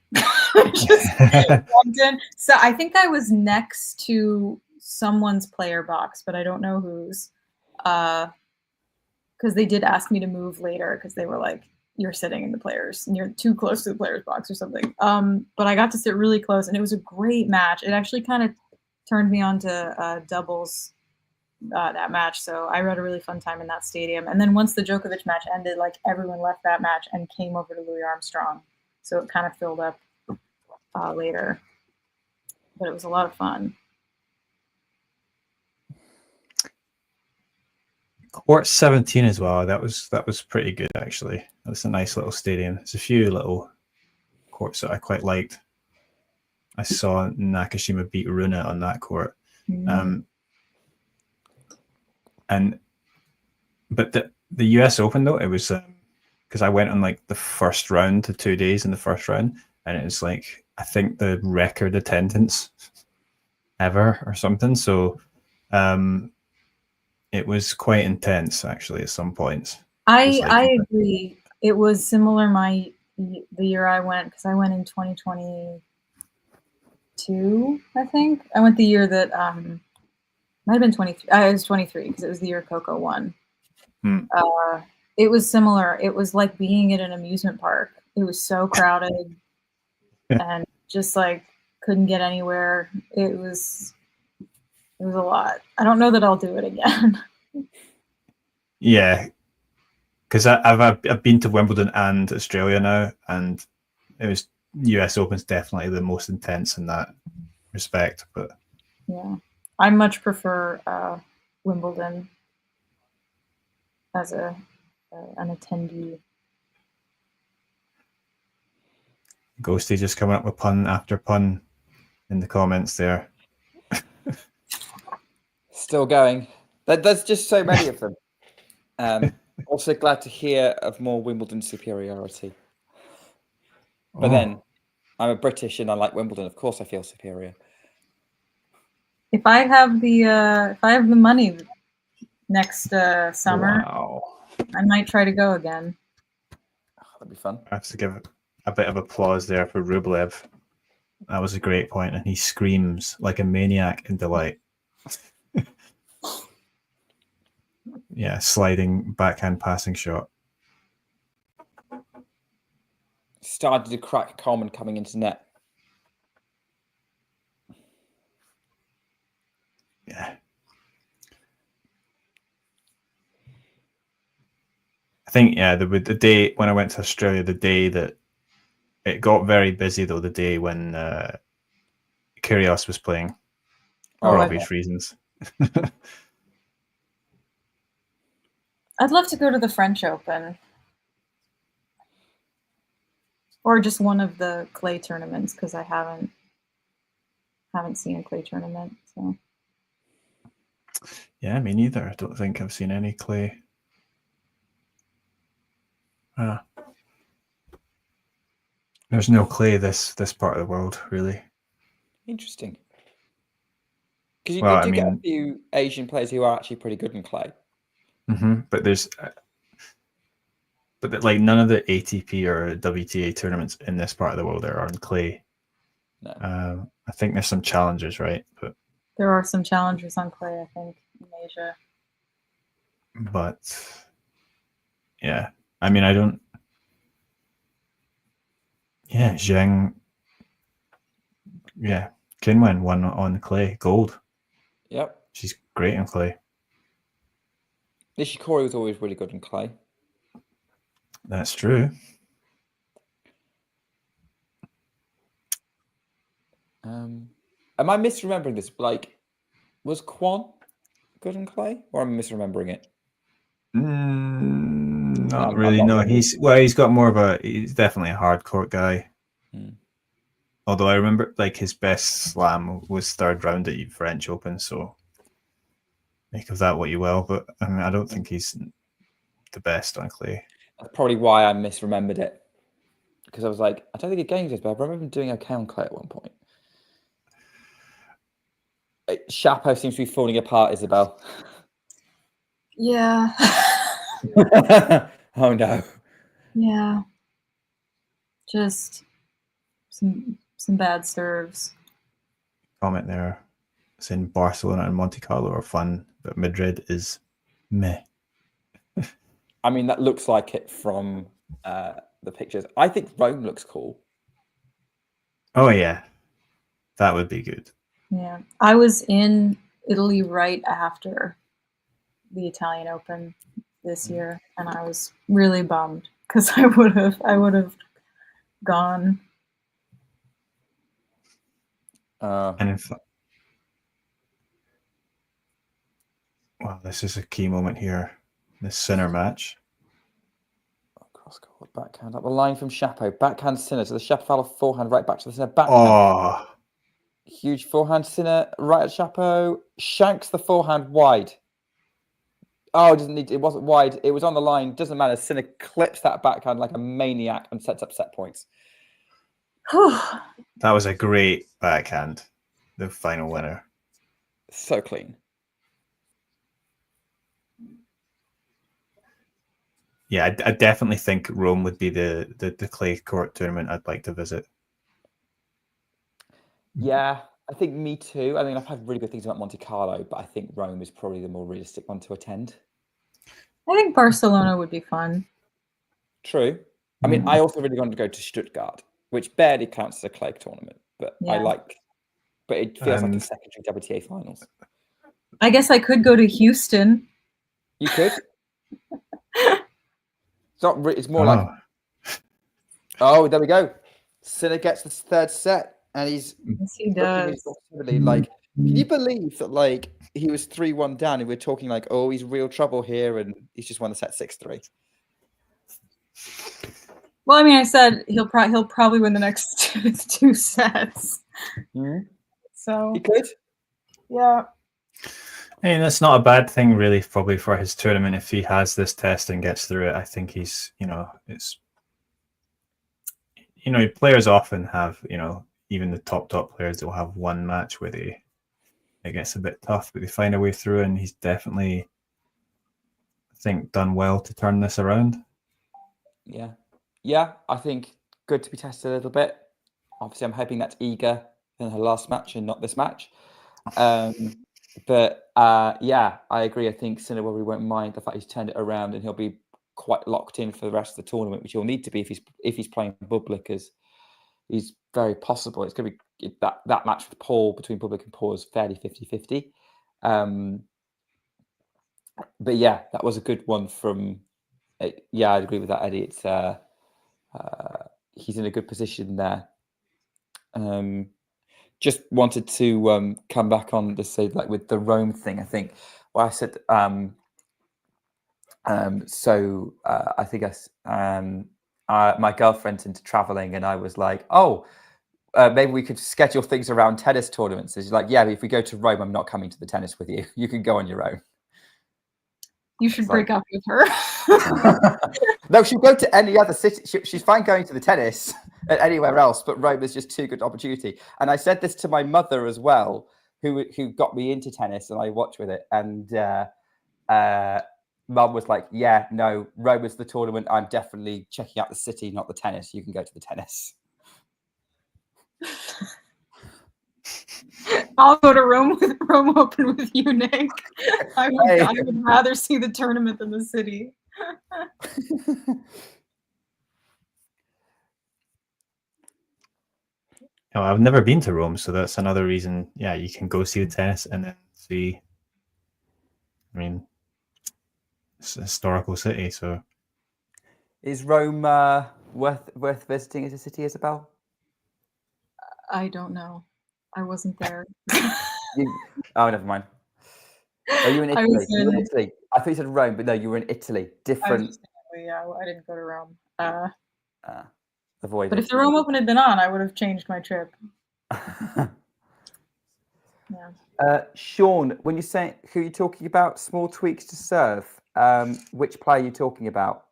Just walked in. So I think I was next to someone's player box, but I don't know whose. Because they did ask me to move later because they were like, you're sitting in the players and you're too close to the players box or something. But I got to sit really close and it was a great match. It actually kind of turned me on to doubles that match. So I had a really fun time in that stadium. And then once the Djokovic match ended, like everyone left that match and came over to Louis Armstrong. So it kind of filled up later. But it was a lot of fun. Court 17 as well. That was pretty good actually. That was a nice little stadium. There's a few little courts that I quite liked. I saw Nakashima beat Runa on that court. But the US Open though, it was because I went on like the first round, the 2 days in the first round, and it was like I think the record attendance ever or something. So it was quite intense actually at some points. I agree. It was similar the year I went, because I went in 2022, I think. I went the year that might have been 23. I was 23 because it was the year Coco won. It was similar. It was like being at an amusement park. It was so crowded and just like couldn't get anywhere. It was a lot. I don't know that I'll do it again. Yeah, because I've been to Wimbledon and Australia now, and it was US Open's definitely the most intense in that respect. But yeah, I much prefer Wimbledon as an attendee. Ghosty just coming up with pun after pun in the comments there. Still going. There's just so many of them. Also glad to hear of more Wimbledon superiority. But then I'm a British and I like Wimbledon. Of course I feel superior. If I have the money next summer, wow, I might try to go again. That'd be fun. I have to give a bit of applause there for Rublev. That was a great point, and he screams like a maniac in delight. Yeah, sliding backhand passing shot. Started to crack Coleman coming into net. Yeah. I think, yeah, the day when I went to Australia, the day that it got very busy, though, the day when Kyrgios was playing, for obvious reasons. I'd love to go to the French Open. Or just one of the clay tournaments, because I haven't seen a clay tournament. So yeah, me neither. I don't think I've seen any clay. There's no clay this part of the world, really. Interesting. Because you get a few Asian players who are actually pretty good in clay. But there's, like none of the ATP or WTA tournaments in this part of the world are on clay. No. I think there's some challengers, right? But there are some challengers on clay, I think, in Asia. But yeah, I mean, I don't. Yeah, Zheng. Yeah, Qinwen won on clay, gold. Yep. She's great on clay. Nishikori was always really good in clay. That's true. Am I misremembering this? Like, was Kwon good in clay, or am I misremembering it? Not really. No, he's got more of a. He's definitely a hard court guy. Although I remember, like, his best slam was third round at French Open, so make of that what you will. But I mean, I don't think he's the best on clay. That's probably why I misremembered it, because I was like, I don't think he games this, but I remember him doing okay on clay at one point. Chapo seems to be falling apart, Isabel. Yeah. Oh no. Yeah. Just some bad serves. Comment there. Saying Barcelona and Monte Carlo are fun, but Madrid is meh. I mean, that looks like it from the pictures. I think Rome looks cool. Oh yeah, that would be good. Yeah, I was in Italy right after the Italian Open this year, and I was really bummed because I would have gone. And in fact, well, this is a key moment here. This Sinner match. Cross court backhand up the line from Shapo. Backhand Sinner to the Shapovalov forehand right back to the Sinner backhand. Oh, huge forehand Sinner right at Chapo. Shanks the forehand wide. Oh, it wasn't wide. It was on the line. Doesn't matter. Sinner clips that backhand like a maniac and sets up set points. That was a great backhand. The final winner. So clean. Yeah, I definitely think Rome would be the clay court tournament I'd like to visit. Yeah, I think me too. I mean, I've had really good things about Monte Carlo, but I think Rome is probably the more realistic one to attend. I think Barcelona would be fun. True. I mean, I also really wanted to go to Stuttgart, which barely counts as a clay tournament, but Yeah. but it feels like a secondary WTA finals. I guess I could go to Houston. You could. It's more like, oh, there we go. Sinner gets the third set, and he's he does. Like, can you believe that? Like, he was 3-1 down, and we're talking like, oh, he's real trouble here, and he's just won the set 6-3. Well, I mean, I said he'll probably win the next two sets. So he could. Yeah. Hey, that's not a bad thing, really, probably for his tournament. If he has this test and gets through it, I think he's, players often have, even the top players will have one match where it gets a bit tough, but they find a way through, and he's definitely, I think, done well to turn this around. Yeah, I think good to be tested a little bit. Obviously, I'm hoping that's Iga in her last match and not this match. But yeah, I agree. I think Sinner probably won't mind the fact he's turned it around, and he'll be quite locked in for the rest of the tournament, which he'll need to be if he's playing Bublik, because he's very possible. It's going to be that match with Paul, between Bublik and Paul, is fairly 50-50. But yeah, that was a good one from. Yeah, I'd agree with that, Eddie. It's he's in a good position there. Just wanted to come back on to say, like, with the Rome thing, I think I said I think my girlfriend's into traveling, and I was like, maybe we could schedule things around tennis tournaments. And she's like, yeah, but if we go to Rome, I'm not coming to the tennis with you. You can go on your own. You should break up with her. No, she'll go to any other city. She's fine going to the tennis anywhere else, but Rome is just too good opportunity. And I said this to my mother as well, who got me into tennis, and I watched with it. And Mum was like, yeah, no, Rome is the tournament. I'm definitely checking out the city, not the tennis. You can go to the tennis. I'll go to Rome Open with you, Nick. I would rather see the tournament than the city. Oh, I've never been to Rome, so that's another reason. Yeah, you can go see the tennis and then see. I mean, it's a historical city, so. Is Rome worth visiting as a city, Isabel? I don't know. I wasn't there. Oh, never mind. Oh, you were in I Italy. was You were in in. Italy. I thought you said Rome, but no, you were in Italy. I was Different. just saying, yeah, I didn't go to Rome. But Avoided. if the Rome Open had been on, I would have changed my trip. Yeah. Sean, when you say who you're talking about, small tweaks to serve, which player are you talking about?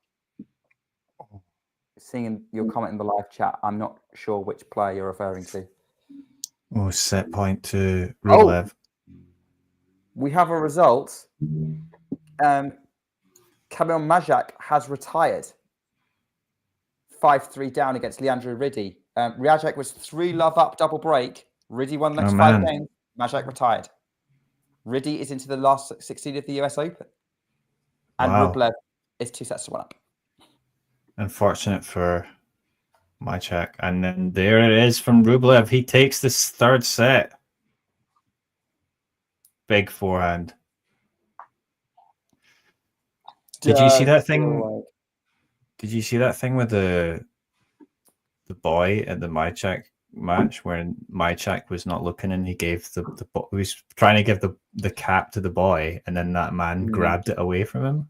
Seeing your comment in the live chat, I'm not sure which player you're referring to. Oh, set point to Rublev. Oh, we have a result. Kamil Majak has retired. 5-3 down against Leandro Riddy. Majak was 3-love up, double break. Riddy won the next 5 games. Majak retired. Riddy is into the last 16 of the US Open. And Rublev is 2 sets to 1 up. Unfortunate for Majak. And then there it is from Rublev. He takes this third set. Big forehand. Did you see that thing? Did you see that thing with the boy at the Majak match where Majak was not looking and he gave he was trying to give the cap to the boy and then that man grabbed it away from him?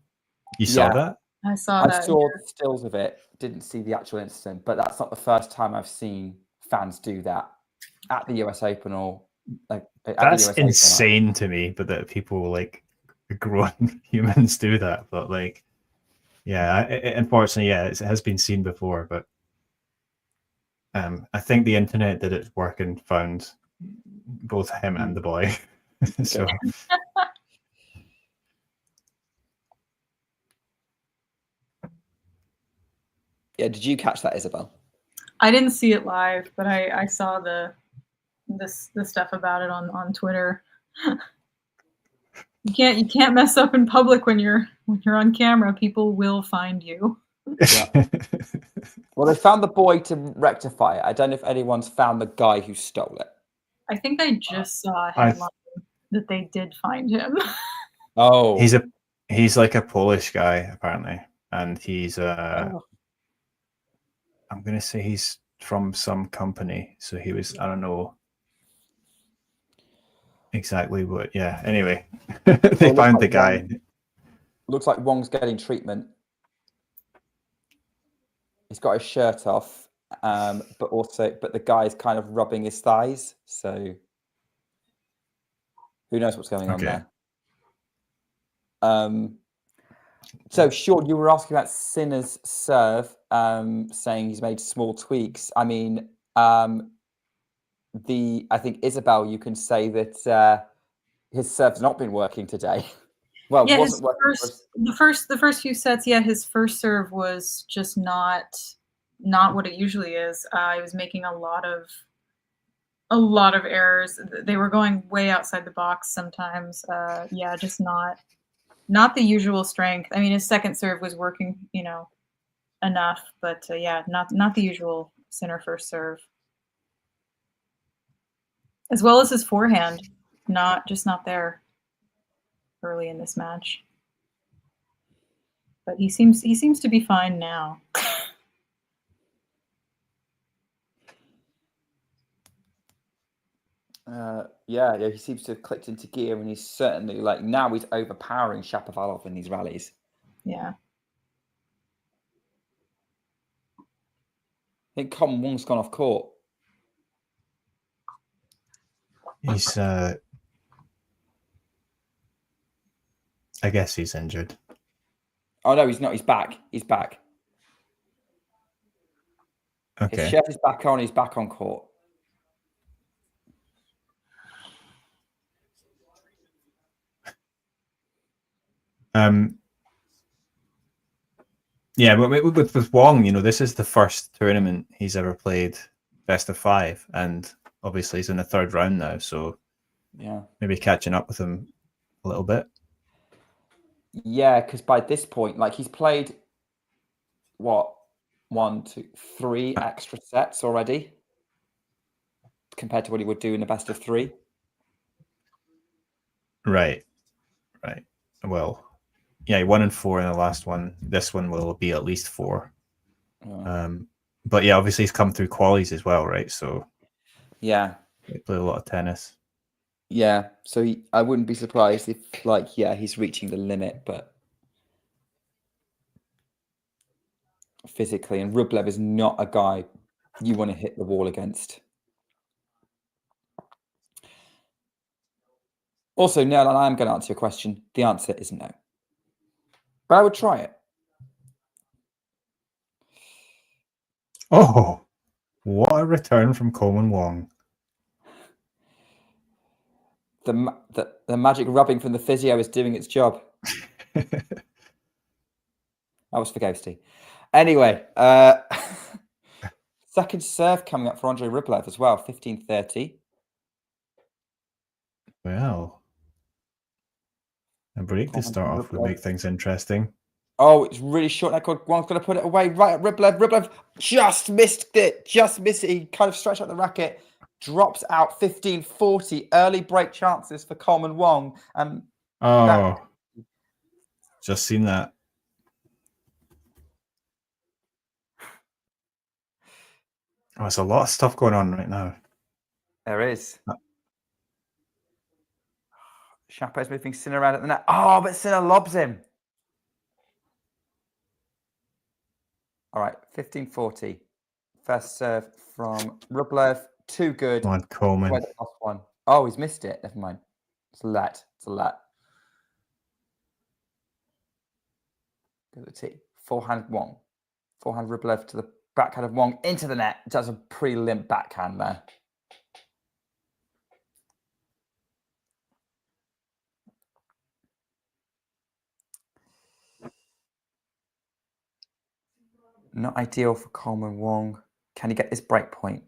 You saw that? I saw that. I saw the stills of it, didn't see the actual incident, but that's not the first time I've seen fans do that at the US Open or like that's insane to me, but that people like grown humans do that. But like, yeah, unfortunately, yeah, it has been seen before, but I think the internet did its work and found both him and the boy. So. Yeah, did you catch that, Isabel? I didn't see it live, but I saw the stuff about it on Twitter. You can't mess up in public when you're on camera. People will find you. Yeah. Well, they found the boy to rectify it. I don't know if anyone's found the guy who stole it. I think I just saw a headline that they did find him. Oh, he's like a Polish guy apparently, and he's I'm gonna say he's from some company. So he was, I don't know exactly what. Yeah. Anyway, they found the guy. Looks like Wong's getting treatment. He's got his shirt off, but the guy's kind of rubbing his thighs. So who knows what's going on there? So Sean, you were asking about Sinner's serve, saying he's made small tweaks. I mean, I think Isabel, you can say that his serve's not been working today. Well, yeah, wasn't working. The first few sets, yeah, his first serve was just not what it usually is. He was making a lot of errors. They were going way outside the box sometimes. Yeah, just not the usual strength. I mean, his second serve was working, enough, but yeah, not the usual Sinner first serve. As well as his forehand, not there early in this match. But he seems to be fine now. Yeah, he seems to have clicked into gear, and he's certainly now he's overpowering Shapovalov in these rallies. Yeah. I think Colin Wong's gone off court. He's I guess he's injured. Oh no, he's not. He's back. He's back. Okay. His shirt is back on. He's back on court. Yeah, but with Wong, this is the first tournament he's ever played best of 5, and obviously he's in the 3rd round now, so yeah, maybe catching up with him a little bit. Yeah, because by this point, he's played what 1, 2, 3 extra sets already. compared to what he would do in the best of 3. Right. Well, yeah, he won in 4 in the last one. This one will be at least 4. But yeah, obviously he's come through qualies as well, right? So yeah, he played a lot of tennis. Yeah, so I wouldn't be surprised if, he's reaching the limit, but physically, and Rublev is not a guy you want to hit the wall against. Also, no, and I am going to answer your question. The answer is no. But I would try it. Oh, what a return from Coleman Wong. The magic rubbing from the physio is doing its job. That was for Ghosty. Anyway, second serve coming up for Andrei Rublev as well, 15-30. Well, a break to start off would make things interesting. Oh, it's really short. That Wong's going to put it away right at Rublev. Rublev just missed it. He kind of stretched out the racket. Drops out 15-40. Early break chances for Coleman Wong. Just seen that. Oh, there's a lot of stuff going on right now. There is. Chapo's moving Sinner around at the net. Oh, but Sinner lobs him. All right, 15-40. First serve from Rublev. Too good. Come on, Coleman. One. Oh, he's missed it. Never mind. It's a let. Go to the tee. Forehand Wong. Forehand Rublev to the backhand of Wong into the net. Does a pretty limp backhand there. Not ideal for Coleman Wong. Can he get this break point?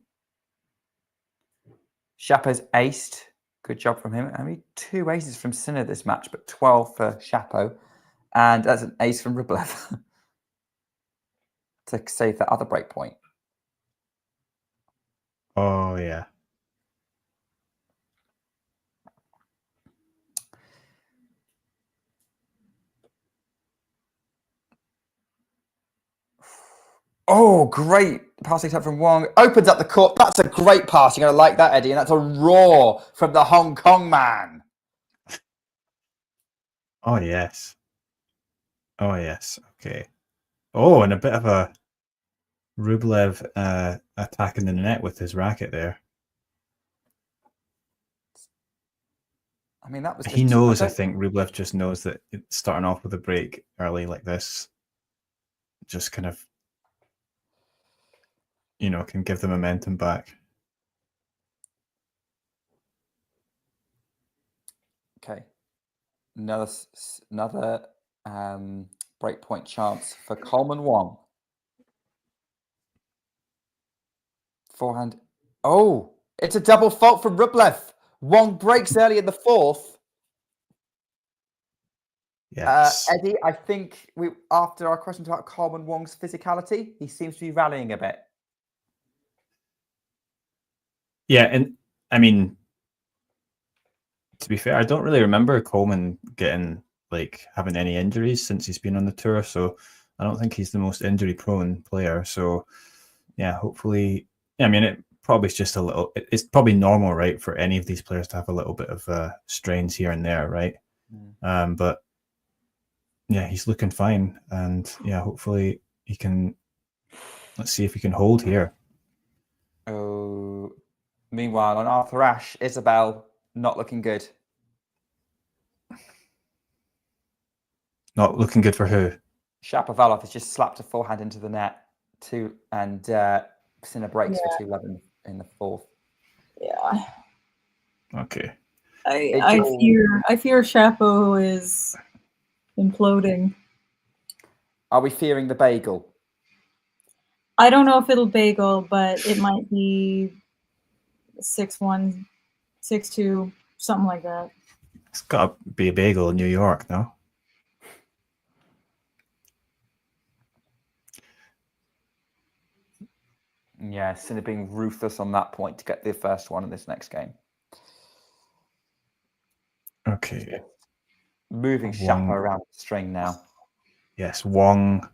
Shapo's aced. Good job from him. Only 2 aces from Sinner this match, but 12 for Shapo. And that's an ace from Rublev to save that other break point. Oh, yeah. Oh, great passing attempt from Wong. Opens up the court. That's a great pass. You're going to like that, Eddie. And that's a roar from the Hong Kong man. Oh, yes. Okay. Oh, and a bit of a Rublev attacking the net with his racket there. I mean, that was He knows, I think, Rublev just knows that starting off with a break early like this just kind of, can give the momentum back. Okay. Another break point chance for Coleman Wong. Forehand. Oh, it's a double fault from Rublev. Wong breaks early in the 4th. Yes. Eddie, I think after our question about Coleman Wong's physicality, he seems to be rallying a bit. Yeah, and I mean, to be fair, I don't really remember Coleman having any injuries since he's been on the tour, so I don't think he's the most injury-prone player. So, yeah, hopefully, I mean, it probably is just a little. It's probably normal, right, for any of these players to have a little bit of strains here and there, right? But yeah, he's looking fine, and yeah, hopefully he can. Let's see if he can hold here. Oh, meanwhile, on Arthur Ashe, Isabel not looking good. Not looking good for who? Shapovalov has just slapped a forehand into the net, and Sinner breaks for 2-11 in the 4th. Yeah. Okay. I fear Shapo is imploding. Are we fearing the bagel? I don't know if it'll bagel, but it might be 6-1, 6-2, something like that. It's got to be a bagel in New York, no? Yeah, Sinner being ruthless on that point to get the first one in this next game. Okay. Moving Shapo around the string now. Yes, Wong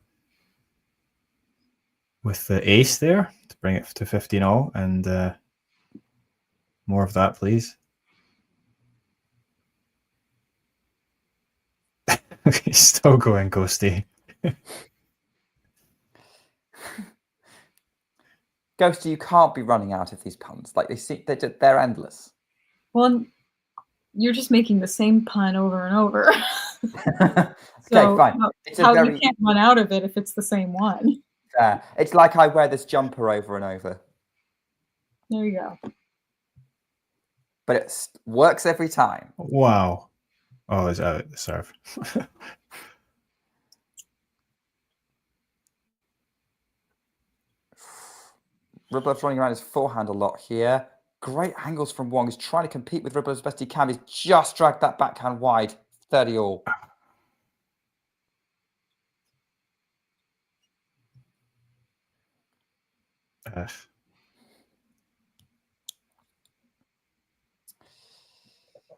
with the ace there to bring it to 15-all, and more of that, please. He's still going ghosty. Ghosty, you can't be running out of these puns. Like they're endless. Well, you're just making the same pun over and over. Okay, fine. You can't run out of it if it's the same one. It's like I wear this jumper over and over. There you go. But it works every time. Wow. Oh, it's out the serve. Rublev's running around his forehand a lot here. Great angles from Wong. He's trying to compete with Rublev as best he can. He's just dragged that backhand wide. 30-all.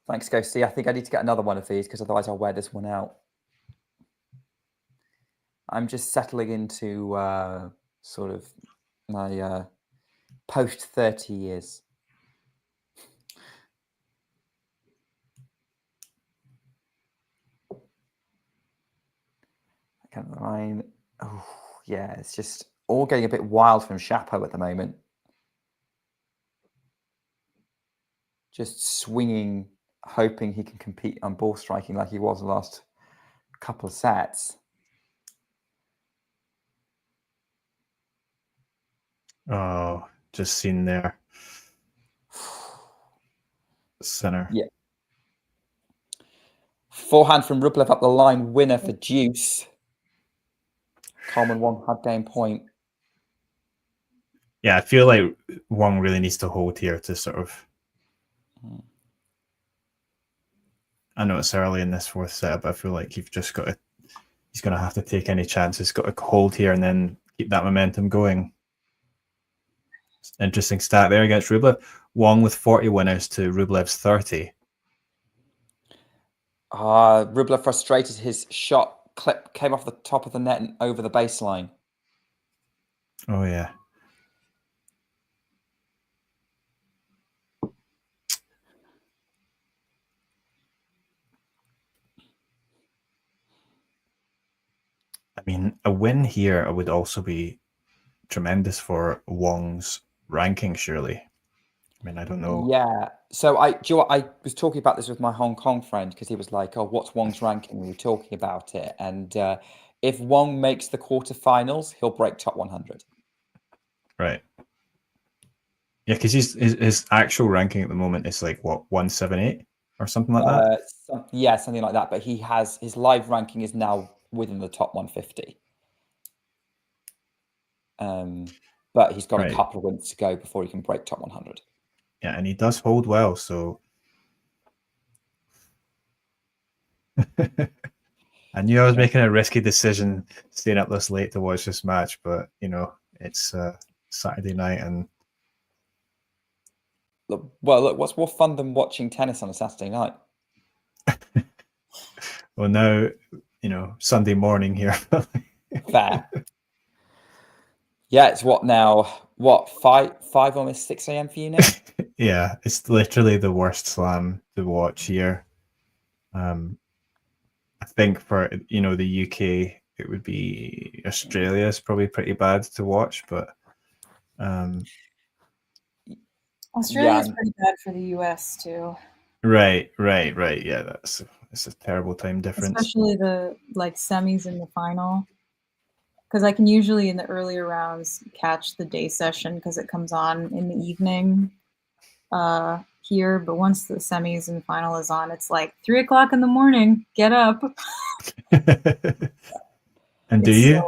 Thanks, Ghosty. I think I need to get another one of these because otherwise I'll wear this one out. I'm just settling into sort of my post-30 years. Kind of line. Oh, yeah, it's just all getting a bit wild from Shapo at the moment. Just swinging, hoping he can compete on ball striking like he was the last couple of sets. Oh, just seen there. Center. Yeah. Forehand from Rublev up the line, winner for deuce. Coleman Wong had game point. Yeah, I feel like Wong really needs to hold here to sort of. I know it's early in this fourth set, but I feel like you've just got to. He's going to have to take any chance. He's got to hold here and then keep that momentum going. Interesting stat there against Rublev. Wong with 40 winners to Rublev's 30. Rublev frustrated. His shot clip came off the top of the net and over the baseline. Oh, yeah. I mean, a win here would also be tremendous for Wong's ranking, surely. I mean, I don't know. Yeah. So I was talking about this with my Hong Kong friend because he was like, "Oh, what's Wong's ranking?" We were talking about it, and if Wong makes the quarterfinals, he'll break top 100. Right. Yeah, because his actual ranking at the moment is like what 178 or something like that. Yeah, something like that. But his live ranking is now within the top 150. But he's got a couple of wins to go before he can break top 100. Yeah, and he does hold well, so I knew I was making a risky decision staying up this late to watch this match, but you know, it's Saturday night and look, what's more fun than watching tennis on a Saturday night? well, now, you know, Sunday morning here. Fair. Yeah, it's what now? What, 5 almost 6 a.m. for you now? Yeah, it's literally the worst slam to watch here. I think for, you know, the UK, it would be Australia is probably pretty bad to watch, but Australia is pretty bad for the US too. Right. Yeah, it's a terrible time difference. Especially the semis and the final. Because I can usually in the earlier rounds catch the day session because it comes on in the evening here. But once the semis and final is on, it's like 3 o'clock in the morning. Get up. And do you?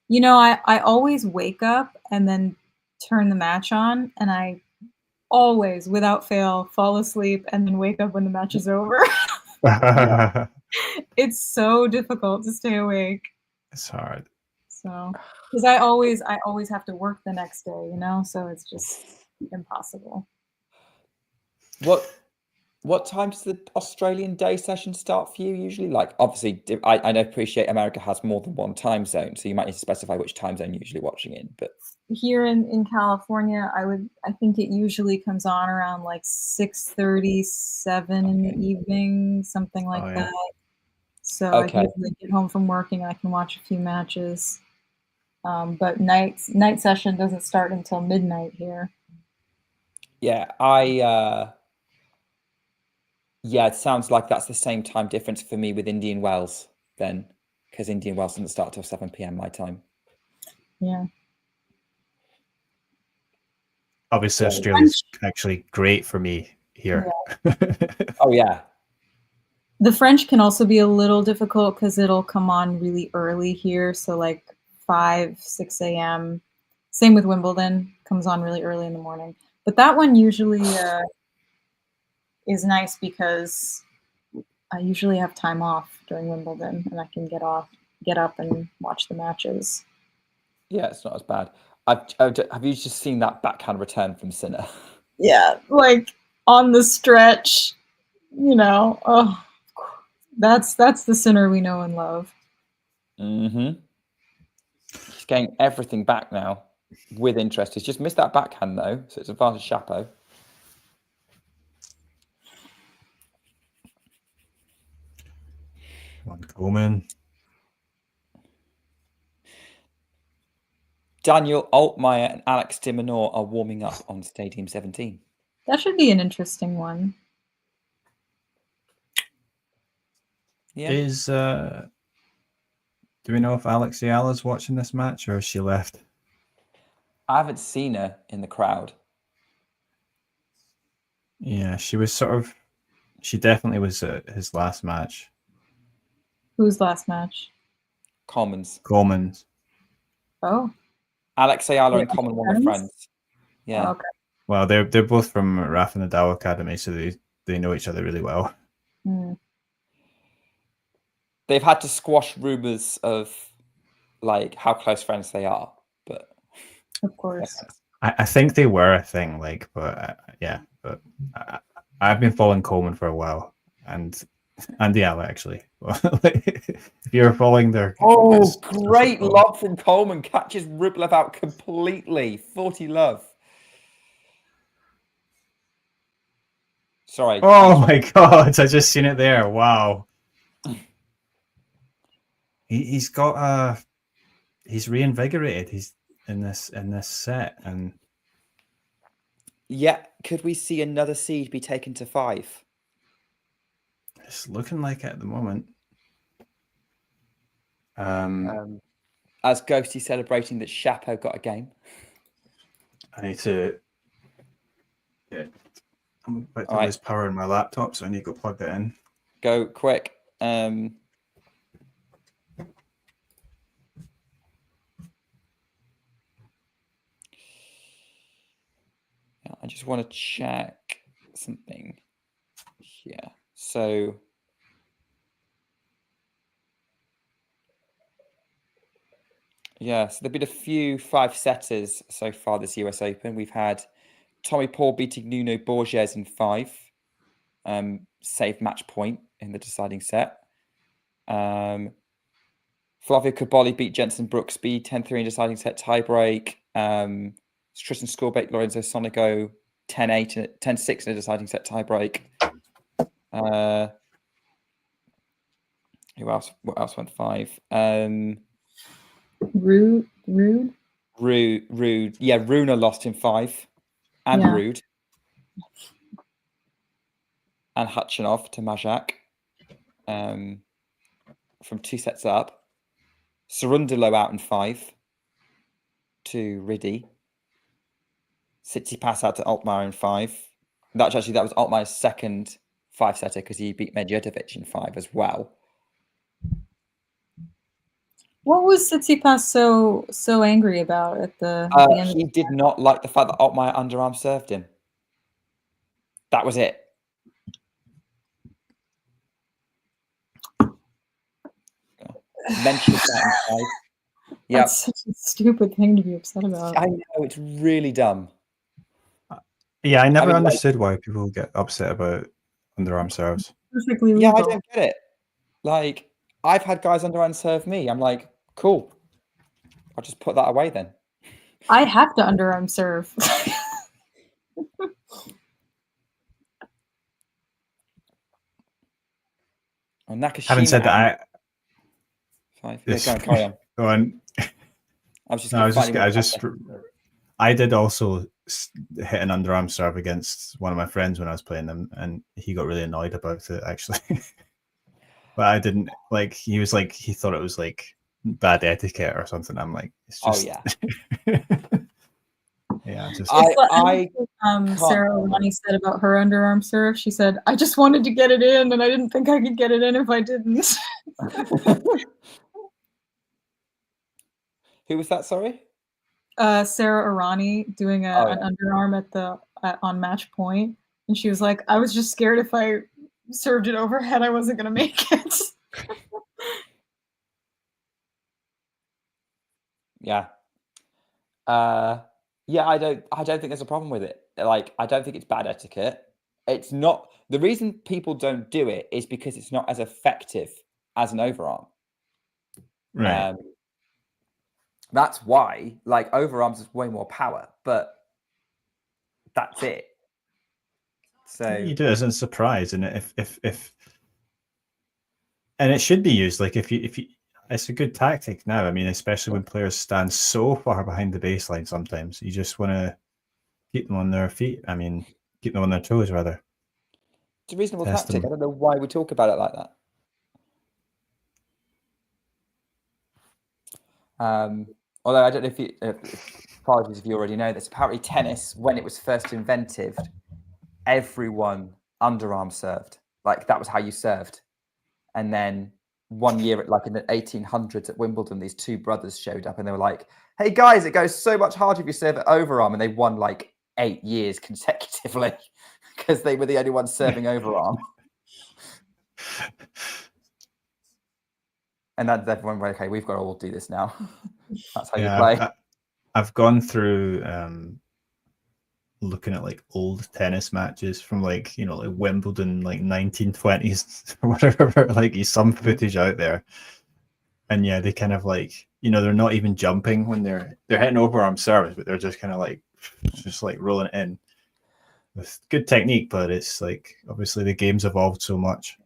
You know, I always wake up and then turn the match on, and I always, without fail, fall asleep and then wake up when the match is over. It's so difficult to stay awake. It's hard. So, because I always have to work the next day, you know, so it's just impossible. What time does the Australian day session start for you usually? Like, obviously, I appreciate America has more than one time zone, so you might need to specify which time zone you're usually watching in. But here in California, I think it usually comes on around like 6:30, 7 in the evening, something like that. So I can usually get home from working, I can watch a few matches. But night session doesn't start until midnight here. Yeah, yeah, it sounds like that's the same time difference for me with Indian Wells then, because Indian Wells doesn't start till 7 p.m. my time. Yeah. Obviously, Australia's actually great for me here. Yeah. Oh, yeah. The French can also be a little difficult because it'll come on really early here. So like 5, 6 a.m. Same with Wimbledon, comes on really early in the morning. But that one usually is nice because I usually have time off during Wimbledon and I can get up and watch the matches. Yeah, it's not as bad. Have you just seen that backhand return from Sinner? Yeah, like on the stretch, you know. Oh, that's the Sinner we know and love. Mm-hmm. He's getting everything back now with interest. He's just missed that backhand though, so it's advantage Chapo. Coleman. Daniel Altmaier and Alex de Minaur are warming up on Stadium 17. That should be an interesting one. Yeah. Do we know if Alex Ayala's watching this match or has she left? I haven't seen her in the crowd. Yeah, she definitely was at his last match. Whose last match? Coleman's. Oh. Alex Ayala and Coleman were friends. Yeah. Oh, okay. Well, they're both from Rafa Nadal Academy, so they know each other really well. Mm. They've had to squash rumors of like how close friends they are, but of course, I think they were a thing. Like, but I've been following Coleman for a while, and Ayala actually. If you're following their great lob from Coleman, catches Rublev out completely. 40 love. Sorry. Oh my God! I just seen it there. Wow. He's got he's reinvigorated. He's in this set, and yeah, could we see another seed be taken to 5? It's looking like it at the moment. As Ghosty celebrating that Chapo got a game. I need to I'm about to lose power in my laptop, so I need to go plug it in. Go quick. I just want to check something here. So yeah, so there've been a few 5-setters so far this US Open. We've had Tommy Paul beating Nuno Borges in 5, saved match point in the deciding set. Flavio Caboli beat Jensen Brooksby 10-3 in deciding set tiebreak. Tristan Scorbate, Lorenzo Sonigo 10-8, 10-6 in a deciding set tiebreak. Who else? What else went 5? Rude. Yeah, Runa lost in 5, and Rude, and Hutchinov to Majak, from 2 sets up. Cerundolo out in 5 to Riddy. Tsitsipas out to Altmaier in 5. That was Altmaier's second 5-setter because he beat Medvedev in 5 as well. What was Tsitsipas so angry about at the end? He did not like the fact that Altmaier underarm served him. That was it. Mentioned that in 5. Yeah, That's such a stupid thing to be upset about. I know, it's really dumb. Yeah, I never mean, like- understood why people get upset about underarm serves. Perfectly Yeah, I legal. don't get it. Like, I've had guys underarm serve me. I'm like, cool. I'll just put that away then. I have to underarm serve. Oh, Nakashima. Having said that, Five. Yeah, go on, carry on. Go on. I did also hit an underarm serve against one of my friends when I was playing them, and he got really annoyed about it, actually. But I didn't, like, he was like, he thought it was like bad etiquette or something. I'm like, it's just. Oh, yeah. Yeah, just. Sarah Ronnie said about her underarm serve. She said, I just wanted to get it in, and I didn't think I could get it in if I didn't. Who was that, sorry? Sarah Arani doing an underarm on match point, and she was like, I was just scared if I served it overhead I wasn't gonna make it. Yeah. Yeah, I don't think there's a problem with it. Like, I don't think it's bad etiquette. It's not, the reason people don't do it is because it's not as effective as an overarm. Right. That's why, like, overarms is way more power, but that's it. So you do it as a surprise, and if and it should be used. Like if you it's a good tactic now. I mean, especially when players stand so far behind the baseline, sometimes you just want to keep them on their feet. I mean, keep them on their toes, rather. It's a reasonable tactic. I don't know why we talk about it like that. Although I don't know if you, apologies if you already know this. Apparently, tennis, when it was first invented, everyone underarm served. Like, that was how you served. And then one year, like in the 1800s at Wimbledon, these two brothers showed up and they were like, hey guys, it goes so much harder if you serve it overarm. And they won like 8 years consecutively because they were the only ones serving overarm. And then everyone went, okay, we've got to all do this now. That's how you play. I've gone through looking at like old tennis matches from like, you know, like Wimbledon, like 1920s or whatever, like some footage out there. And yeah, they kind of like, you know, they're not even jumping when they're hitting overarm serves, but they're just kind of like rolling it in with good technique. But it's like, obviously the game's evolved so much.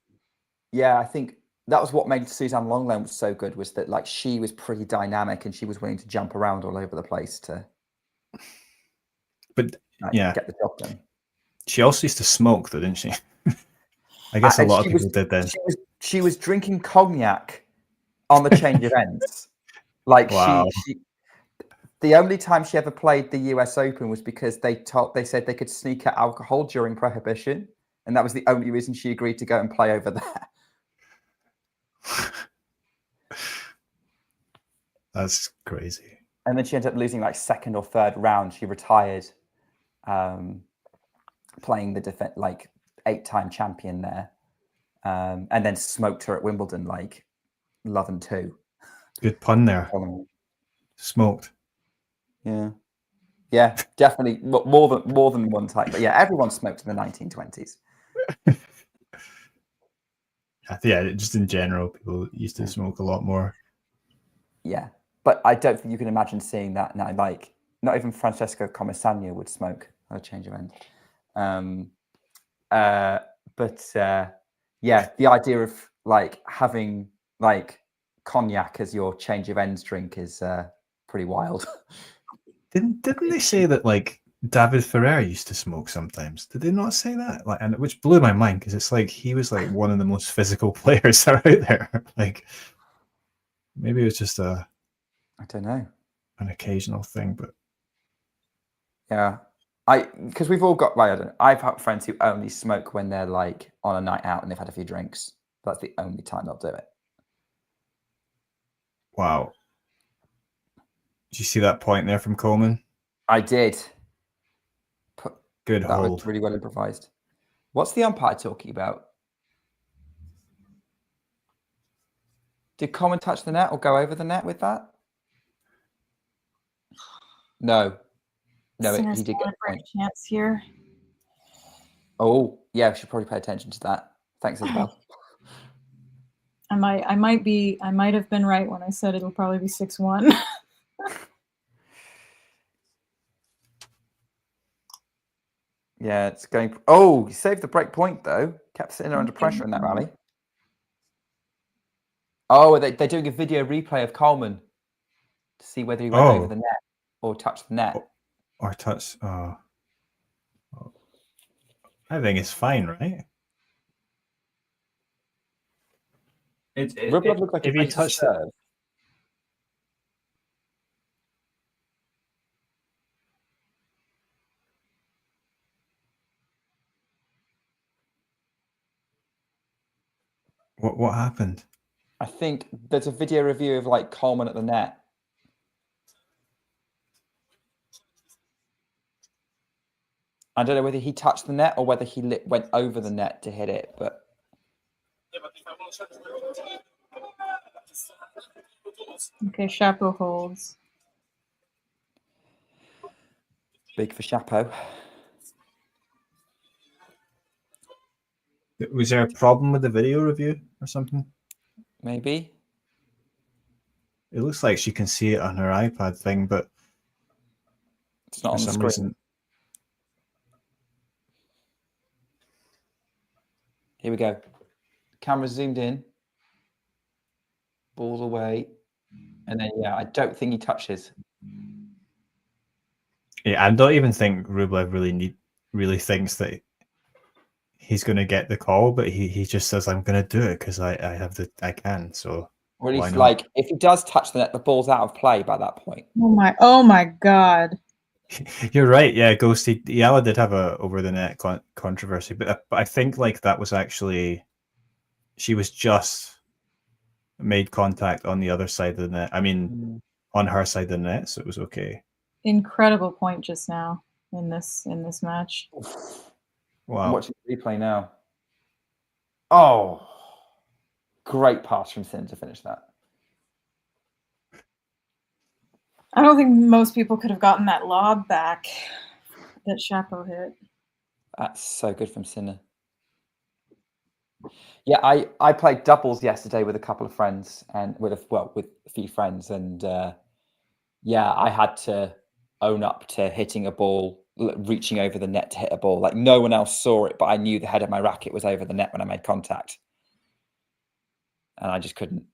Yeah, I think that was what made Suzanne Lenglen so good, was that like she was pretty dynamic and she was willing to jump around all over the place to get the job done. She also used to smoke though, didn't she? I guess a lot of people did then. She was drinking cognac on the change of ends. Like, wow. The only time she ever played the US Open was because they said they could sneak out alcohol during Prohibition, and that was the only reason she agreed to go and play over there. That's crazy. And then she ended up losing like second or third round. She retired, playing the like 8-time champion there, and then smoked her at Wimbledon like Love and Two. Good pun there. Smoked. Yeah, definitely more than one time. But yeah, everyone smoked in the 1920s. Yeah, just in general, people used to smoke a lot more. Yeah, but I don't think you can imagine seeing that now. Like, not even Francesco Comisano would smoke on a change of end. Yeah, the idea of like having like cognac as your change of ends drink is pretty wild. Didn't they say that like David Ferrer used to smoke sometimes? Did they not say that? Like, and which blew my mind because it's like he was like one of the most physical players that are out there. Like, maybe it was just I don't know, an occasional thing, but yeah, because we've all got like, I don't know, I've had friends who only smoke when they're like on a night out and they've had a few drinks. That's the only time they'll do it. Wow. Did you see that point there from Coleman? I did. Good that hold. Was really well improvised. What's the umpire talking about? Did Coleman touch the net or go over the net with that? No, Sinner's he did get got a a great point. chance here. Oh, yeah, we should probably pay attention to that. Thanks, Isabel. I might have been right when I said it'll probably be 6-1. Yeah, it's going. Oh, he saved the break point though. Kept Sinner under pressure in that rally. Oh, they're doing a video replay of Coleman to see whether he went over the net or touched the net. Or touch. Oh. I think it's fine, right? Rublev looked like if he touched it. What happened? I think there's a video review of like Coleman at the net. I don't know whether he touched the net or whether he went over the net to hit it, but Okay, Chapo holds. big for Chapo. Was there a problem with the video review or something? Maybe. It looks like she can see it on her iPad thing, but it's not on the screen. Reason... Here we go. Camera zoomed in. Balls away. And then, yeah, I don't think he touches. Yeah, I don't even think Rublev really thinks that he's going to get the call, but he just says, I'm going to do it because I can. So, or at least, like, if he does touch the net, the ball's out of play by that point. Oh my God. You're right. Yeah, Ghosty. Yala did have a over the net controversy, but I think like that was actually, she was just made contact on the other side of the net. I mean, on her side of the net, so it was okay. Incredible point just now in this match. Wow. I'm watching the replay now. Oh, great pass from Sin to finish that. I don't think most people could have gotten that lob back that Chapo hit. That's so good from Sinner. Yeah, I played doubles yesterday with a couple of friends and with a few friends, and yeah, I had to own up to hitting a ball, reaching over the net to hit a ball. Like no one else saw it, but I knew the head of my racket was over the net when I made contact, and I just couldn't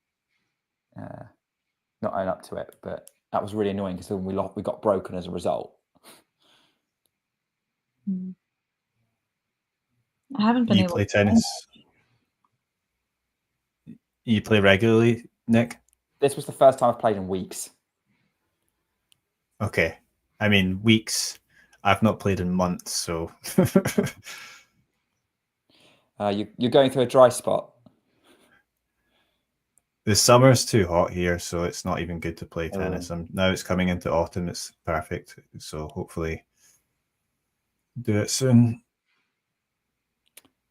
not own up to it. But that was really annoying because then we got broken as a result. I haven't been able to play tennis. You play regularly, Nick? This was the first time I've played in weeks. Okay. I mean, weeks. I've not played in months, so... You're going through a dry spot. The summer's too hot here, so it's not even good to play tennis. Now it's coming into autumn. It's perfect. So hopefully do it soon.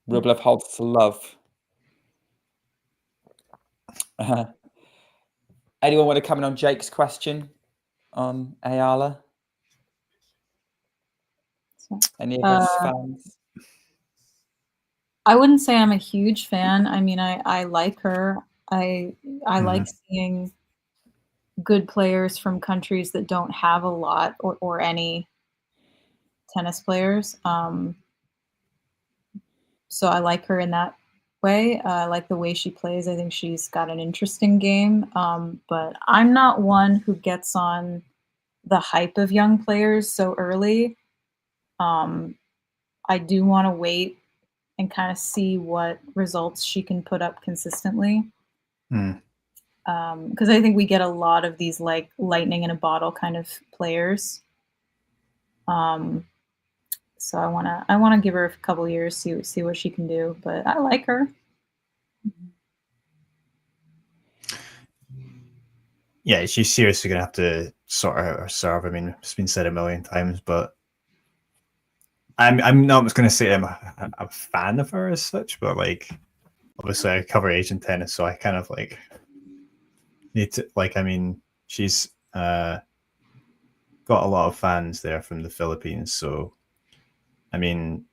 Rublev holds to love. Anyone want to come in on Jake's question on Ayala? Any of us fans? I wouldn't say I'm a huge fan. I mean, I like her. I like seeing good players from countries that don't have a lot or any tennis players. So I like her in that way. I like the way she plays. I think she's got an interesting game. But I'm not one who gets on the hype of young players so early. I do want to wait and kind of see what results she can put up consistently. Because I think we get a lot of these like lightning in a bottle kind of players. So I wanna give her a couple years, see what she can do. But I like her. Yeah, she's seriously gonna have to sort out her serve. I mean, it's been said a million times, but I'm not going to say I'm a fan of her as such, but like obviously I cover Asian tennis, so I kind of like need to like. I mean, she's got got a lot of fans there from the Philippines. So, I mean,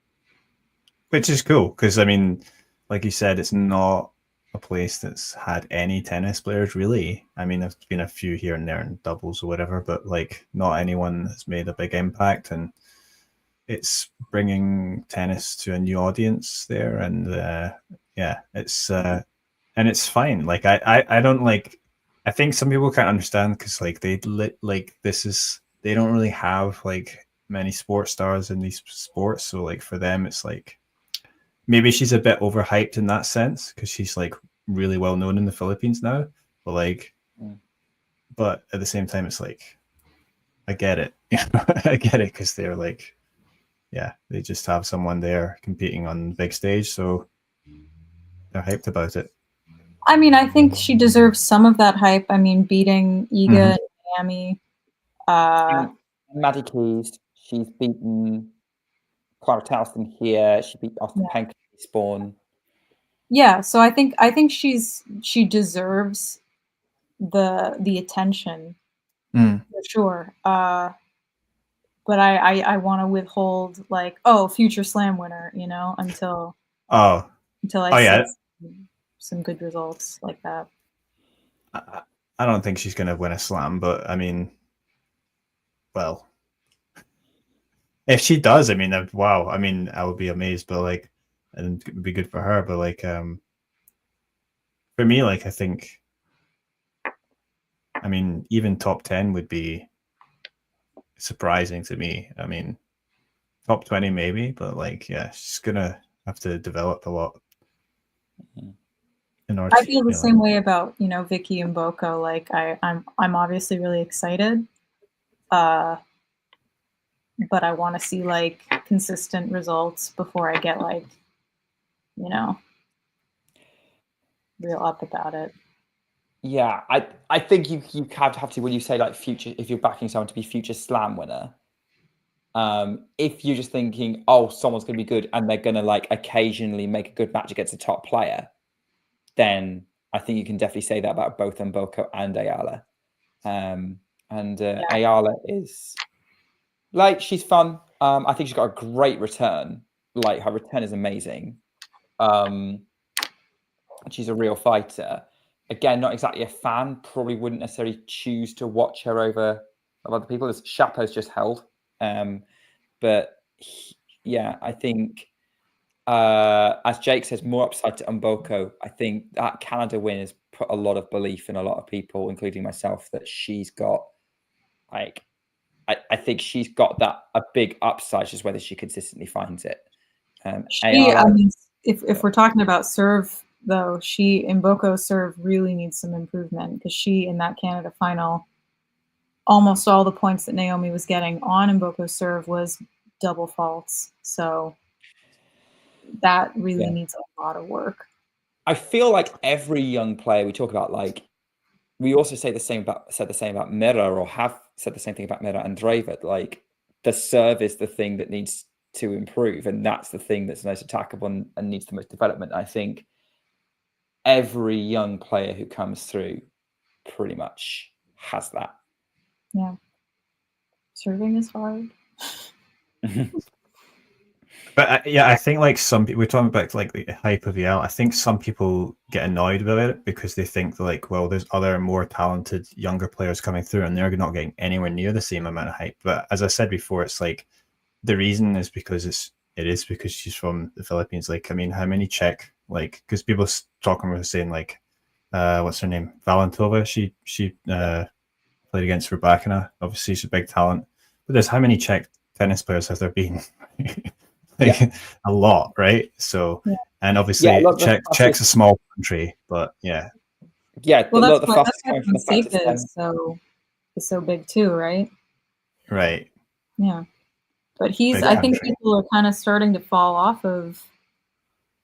which is cool because, I mean, like you said, it's not a place that's had any tennis players really. I mean, there's been a few here and there in doubles or whatever, but like not anyone that's made a big impact, and it's bringing tennis to a new audience there. And yeah, it's and it's fine. Like I don't like. I think some people can't understand because like they don't really have like many sports stars in these sports, so like for them it's like maybe she's a bit overhyped in that sense because she's like really well known in the Philippines now. But like, but at the same time, it's like I get it. I get it because they're like, yeah, they just have someone there competing on the big stage, so they're hyped about it. I mean, I think she deserves some of that hype. I mean, beating Iga in Miami. Maddie Keys, she's beaten Clara Townsend here. She beat Austin Penn Spawn. Yeah, so I think she deserves the attention for sure. But I want to withhold like, oh, future slam winner, you know, until I see some good results like that. I don't think she's going to win a slam, but I mean, well, if she does, I mean, wow, I mean, I would be amazed, but like, and it would be good for her. But like, for me, like, I think, I mean, even top 10 would be surprising to me. I mean, top 20 maybe, but like, yeah, she's gonna have to develop a lot. In order I feel the same way about, you know, Vicky and Mboko. Like I'm obviously really excited, but I want to see like consistent results before I get like, you know, real up about it. Yeah, I think you have to, when you say like future, if you're backing someone to be future slam winner, if you're just thinking, oh, someone's going to be good and they're going to like occasionally make a good match against a top player, then I think you can definitely say that about both Mboko and Ayala. Ayala is like, she's fun. I think she's got a great return. Like her return is amazing. She's a real fighter. Again, not exactly a fan. Probably wouldn't necessarily choose to watch her over other people. As Chapeau's just held. But yeah, I think as Jake says, more upside to Mboko. I think that Canada win has put a lot of belief in a lot of people, including myself, that she's got like, I think she's got that a big upside, just whether she consistently finds it. I mean, if we're talking about serve though, Mboko's serve really needs some improvement because she in that Canada final, almost all the points that Naomi was getting on Mboko's serve was double faults. So that really needs a lot of work. I feel like every young player we talk about, like we also said the same about Mira, or have said the same thing about Mira and Dravid. Like the serve is the thing that needs to improve, and that's the thing that's most attackable and needs the most development. I think every young player who comes through pretty much has that. Yeah. Serving is hard. But yeah, I think like some people, we're talking about like the hype of Yale. I think some people get annoyed about it because they think that like, well, there's other more talented younger players coming through and they're not getting anywhere near the same amount of hype. But as I said before, it's like the reason is because it is because she's from the Philippines. Like, I mean, how many Czech, like, because people talking about saying like, what's her name, Valentova? She played against Rybakina. Obviously, she's a big talent. But there's how many Czech tennis players have there been? Like a lot, right? So, and obviously, Czech's a small country, but yeah. Well, that's why Fonseca is so big too, right? Right. Yeah, but I think people are kind of starting to fall off of,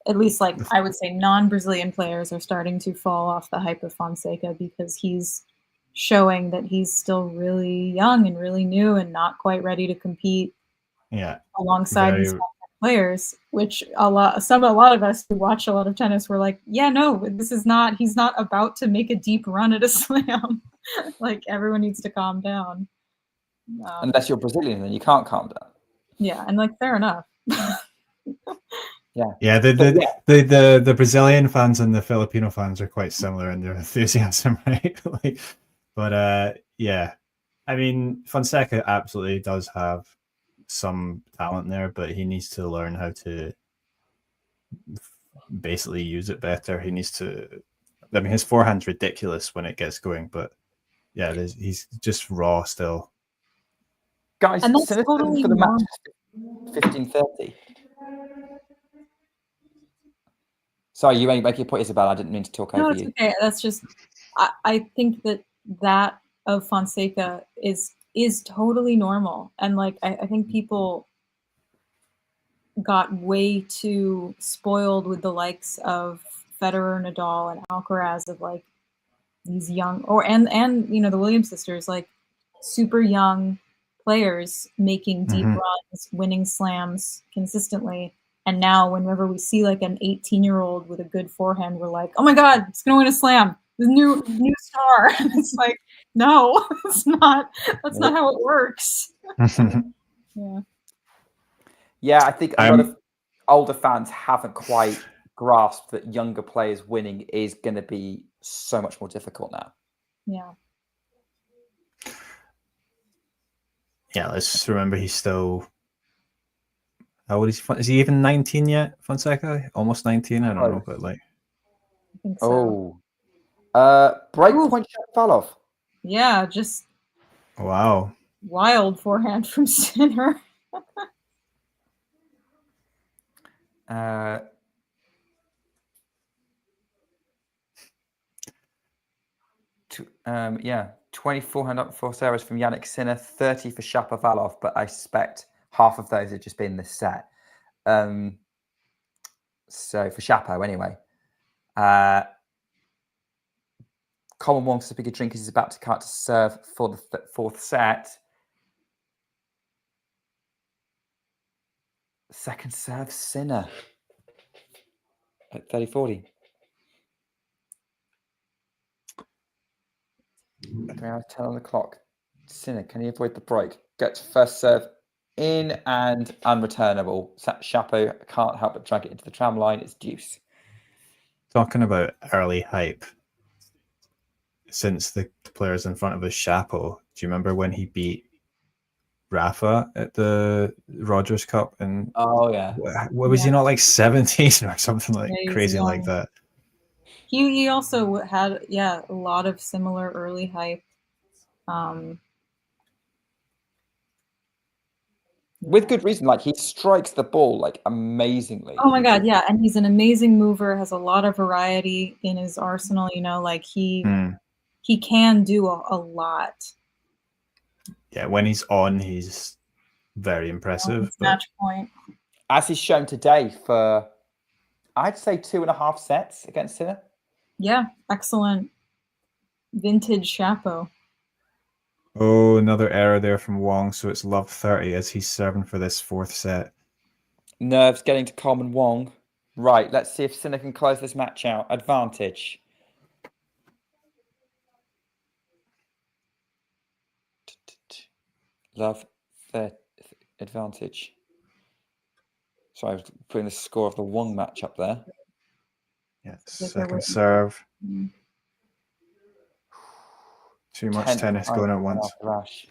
at least like I would say non-Brazilian players are starting to fall off the hype of Fonseca because he's showing that he's still really young and really new and not quite ready to compete alongside these players, which a lot of us who watch a lot of tennis were like, yeah, no, he's not about to make a deep run at a slam. Like everyone needs to calm down. Unless you're Brazilian, then you can't calm down. Yeah, and like fair enough. Yeah, the Brazilian fans and the Filipino fans are quite similar in their enthusiasm, right? Like, but yeah, I mean, Fonseca absolutely does have some talent there, but he needs to learn how to basically use it better. He needs to. I mean, his forehand's ridiculous when it gets going, but yeah, he's just raw still. Guys, And that's Sinner totally for the match normal. 15:30. Sorry, you make your point, Isabel. I didn't mean to talk No, over it's you. okay. That's just I think that of Fonseca is totally normal. And like I think people got way too spoiled with the likes of Federer, Nadal, and Alcaraz of like these young and you know the Williams sisters, like super young players making deep runs, winning slams consistently. And now whenever we see like an 18-year-old with a good forehand, we're like, oh my God, it's gonna win a slam. The new star. And it's like, no, it's not. That's not how it works. Yeah. Yeah, I think a lot of older fans haven't quite grasped that younger players winning is going to be so much more difficult now. Yeah. Yeah, let's just remember he's still. How old is he? Is he even 19 yet, Fonseca? Almost 19? I don't know, but like. I think so. Breakpoint Shapovalov. Yeah, just Wow. Wild forehand from Sinner. Yeah, 24 hand up 4 serves from Yannick Sinner, 30 for Shapovalov, but I suspect half of those have just been this set. So for Chapo, anyway. Colin Wong to pick a drink as he's about to cut to serve for the fourth set. Second serve, Sinner at 30-40. 3 hours 10 on the clock. Sinner, can he avoid the break? Gets first serve in and unreturnable. Chapo can't help but drag it into the tram line. It's deuce. Talking about early hype, since the players in front of us, Chapo, do you remember when he beat Rafa at the Rogers Cup? And oh yeah, what was he not like 17 or something like crazy young. like that? He also had a lot of similar early hype. With good reason. Like he strikes the ball like amazingly. Oh my God, yeah, and he's an amazing mover. Has a lot of variety in his arsenal. You know, like he can do a lot. Yeah, when he's on, he's very impressive. Match point. As he's shown today for, I'd say 2.5 sets against Sinner. Yeah, excellent. Vintage Chapo. Oh, another error there from Wong. So it's love 30 as he's serving for this fourth set. Nerves getting to Coleman Wong. Right, let's see if Sinner can close this match out. Advantage. Love 30 advantage. Sorry, I was putting the score of the Wong match up there. Yeah, second serve. Too much tennis going at once. Rush.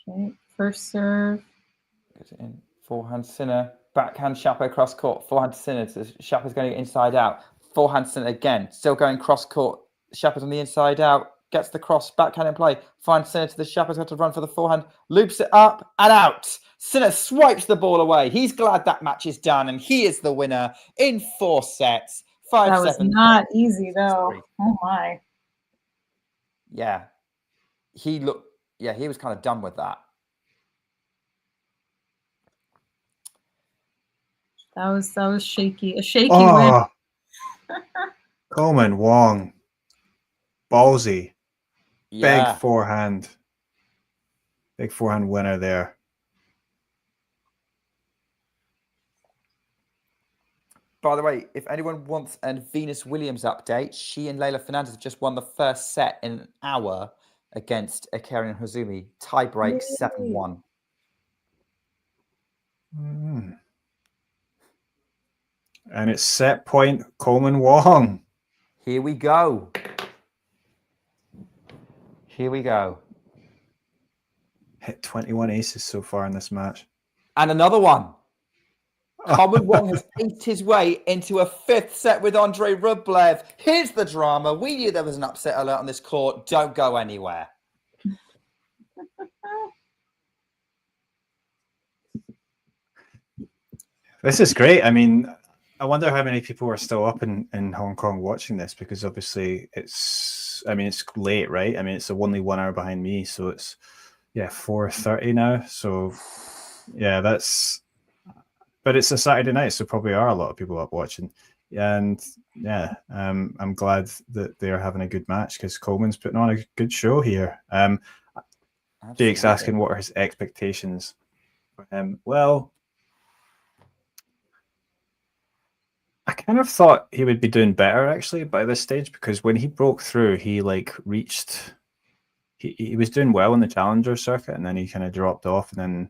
Okay, first serve. Goes in. Forehand Sinner. Backhand Chapo cross court. Forehand Sinner. Chapo's going inside out. Forehand Sinner again. Still going cross court. Chapo's on the inside out. Gets the cross. Backhand in play. Finds Sinner to the Chapo's got to run for the forehand. Loops it up and out. Sinner swipes the ball away. He's glad that match is done, and he is the winner in 4 sets. 5-7. That was not easy though. Oh my. Yeah. He was kind of done with that. That was shaky. A shaky win. Coleman Wong. Ballsy. Yeah. Big forehand. Big forehand winner there. By the way, if anyone wants a Venus Williams update, she and Leylah Fernandez have just won the first set in an hour against Akarian Hozumi. Tie break 7-1. And it's set point Coleman Wong. Here we go. Here we go. Hit 21 aces so far in this match. And another one. Coleman Wong has aced his way into a 5th set with Andrei Rublev. Here's the drama. We knew there was an upset alert on this court. Don't go anywhere. This is great. I mean, I wonder how many people are still up in Hong Kong watching this, because obviously it's late, right? I mean, it's only 1 hour behind me, so it's 4:30 now. So yeah, but it's a Saturday night, so probably are a lot of people up watching. And yeah, I'm glad that they're having a good match, because Coleman's putting on a good show here. Jake's asking what are his expectations for him. Well, I kind of thought he would be doing better actually by this stage, because when he broke through, he reached. He was doing well in the Challenger circuit, and then he kind of dropped off, and then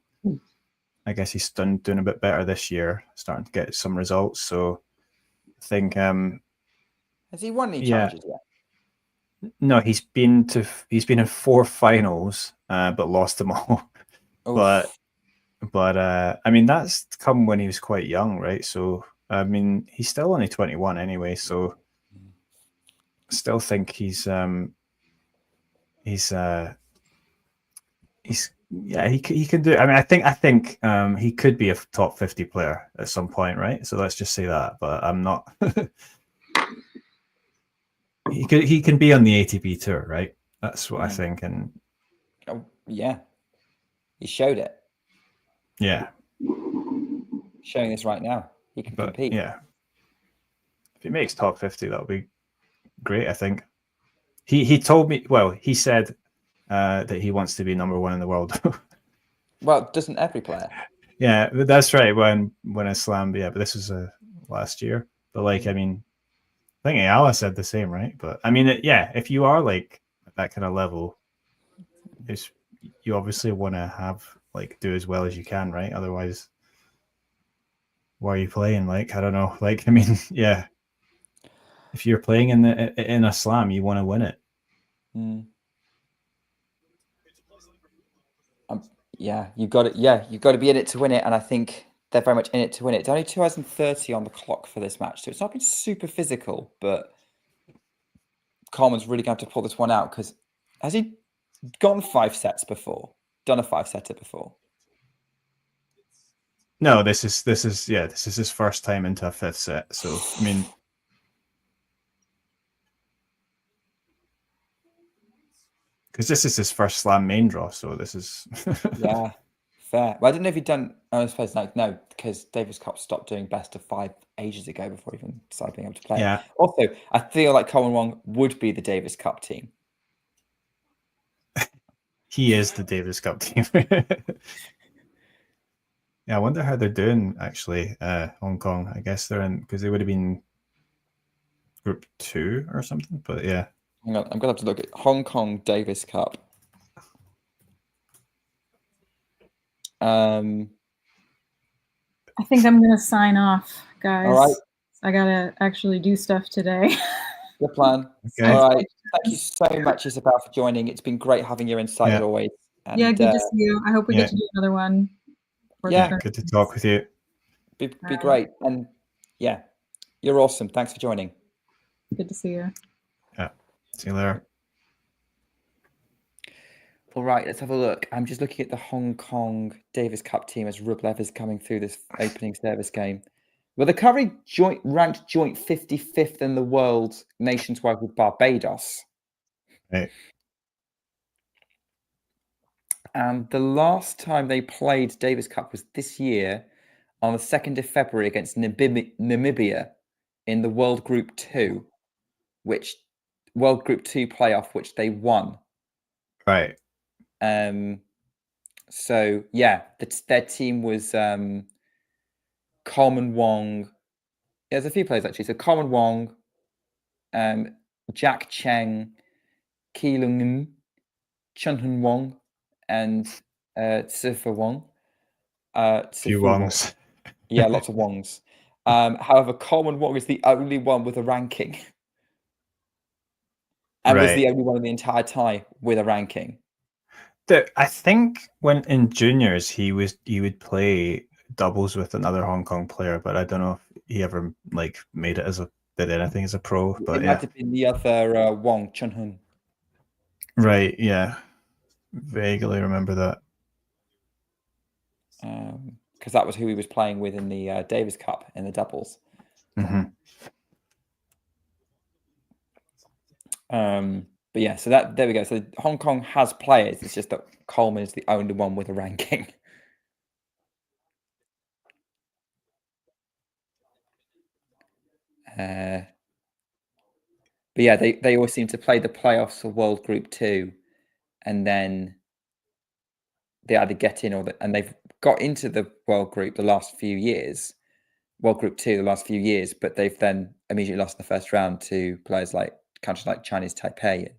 I guess he's doing a bit better this year, starting to get some results. So I think has he won any challenges yet? No, he's been in 4 finals, but lost them all. But I mean, that's come when he was quite young, right? So I mean, he's still only 21 anyway, so I still think he can do. I mean, I think he could be a top 50 player at some point, right? So let's just say that. But I'm not. He can be on the ATP tour, right? That's what I think. And yeah, he showed it. Yeah, showing this right now. He can compete. Yeah, if he makes top 50, that'll be great. I think he told me. Well, he said that he wants to be number 1 in the world. Well, doesn't every player? Yeah, that's right. When I slammed, but this was last year. But I mean, I think Ayala said the same, right? But I mean, if you are at that kind of level, you obviously want to have do as well as you can, right? Otherwise, why are you playing? I don't know. I mean, yeah. If you're playing in a slam, you want to win it. Yeah, you've got it. Yeah, you've got to be in it to win it, and I think they're very much in it to win it. It's only 2:30 on the clock for this match, so it's not been super physical. But Coleman's really going to pull this one out, because has he gone 5 sets before? Done a 5-setter before? No, this is his first time into a 5th set. So I mean, because this is his first slam main draw, so this is yeah, fair. Well, I didn't know if he'd done. I suppose no, because Davis Cup stopped doing best of 5 ages ago before he even started being able to play. Yeah. Also, I feel like Coleman Wong would be the Davis Cup team. He is the Davis Cup team. Yeah, I wonder how they're doing actually. Hong Kong, I guess they're in, because they would have been group 2 or something. But yeah, hang on, I'm gonna have to look at Hong Kong Davis Cup. I think I'm gonna sign off, guys. All right. I gotta actually do stuff today. Good plan. Okay. All right. Thank you so much, Isabel, for joining. It's been great having your insight as always. And, yeah, good to see you. I hope we get to do another one. Yeah, good to talk with you. Be great. And yeah, you're awesome. Thanks for joining. Good to see you. Yeah. See you later. All right, let's have a look. I'm just looking at the Hong Kong Davis Cup team as Rublev is coming through this opening service game. Well, they're currently ranked joint 55th in the world nationwide with Barbados. Right. And the last time they played Davis Cup was this year on the 2nd of February against Namibia in the World Group 2, World Group 2 playoff, which they won. Right. So yeah, their team was Coleman Wong. There's a few players actually. So Coleman Wong, Jack Cheng, Ki Lung, Chunhun Wong and Sifa Wong. Few Sifu Wong. Wongs. Yeah, lots of Wongs. However, Coleman Wong is the only one with a ranking. And was the Right. only one in the entire tie with a ranking. I think when in juniors he would play doubles with another Hong Kong player, but I don't know if he ever like made it did anything as a pro. But It yeah, might have been the other Wong, Chunhun. right. Yeah, vaguely remember that. Because that was who he was playing with in the Davis Cup in the doubles. Mm-hmm. But yeah, so there we go. So Hong Kong has players. It's just that Coleman is the only one with a ranking. But yeah, they always seem to play the playoffs for World Group 2, and then they either get in and they've got into the World Group the last few years, World Group 2 the last few years, but they've then immediately lost in the first round to players like countries like Chinese Taipei and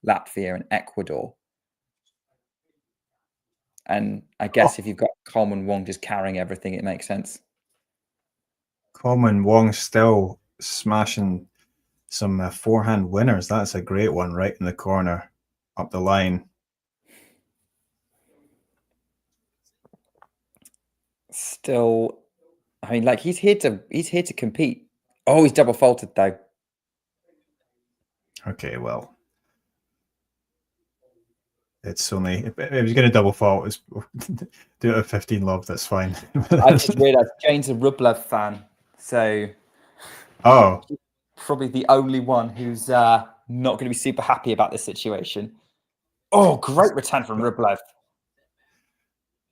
Latvia and Ecuador. And I guess if you've got Coleman Wong just carrying everything, it makes sense. Coleman Wong still smashing some forehand winners. That's a great one right in the corner up the line. Still, I mean, like he's here to compete. Oh, he's double faulted though. Okay, well, it's only if he was going to double fault, it's do it at 15 love. That's fine. I just realised Jane's a Rublev fan, so probably the only one who's not going to be super happy about this situation. Oh, great return from Rublev.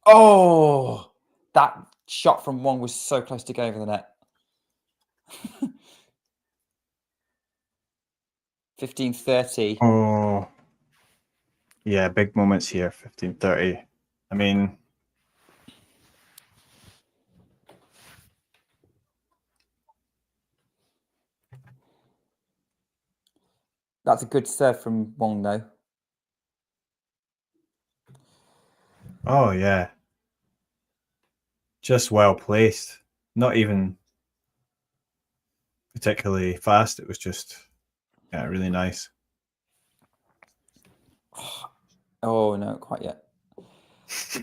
Oh, that shot from Wong was so close to going over the net. 15-30. Oh, yeah, big moments here. 15-30. I mean, that's a good serve from Wong, though. Oh yeah, just well placed. Not even particularly fast. It was just really nice. Oh, no, quite yet.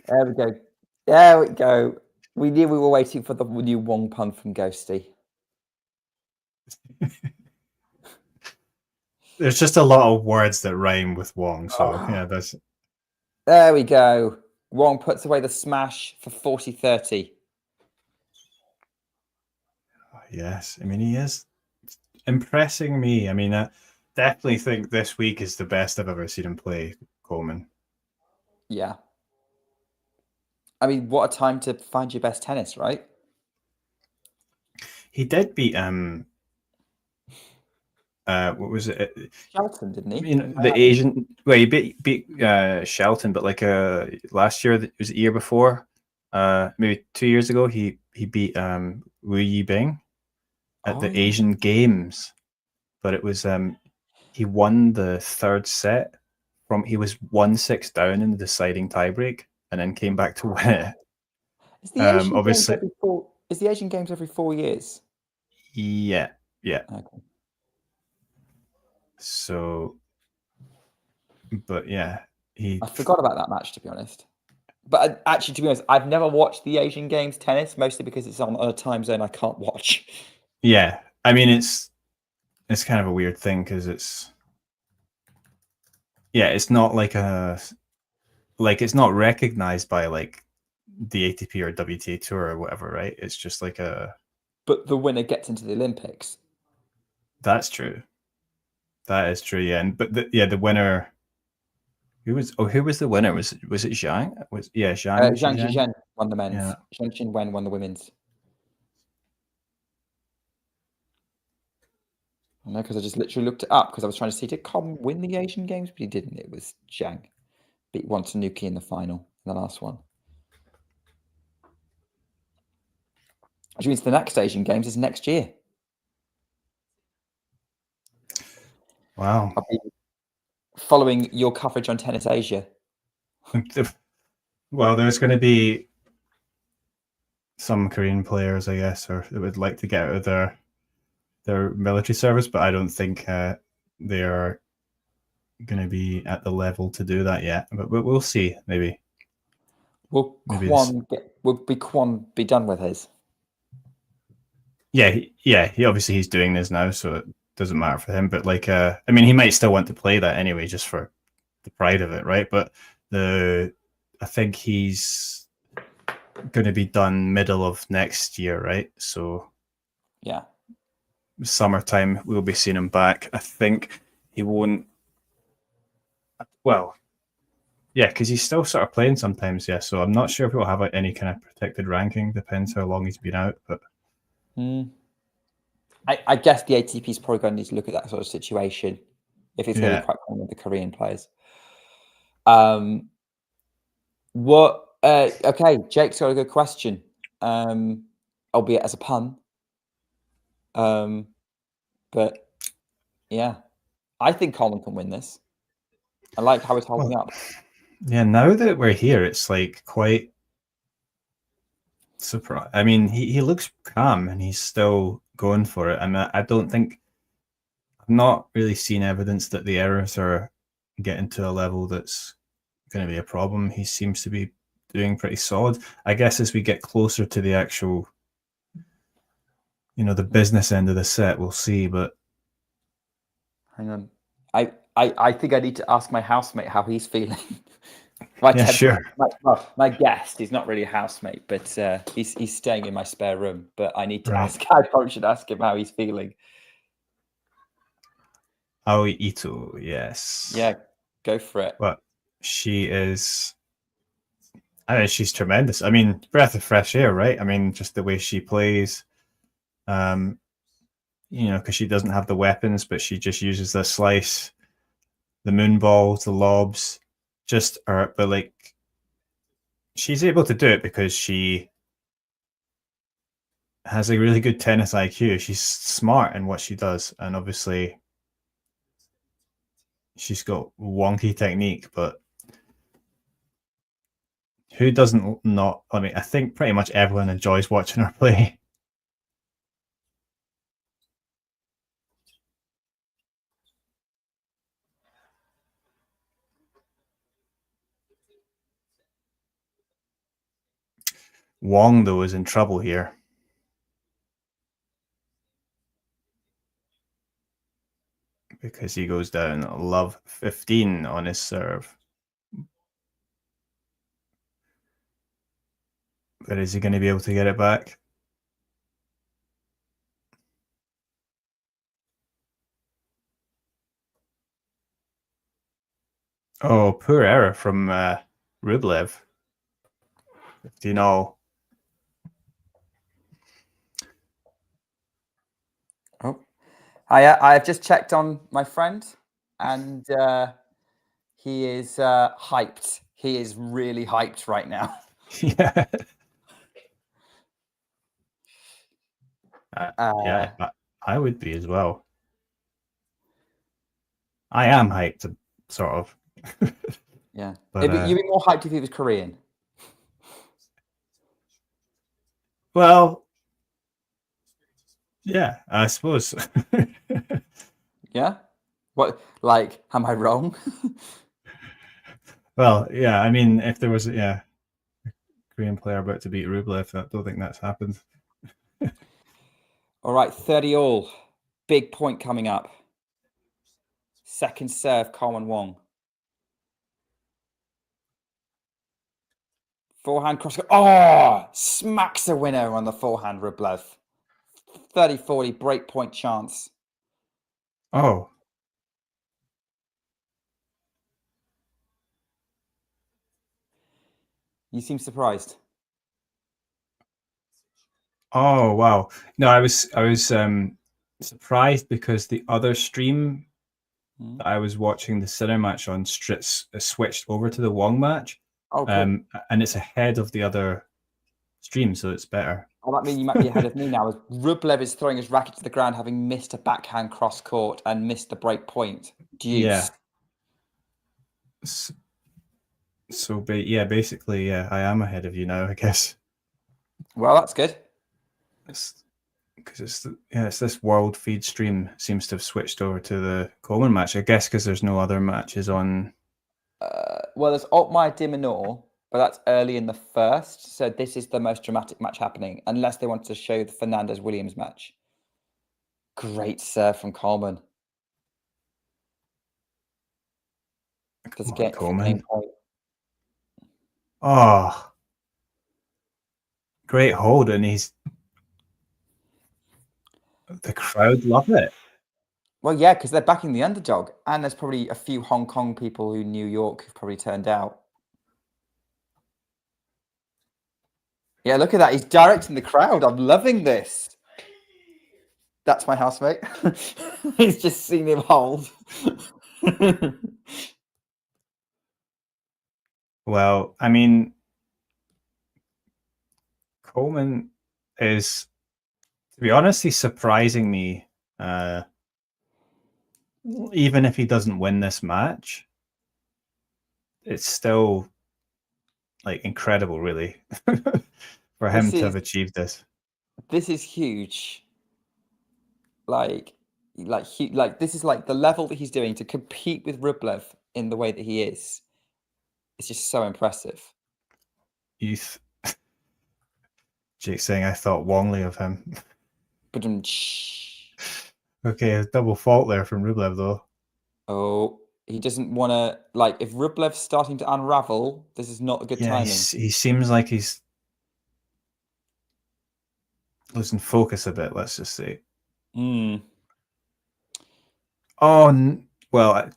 There we go. There we go. We knew we were waiting for the new Wong pun from Ghosty. There's just a lot of words that rhyme with Wong, so yeah, that's. There we go. Wong puts away the smash for 40-30. Yes, I mean he is impressing me. I mean, I definitely think this week is the best I've ever seen him play, Coleman. Yeah. I mean, what a time to find your best tennis, right? He did beat what was it? Shelton, didn't he? You know, the Asian. Well, he beat Shelton, but like last year, it was the year before, maybe 2 years ago, he beat Wu Yibing at the Asian Games, but it was he won the third set he was 1-6 down in the deciding tiebreak and then came back to win it. Is the Asian obviously Games is the Asian Games every 4 years? Yeah. Okay. So, but yeah, I forgot about that match, to be honest. But actually, to be honest, I've never watched the Asian Games tennis, mostly because it's on a time zone I can't watch. Yeah, I mean it's kind of a weird thing because it's not like it's not recognized by like the ATP or WTA Tour or whatever, right? It's just like But the winner gets into the Olympics. That's true. That is true. Yeah, the winner. Who was the winner? Was it Zhang? Zhang. Zhang Zhizhen won the men's. Yeah. Zhang Qinwen won the women's. I know, because I just literally looked it up because I was trying to see did Com win the Asian Games, but he didn't. It was Zhang beat Tanuki in the final, in the last one. Which means the next Asian Games is next year. Wow. I'll be following your coverage on Tennis Asia? Well, there's going to be some Korean players, I guess, or that would like to get out of their military service, but I don't think they are going to be at the level to do that yet. But we'll see. Maybe. Will Kwon be done with his? Yeah. He obviously he's doing this now, so it doesn't matter for him. But like, I mean, he might still want to play that anyway, just for the pride of it, right? But I think he's going to be done middle of next year, right? So yeah, summertime we'll be seeing him back. I think he won't. Well, yeah, because he's still sort of playing sometimes. Yeah, so I'm not sure if he'll have any kind of protected ranking. Depends how long he's been out, but. I guess the ATP is probably going to need to look at that sort of situation if it's going to be quite common with the Korean players. Okay, Jake's got a good question, albeit as a pun. But yeah, I think Coleman can win this. I like how he's holding up. Yeah, now that we're here, it's like quite surprised. I mean, he looks calm and he's still going for it. I mean, I don't think I've not really seen evidence that the errors are getting to a level that's going to be a problem. He seems to be doing pretty solid. I guess as we get closer to the actual, the business end of the set, we'll see. But hang on, I think I need to ask my housemate how he's feeling. Sure. My guest, he's not really a housemate, but he's staying in my spare room. But I need to ask. I probably should ask him how he's feeling. Aoi Ito, yes. Yeah, go for it. But she is. I mean, she's tremendous. I mean, breath of fresh air, right? I mean, just the way she plays. Because she doesn't have the weapons, but she just uses the slice, the moon balls, the lobs. But like, she's able to do it because she has a really good tennis IQ. She's smart in what she does, and obviously, she's got wonky technique. But who doesn't not? I mean, I think pretty much everyone enjoys watching her play. Wong, though, is in trouble here. Because he goes down love 15 on his serve. But is he going to be able to get it back? Oh, poor error from Rublev. 15-all. I've just checked on my friend, and he is hyped. He is really hyped right now. Yeah. Yeah, I would be as well. I am hyped, sort of. Yeah. But, you'd be more hyped if he was Korean. Well, yeah, I suppose. Yeah? What, like, am I wrong? Well, yeah, I mean, if there was a Korean player about to beat Rublev, I don't think that's happened. All right, 30-all. Big point coming up. Second serve, Coleman Wong. Forehand cross. Oh, smacks the winner on the forehand, Rublev. 30-40, break point chance. Oh. You seem surprised. Oh, wow. No, I was surprised because the other stream that I was watching the Sinner match on switched over to the Wong match. Oh, cool. And it's ahead of the other stream, so it's better. Well, that means you might be ahead of me now. As Rublev is throwing his racket to the ground, having missed a backhand cross court and missed the break point. Deuce. Yeah. So, yeah, basically, yeah, I am ahead of you now, I guess. Well, that's good. Because it's this world feed stream seems to have switched over to the Coleman match. I guess because there's no other matches on. Well, there's Altmaier de Minaur, but that's early in the first. So this is the most dramatic match happening, unless they want to show the Fernandez Williams match. Great serve from Coleman. Does Come on, get Coleman. game point. Oh, great hold, and the crowd love it. Well, yeah, because they're backing the underdog, and there's probably a few Hong Kong people who New York have probably turned out. Yeah, look at that. He's directing the crowd. I'm loving this. That's my housemate. He's just seen him hold. Well, I mean, Coleman is, to be honest, he's surprising me. Even if he doesn't win this match, it's still like incredible, really, for him to have achieved this. This is huge. Like this is like the level that he's doing to compete with Rublev in the way that he is. It's just so impressive. Jake saying I thought wrongly of him. But okay, a double fault there from Rublev, though. Oh, he doesn't want to, like, if Rublev's starting to unravel, this is not a good timing. He seems like he's losing focus a bit, let's just say. Oh, well,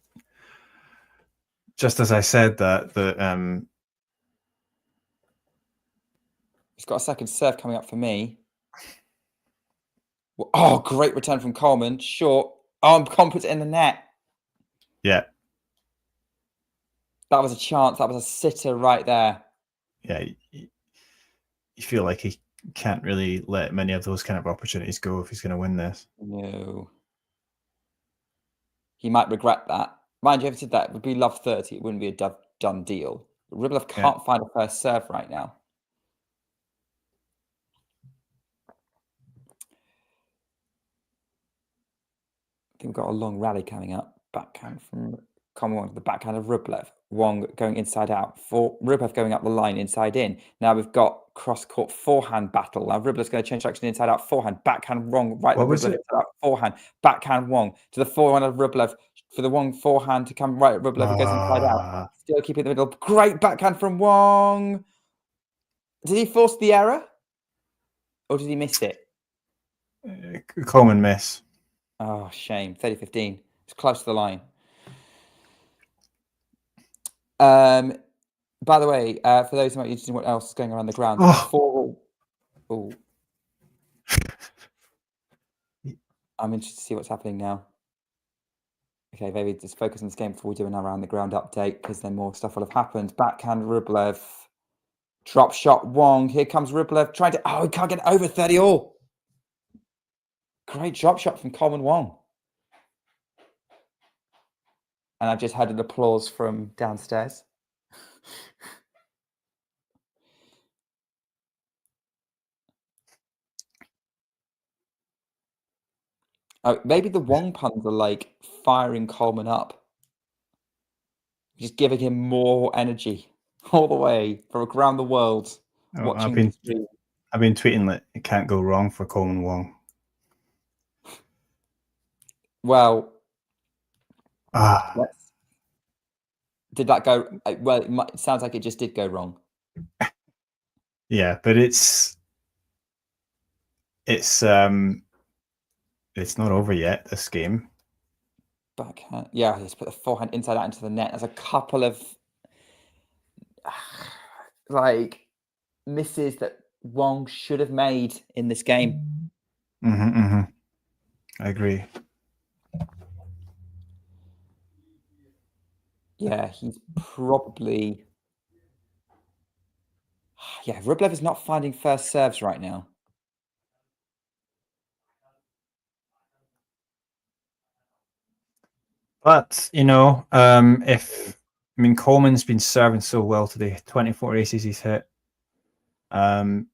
just as I said that, he's got a second serve coming up for me. Oh, great return from Coleman. Short. Oh, Coleman puts it in the net. Yeah. That was a chance. That was a sitter right there. Yeah. You feel like he can't really let many of those kind of opportunities go if he's going to win this. No. He might regret that. Mind you, if he did that, it would be love 30. It wouldn't be a done deal. But Rublev can't find a first serve right now. I think we've got a long rally coming up. Backhand from Coleman to the backhand of Rublev. Wong going inside out. For Rublev going up the line inside in. Now we've got cross-court forehand battle. Now Rublev's going to change direction inside out forehand. Backhand Wong. Right, what was Rublev it? inside out forehand. Backhand Wong to the forehand of Rublev. For the Wong forehand to come right at Rublev. It goes inside out. Still keeping it in the middle. Great backhand from Wong. Did he force the error? Or did he miss it? Coleman miss. Oh, shame. 30-15. It's close to the line. By the way, for those who might be interested in what else is going around the ground, I'm interested to see what's happening now. Okay, maybe just focus on this game before we do an around the ground update, because then more stuff will have happened. Backhand Rublev. Drop shot Wong. Here comes Rublev trying to... Oh, he can't get over 30 all. Great drop shot from Coleman Wong. And I've just had an applause from downstairs. Oh, maybe the Wong puns are like firing Coleman up. Just giving him more energy all the way from around the world. I've been tweeting that it can't go wrong for Coleman Wong. Well, yes. Did that go well? It sounds like it just did go wrong. Yeah, but it's not over yet, this game. Backhand. Yeah, he's put the forehand inside out into the net. There's a couple of like misses that Wong should have made in this game. I agree. Yeah, he's probably... Yeah, Rublev is not finding first serves right now. But, you know, if I mean, Coleman's been serving so well today. 24 aces he's hit. I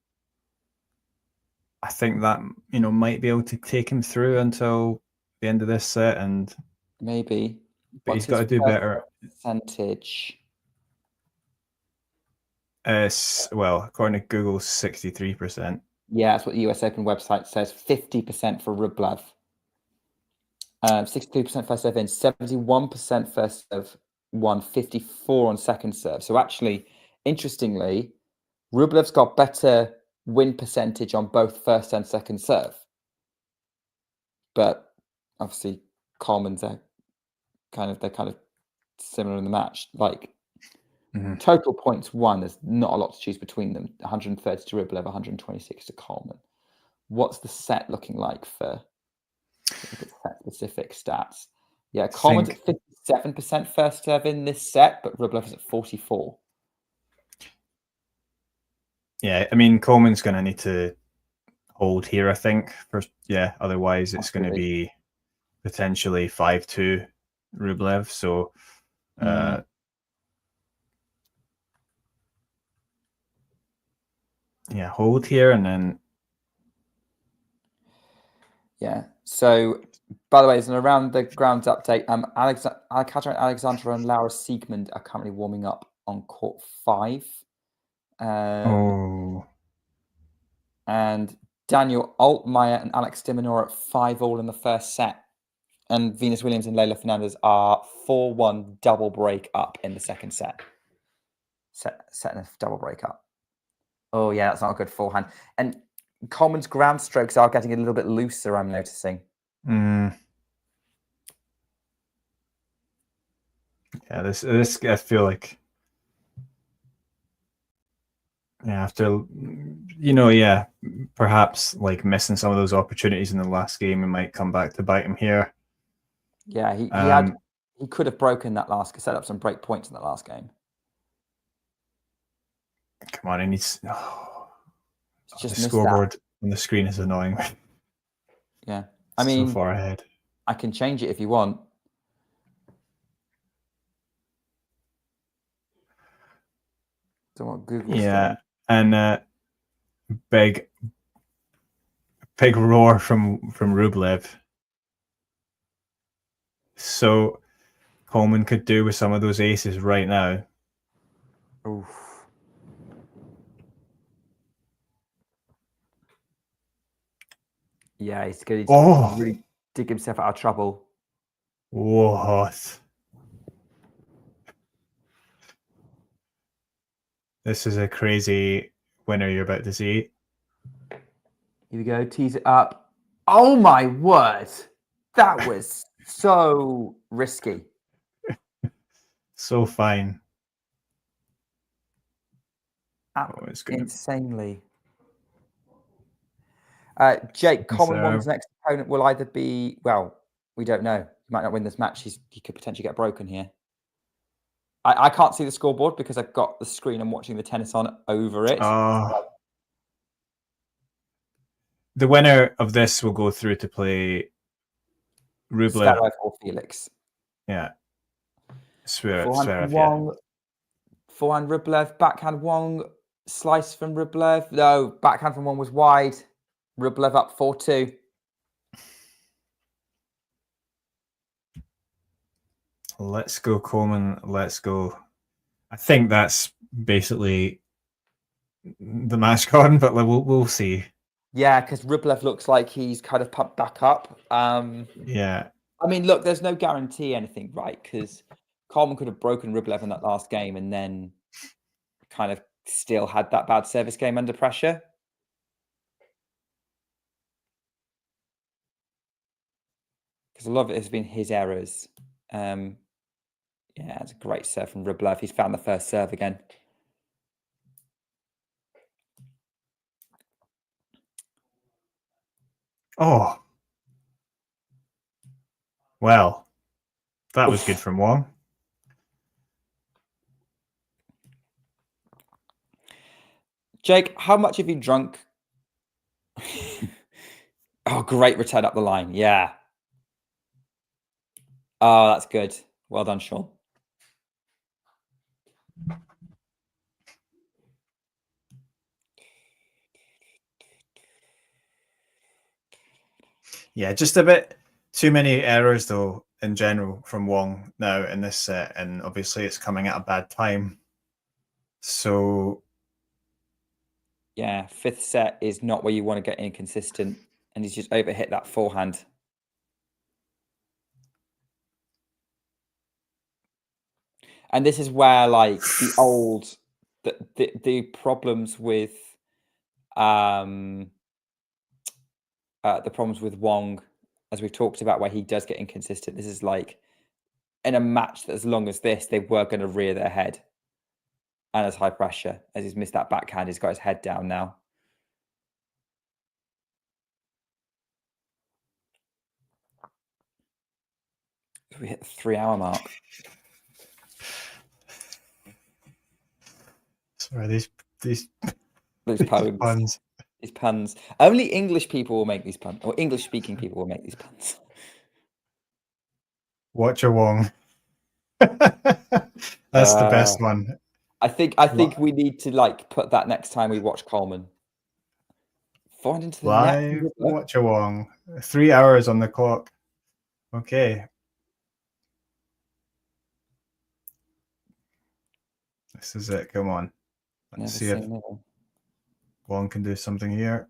think that might be able to take him through until the end of this set, and maybe. but he's got to do better. Percentage. Well, according to Google, 63%. Yeah, that's what the US Open website says. 50% for Rublev. 63% first serve in, 71% first serve won, 54 on second serve. So actually, interestingly, Rublev's got better win percentage on both first and second serve. But obviously, Coleman's they're kind of similar in the match. Like total points won, there's not a lot to choose between them. 130 to Rublev, 126 to Coleman. What's the set looking like for specific stats? Yeah, Coleman's at 57% first serve in this set, but Rublev is at 44. Yeah, I mean, Coleman's going to need to hold here, I think. Otherwise it's going to be potentially 5-2 Rublev. So, hold here and then. Yeah. So, by the way, as an around the grounds update, Alexandra Alexandra and Laura Siegmund are currently warming up on court 5. And Daniel Altmaier and Alex de Minaur at 5-all in the first set. And Venus Williams and Leylah Fernandez are 4-1 double break up in the second set. Setting a double break up. Oh, yeah, that's not a good forehand. And Coleman's ground strokes are getting a little bit looser, I'm noticing. Yeah, this I feel like after perhaps like missing some of those opportunities in the last game, it might come back to bite him here. Yeah, he could have broken that last, set up some break points in that last game. Come on, he needs. Just the scoreboard on the screen is annoying. Yeah, I mean, so far ahead. I can change it if you want. Don't want Google. Yeah, and big roar from Rublev. So Coleman could do with some of those aces right now. Oof. Yeah, he's going to really dig himself out of trouble. What? This is a crazy winner you're about to see. Here we go. Tease it up. Oh my word. That was so risky. So fine. Insanely. Jake, Coleman Wong's next opponent will either be, well, we don't know. He might not win this match. He could potentially get broken here. I can't see the scoreboard because I've got the screen I'm watching the tennis on over it. The winner of this will go through to play Rublev or Felix. Yeah. Forehand Wong. Forehand Rublev. Backhand Wong. Slice from Rublev. No, backhand from Wong was wide. Rublev up 4-2. Let's go, Coleman. Let's go. I think that's basically the match gone, but we'll see. Yeah, because Rublev looks like he's kind of pumped back up. Yeah. I mean, look, there's no guarantee anything, right? Because Coleman could have broken Rublev in that last game and then kind of still had that bad service game under pressure. Because a lot of it has been his errors. Yeah, it's a great serve from Rublev. He's found the first serve again. Oh. Well, that was good from Wong. Jake, how much have you drunk? Oh, great return up the line. Yeah. Oh, that's good. Well done, Sean. Yeah, just a bit too many errors though in general from Wong now in this set, and obviously it's coming at a bad time. So yeah, fifth set is not where you want to get inconsistent, and he's just overhit that forehand. And this is where like the problems with the problems with Wong, as we've talked about, where he does get inconsistent. This is like in a match that as long as this, they were going to rear their head. And as high pressure, as he's missed that backhand, he's got his head down now. We hit the 3-hour mark. sorry, these puns. These puns. Only English people will make these puns, or English-speaking people will make these puns. Watch a Wong. That's the best one. I think we need to like put that next time we watch Coleman. Forehand into the Live net. Watch a Wong. 3 hours on the clock. Okay. This is it. Come on. Let's see if Wong can do something here.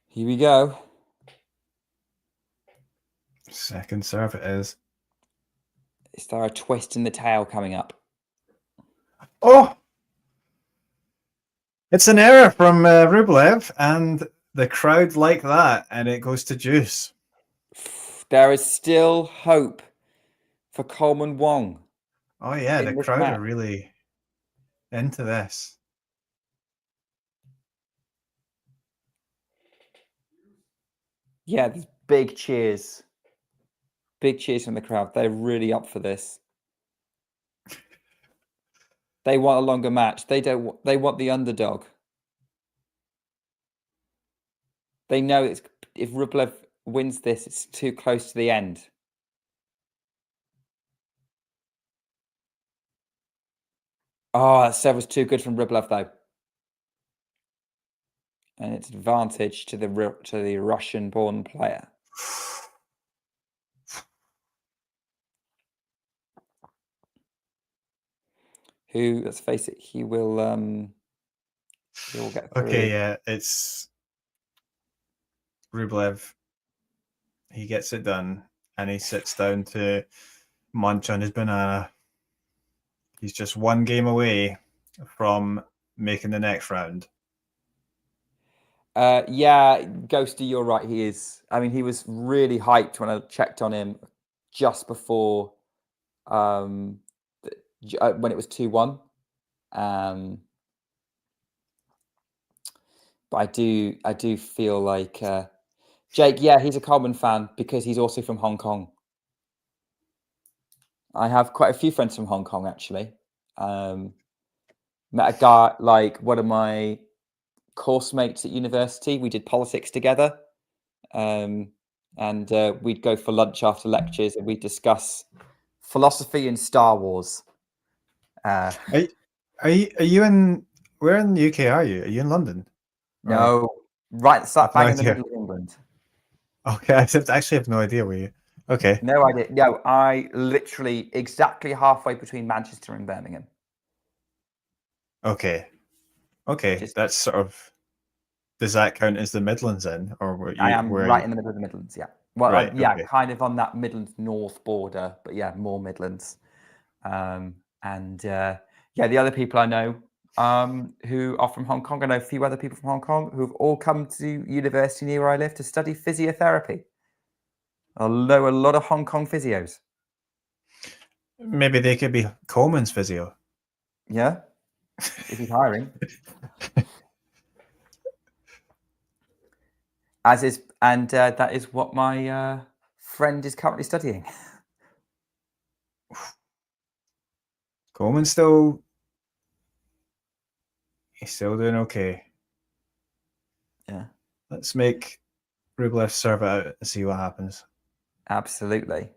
Here we go. Second serve it is. Is there a twist in the tail coming up? Oh! It's an error from Rublev, and the crowd like that, and it goes to juice. There is still hope for Coleman Wong. Oh yeah, the crowd are really into this. Yeah, there's big cheers. Big cheers from the crowd. They're really up for this. They want a longer match. They want the underdog. They know if Rublev wins this, it's too close to the end. Oh, that serve was too good from Rublev though. And it's advantage to the Russian-born player. Who, let's face it, he will get through. Okay, yeah, it's Rublev. He gets it done, and he sits down to munch on his banana. He's just one game away from making the next round. Yeah, Ghosty, you're right. He is. I mean, he was really hyped when I checked on him just before when it was 2-1. But I do feel like Jake, yeah, he's a Coleman fan because he's also from Hong Kong. I have quite a few friends from Hong Kong, actually. Met a guy, like one of my course mates at university. We did politics together. And we'd go for lunch after lectures and we'd discuss philosophy and Star Wars. Are you in, where in the UK are you? Are you in London? No, right slap bang in the middle of England. Okay, I actually have no idea where you. Okay. No idea. No, I literally exactly halfway between Manchester and Birmingham. Okay. That's sort of. Does that count as the Midlands then, or were you? I am right in the middle of the Midlands. Yeah. Well, right, yeah, okay. kind of on that Midlands North border, but yeah, more Midlands. Yeah, the other people I know who are from Hong Kong, I know a few other people from Hong Kong who've all come to university near where I live to study physiotherapy. I know a lot of Hong Kong physios. Maybe they could be Coleman's physio. Yeah, if he's hiring. That is what my friend is currently studying. Coleman's he's still doing okay. Yeah. Let's make Rublev serve it out and see what happens. Absolutely.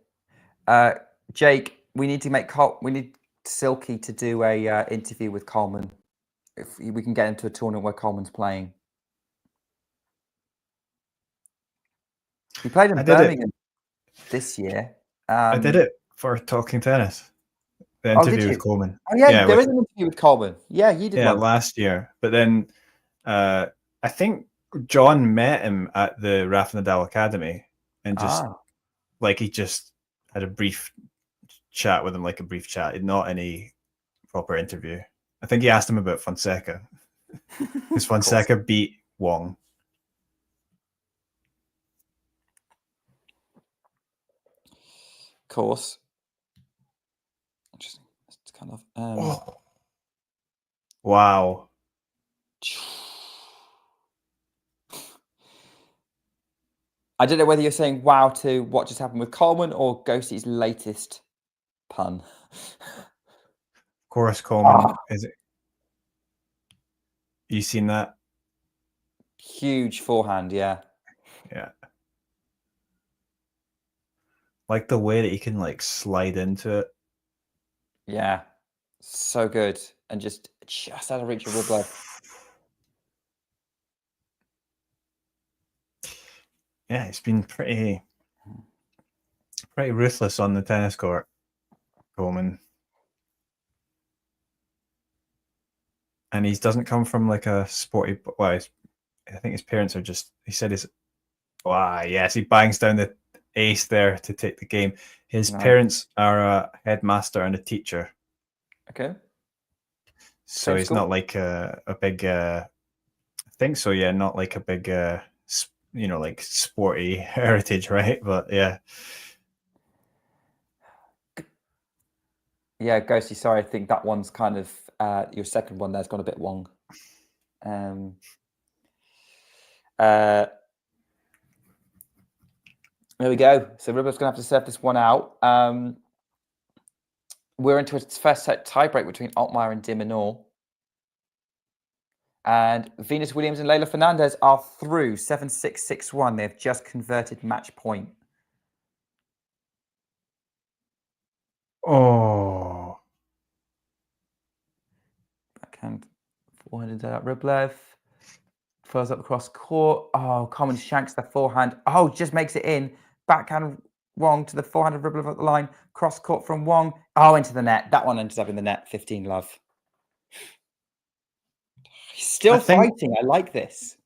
Jake, we need Silky to do a interview with Coleman. If we can get into a tournament where Coleman's playing. He played in Birmingham this year. I did it for Talking Tennis. The did interview you? with Coleman. Oh yeah, there is an interview with Coleman. Yeah, you did one. Last year. But then I think John met him at the Rafa Nadal Academy and just he just had a brief chat with him, like a brief chat, not any proper interview. I think he asked him about Fonseca. Because Fonseca beat Wong. Of course. Interesting. It's kind of wow. I don't know whether you're saying wow to what just happened with Coleman or Ghostie's latest pun. Of course, Coleman. Is it? You seen that? Huge forehand, yeah. Yeah. Like the way that he can slide into it. Yeah. So good. And just out of reach of Rublev. Yeah, he's been pretty ruthless on the tennis court, Coleman. And he doesn't come from a sporty. Well, I think his parents are just. He said his. Yes, he bangs down the ace there to take the game. His parents are a headmaster and a teacher. Okay. So Same he's school? not a big. I think so. Yeah, not a big. Sporty heritage, right? But yeah. Yeah, Ghosty, sorry, I think that one's kind of your second one there's gone a bit Wong. There we go. So Rublev's gonna have to serve this one out. We're into a first set tiebreak between Altmaier and de Minaur. And Venus Williams and Leylah Fernandez are through 7-6, 6-1. They've just converted match point. Oh. Backhand forehand out Rublev. Throws up across court. Oh, Coleman shanks the forehand. Oh, just makes it in. Backhand Wong to the forehand of Rublev at the line. Cross court from Wong. Oh, into the net. That one ends up in the net. 15 love. He's still fighting. I like this.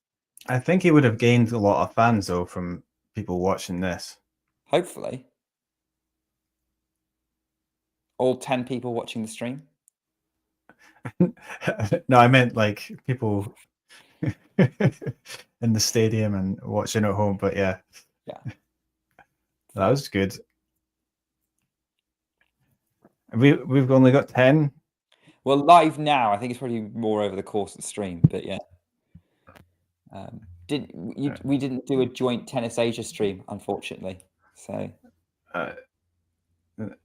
I think he would have gained a lot of fans, though, from people watching this. Hopefully. All 10 people watching the stream? No, I meant people in the stadium and watching at home. But yeah. That was good. We've only got 10. Well, live now, I think it's probably more over the course of the stream, but yeah. We didn't do a joint Tennis Asia stream, unfortunately. So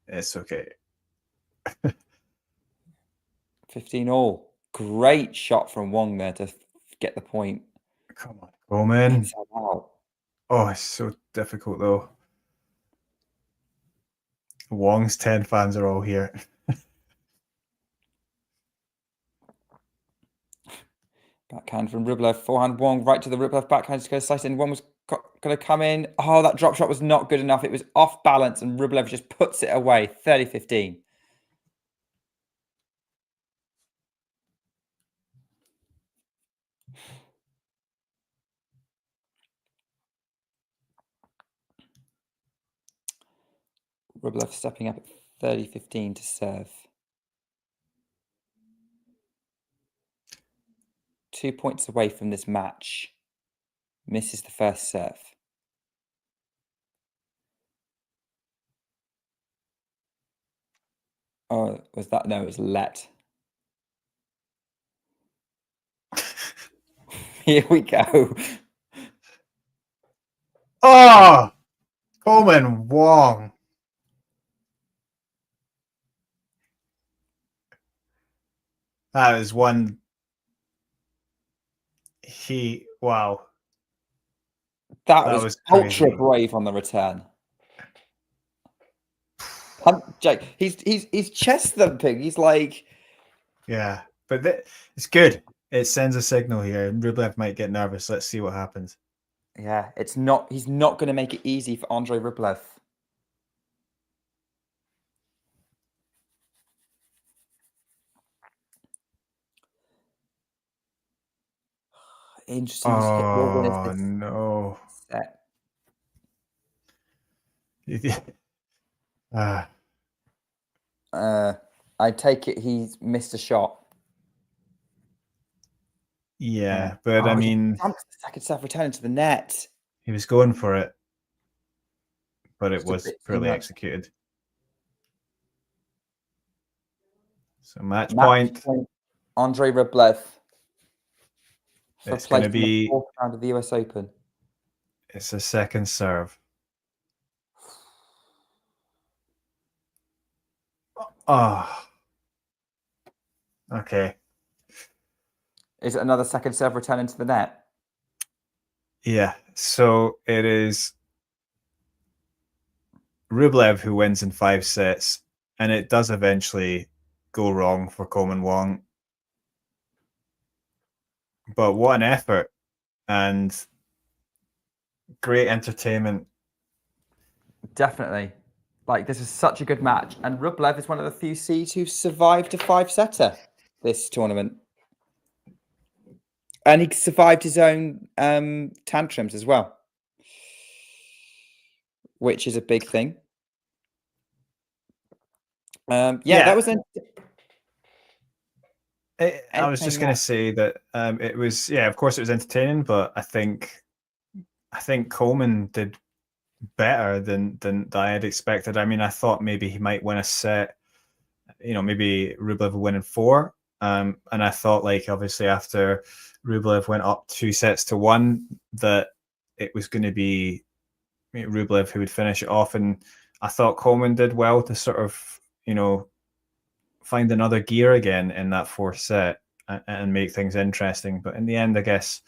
it's okay. 15 all. Great shot from Wong there to get the point. Come on, Coleman. Oh, it's so difficult though. Wong's 10 fans are all here. Backhand from Rublev, forehand Wong, right to the Rublev backhand, just goes slice in. One was going to come in. Oh, that drop shot was not good enough. It was off balance, and Rublev just puts it away. 30-15. Rublev stepping up at 30-15 to serve. 2 points away from this match. Misses the first serve. Oh, was that? No, it was let. Here we go. Oh! Coleman Wong. That is one. Wow. That was ultra brave on the return. Jake, he's chest thumping. He's like, yeah, but it's good. It sends a signal here. Rublev might get nervous. Let's see what happens. yeah, it's not. He's not going to make it easy for Andrei Rublev. Interesting. Oh no! I take it he's missed a shot. Yeah, but I mean, the second serve returning to the net. He was going for it, but it was poorly executed. So match point. Andrei Rublev. It's going to be the fourth round of the US Open. It's a second serve. Oh. Okay. Is it another second serve return into the net? Yeah. So it is Rublev who wins in 5 sets, and it does eventually go wrong for Coleman Wong. But what an effort and great entertainment. Definitely. Like, this is such a good match. And Rublev is one of the few seeds who survived a 5-setter this tournament. And he survived his own tantrums as well, which is a big thing. That was I was just going to say that it was, of course it was entertaining, but I think Coleman did better than I had expected. I mean, I thought maybe he might win a set, maybe Rublev would win in 4. And I thought, like, obviously after Rublev went up 2-1, that it was going to be Rublev who would finish it off. And I thought Coleman did well to sort of, find another gear again in that 4th set and make things interesting. But in the end, I guess,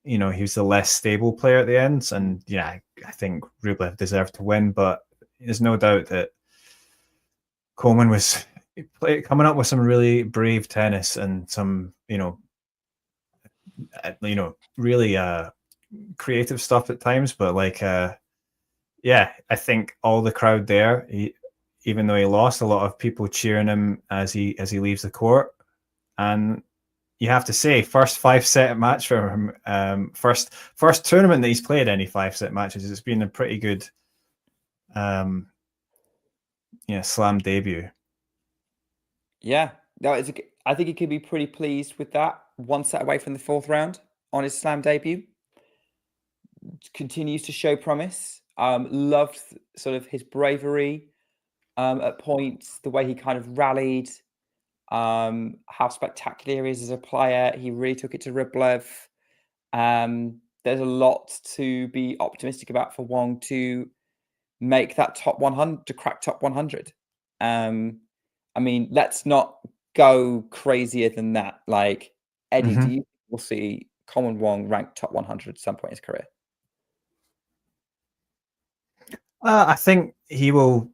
he was the less stable player at the end. And I think Rublev deserved to win, but there's no doubt that Coleman was coming up with some really brave tennis and some, really creative stuff at times. But I think all the crowd there, even though he lost, a lot of people cheering him as he leaves the court. And you have to say, first 5-set match for him, first tournament that he's played any 5-set matches. It's been a pretty good slam debut. Yeah, no, I think he could be pretty pleased with that. 1 set away from the 4th round on his slam debut. Continues to show promise. Loved sort of his bravery at points, the way he kind of rallied, how spectacular he is as a player. He really took it to Rublev. There's a lot to be optimistic about for Wong to make that top 100, to crack top 100. I mean, let's not go crazier than that. Like, Eddie, do you think we'll see Coleman Wong ranked top 100 at some point in his career? I think he will.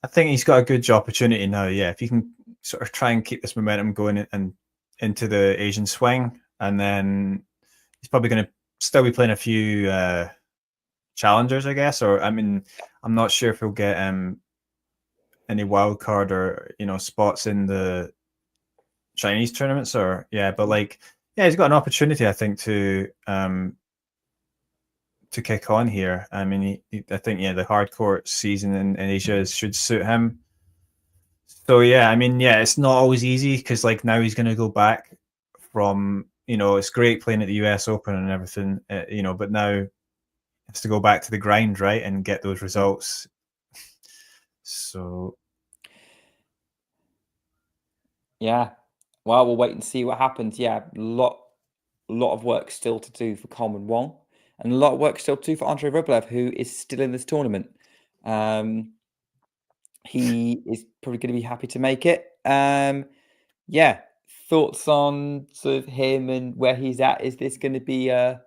I think he's got a good opportunity now. Yeah, if he can sort of try and keep this momentum going and into the Asian swing, and then he's probably going to still be playing a few challengers, I guess. Or I mean, I'm not sure if he'll get any wild card or spots in the Chinese tournaments or but he's got an opportunity, I think, to kick on here. I mean, I think the hard court season in Asia should suit him. So I mean, it's not always easy because now he's going to go back from it's great playing at the US Open and everything, but now he has to go back to the grind, right, and get those results. So well, we'll wait and see what happens. A lot of work still to do for Coleman Wong, and a lot of work still to do for Andrei Rublev, who is still in this tournament. He is probably going to be happy to make it. Thoughts on sort of him and where he's at? Is this going to be a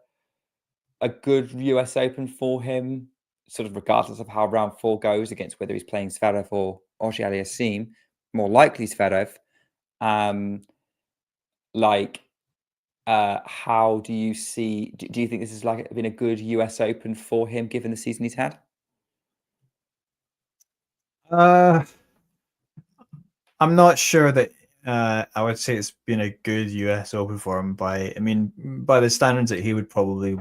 good US Open for him? sort of regardless of how round 4 goes against whether he's playing Zverev or Auger-Aliassime, more likely Zverev. How do you see? Do you think this has like been a good US Open for him given the season he's had? I'm not sure that I would say it's been a good US Open for him by the standards that he would probably,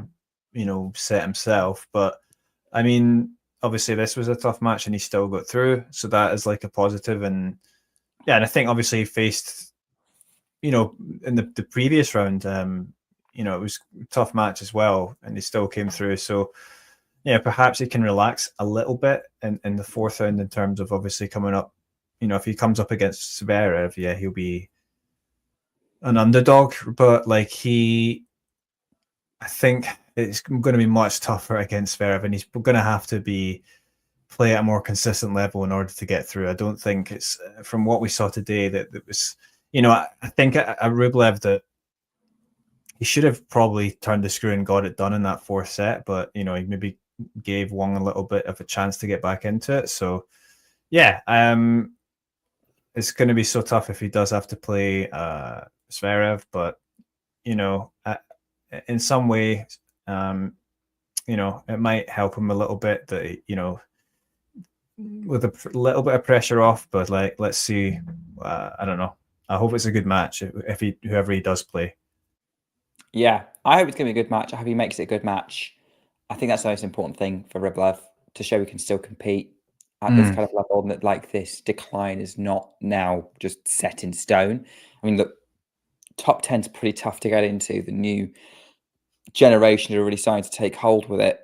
set himself. But I mean, obviously this was a tough match and he still got through. So that is like a positive. And yeah, and I think obviously he faced, in the previous round, it was a tough match as well and he still came through. So yeah, perhaps he can relax a little bit in the fourth round in terms of obviously coming up. If he comes up against Zverev, yeah, he'll be an underdog. But I think it's going to be much tougher against Zverev, and he's going to have to play at a more consistent level in order to get through. I don't think it's from what we saw today that it was. I think at Rublev that he should have probably turned the screw and got it done in that fourth set, but he maybe gave Wong a little bit of a chance to get back into it. So yeah, it's going to be so tough if he does have to play Zverev, but in some way, it might help him a little bit that with a little bit of pressure off. But let's see. I don't know. I hope it's a good match if whoever he does play. Yeah, I hope it's going to be a good match. I hope he makes it a good match. I think that's the most important thing for Rublev, to show he can still compete at this kind of level, and that this decline is not now just set in stone. I mean, look, top 10 is pretty tough to get into. The new generation are really starting to take hold with it.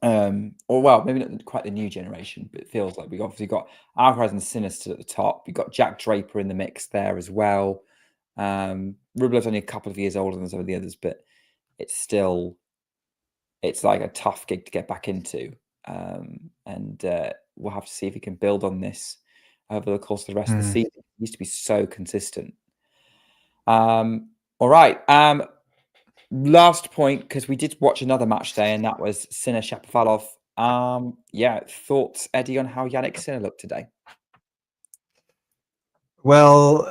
Or well, maybe not quite the new generation, but it feels like we've obviously got Alcaraz and Sinner still at the top. We've got Jack Draper in the mix there as well. Rublev's only a couple of years older than some of the others, but it's like a tough gig to get back into. And we'll have to see if he can build on this over the course of the rest of the season. He used to be so consistent. All right. Last point, because we did watch another match today, and that was Sinner Shapovalov. Thoughts, Eddie, on how Jannik Sinner looked today? Well,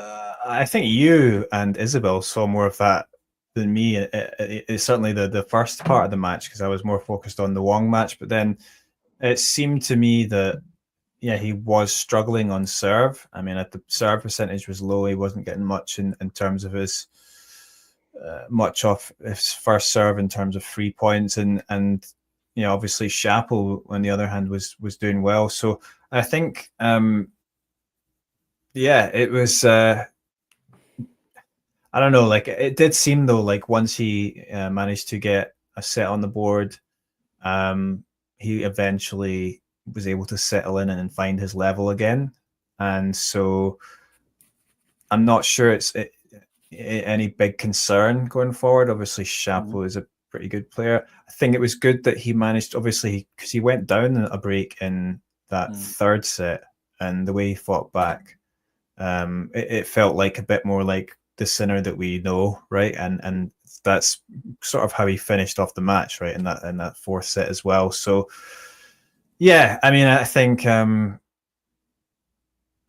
I think you and Isabel saw more of that than me. It's certainly the first part of the match, because I was more focused on the Wong match. But then it seemed to me that, yeah, he was struggling on serve. I mean, the serve percentage was low. He wasn't getting much in terms of his much off his first serve in terms of 3 points, and obviously Shapo on the other hand was doing well. So I think it was I don't know, it did seem though like once he managed to get a set on the board, he eventually was able to settle in and find his level again. And so I'm not sure it's any big concern going forward. Obviously Shapo is a pretty good player. I think it was good that he managed, obviously, because he went down a break in that third set, and the way he fought back, it felt like a bit more like the Sinner that we know, right? And that's sort of how he finished off the match, right, in that fourth set as well. So yeah, I mean, I think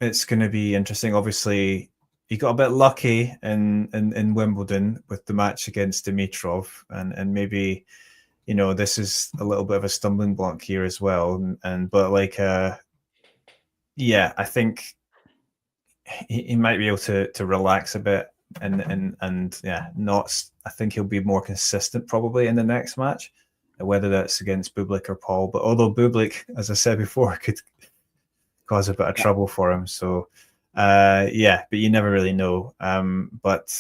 it's going to be interesting. Obviously, he got a bit lucky in Wimbledon with the match against Dimitrov, and maybe this is a little bit of a stumbling block here as well. But I think he might be able to relax a bit and not. I think he'll be more consistent probably in the next match, whether that's against Bublik or Paul. But although Bublik, as I said before, could cause a bit of trouble for him, so but you never really know. But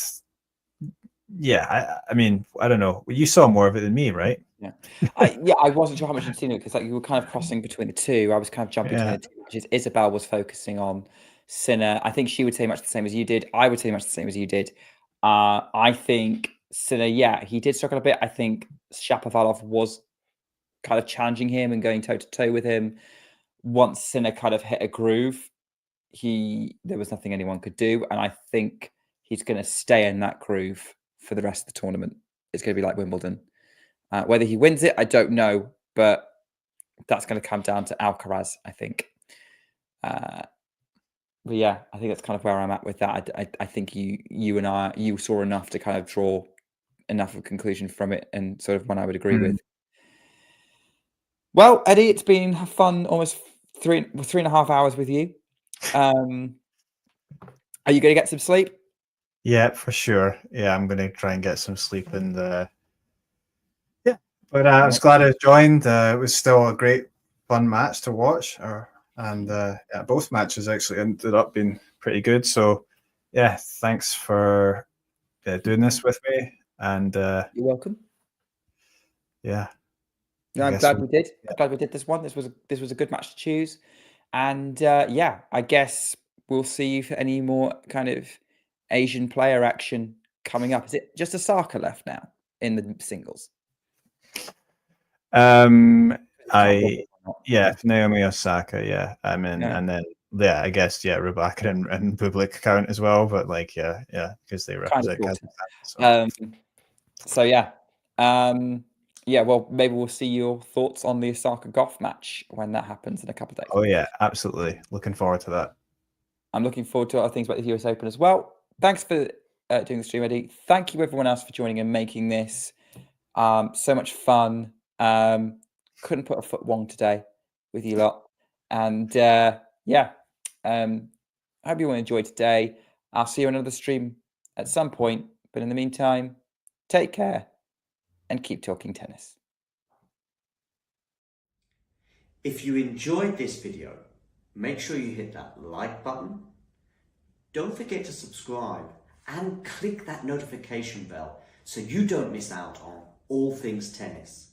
I mean, I don't know. You saw more of it than me, right? Yeah, I wasn't sure how much you'd seen it, because you were kind of crossing between the two. I was kind of jumping between the two, which is Isabel was focusing on Sinner. I think she would say much the same as you did. I would say much the same as you did. I think Sinner, he did struggle a bit. I think Shapovalov was kind of challenging him and going toe to toe with him. Once Sinner kind of hit a groove, there was nothing anyone could do, and I think he's going to stay in that groove for the rest of the tournament. It's going to be like Wimbledon. Whether he wins it, I don't know, but that's going to come down to Alcaraz, I think. But yeah, I think that's kind of where I'm at with that. I think you saw enough to kind of draw enough of a conclusion from it, and sort of one I would agree with. Well, Eddie, it's been fun, almost 3.5 hours with you. Are you going to get some sleep? Yeah, for sure. Yeah, I'm going to try and get some sleep, and yeah. But I was glad I joined. It was still a great, fun match to watch. And yeah, both matches actually ended up being pretty good. So yeah, thanks for doing this with me. And You're welcome. yeah. No, I'm glad we did. I'm glad we did this one. This was a good match to choose. And yeah, I guess we'll see you for any more kind of Asian player action coming up. Is it just Osaka left now in the singles? Naomi Osaka, yeah. I mean, and then I guess Rebecca and Bublik count as well, but like because they represent Kazakhstan. So yeah. Yeah, well, maybe we'll see your thoughts on the Osaka golf match when that happens in a couple of days. Oh yeah, absolutely. Looking forward to that. I'm looking forward to other things about the US Open as well. Thanks for doing the stream, Eddie. Thank you everyone else for joining and making this so much fun. Couldn't put a foot Wong today with you lot. And I hope you all enjoyed today. I'll see you on another stream at some point. But in the meantime, take care and keep talking tennis. If you enjoyed this video, make sure you hit that like button. Don't forget to subscribe and click that notification bell so you don't miss out on all things tennis.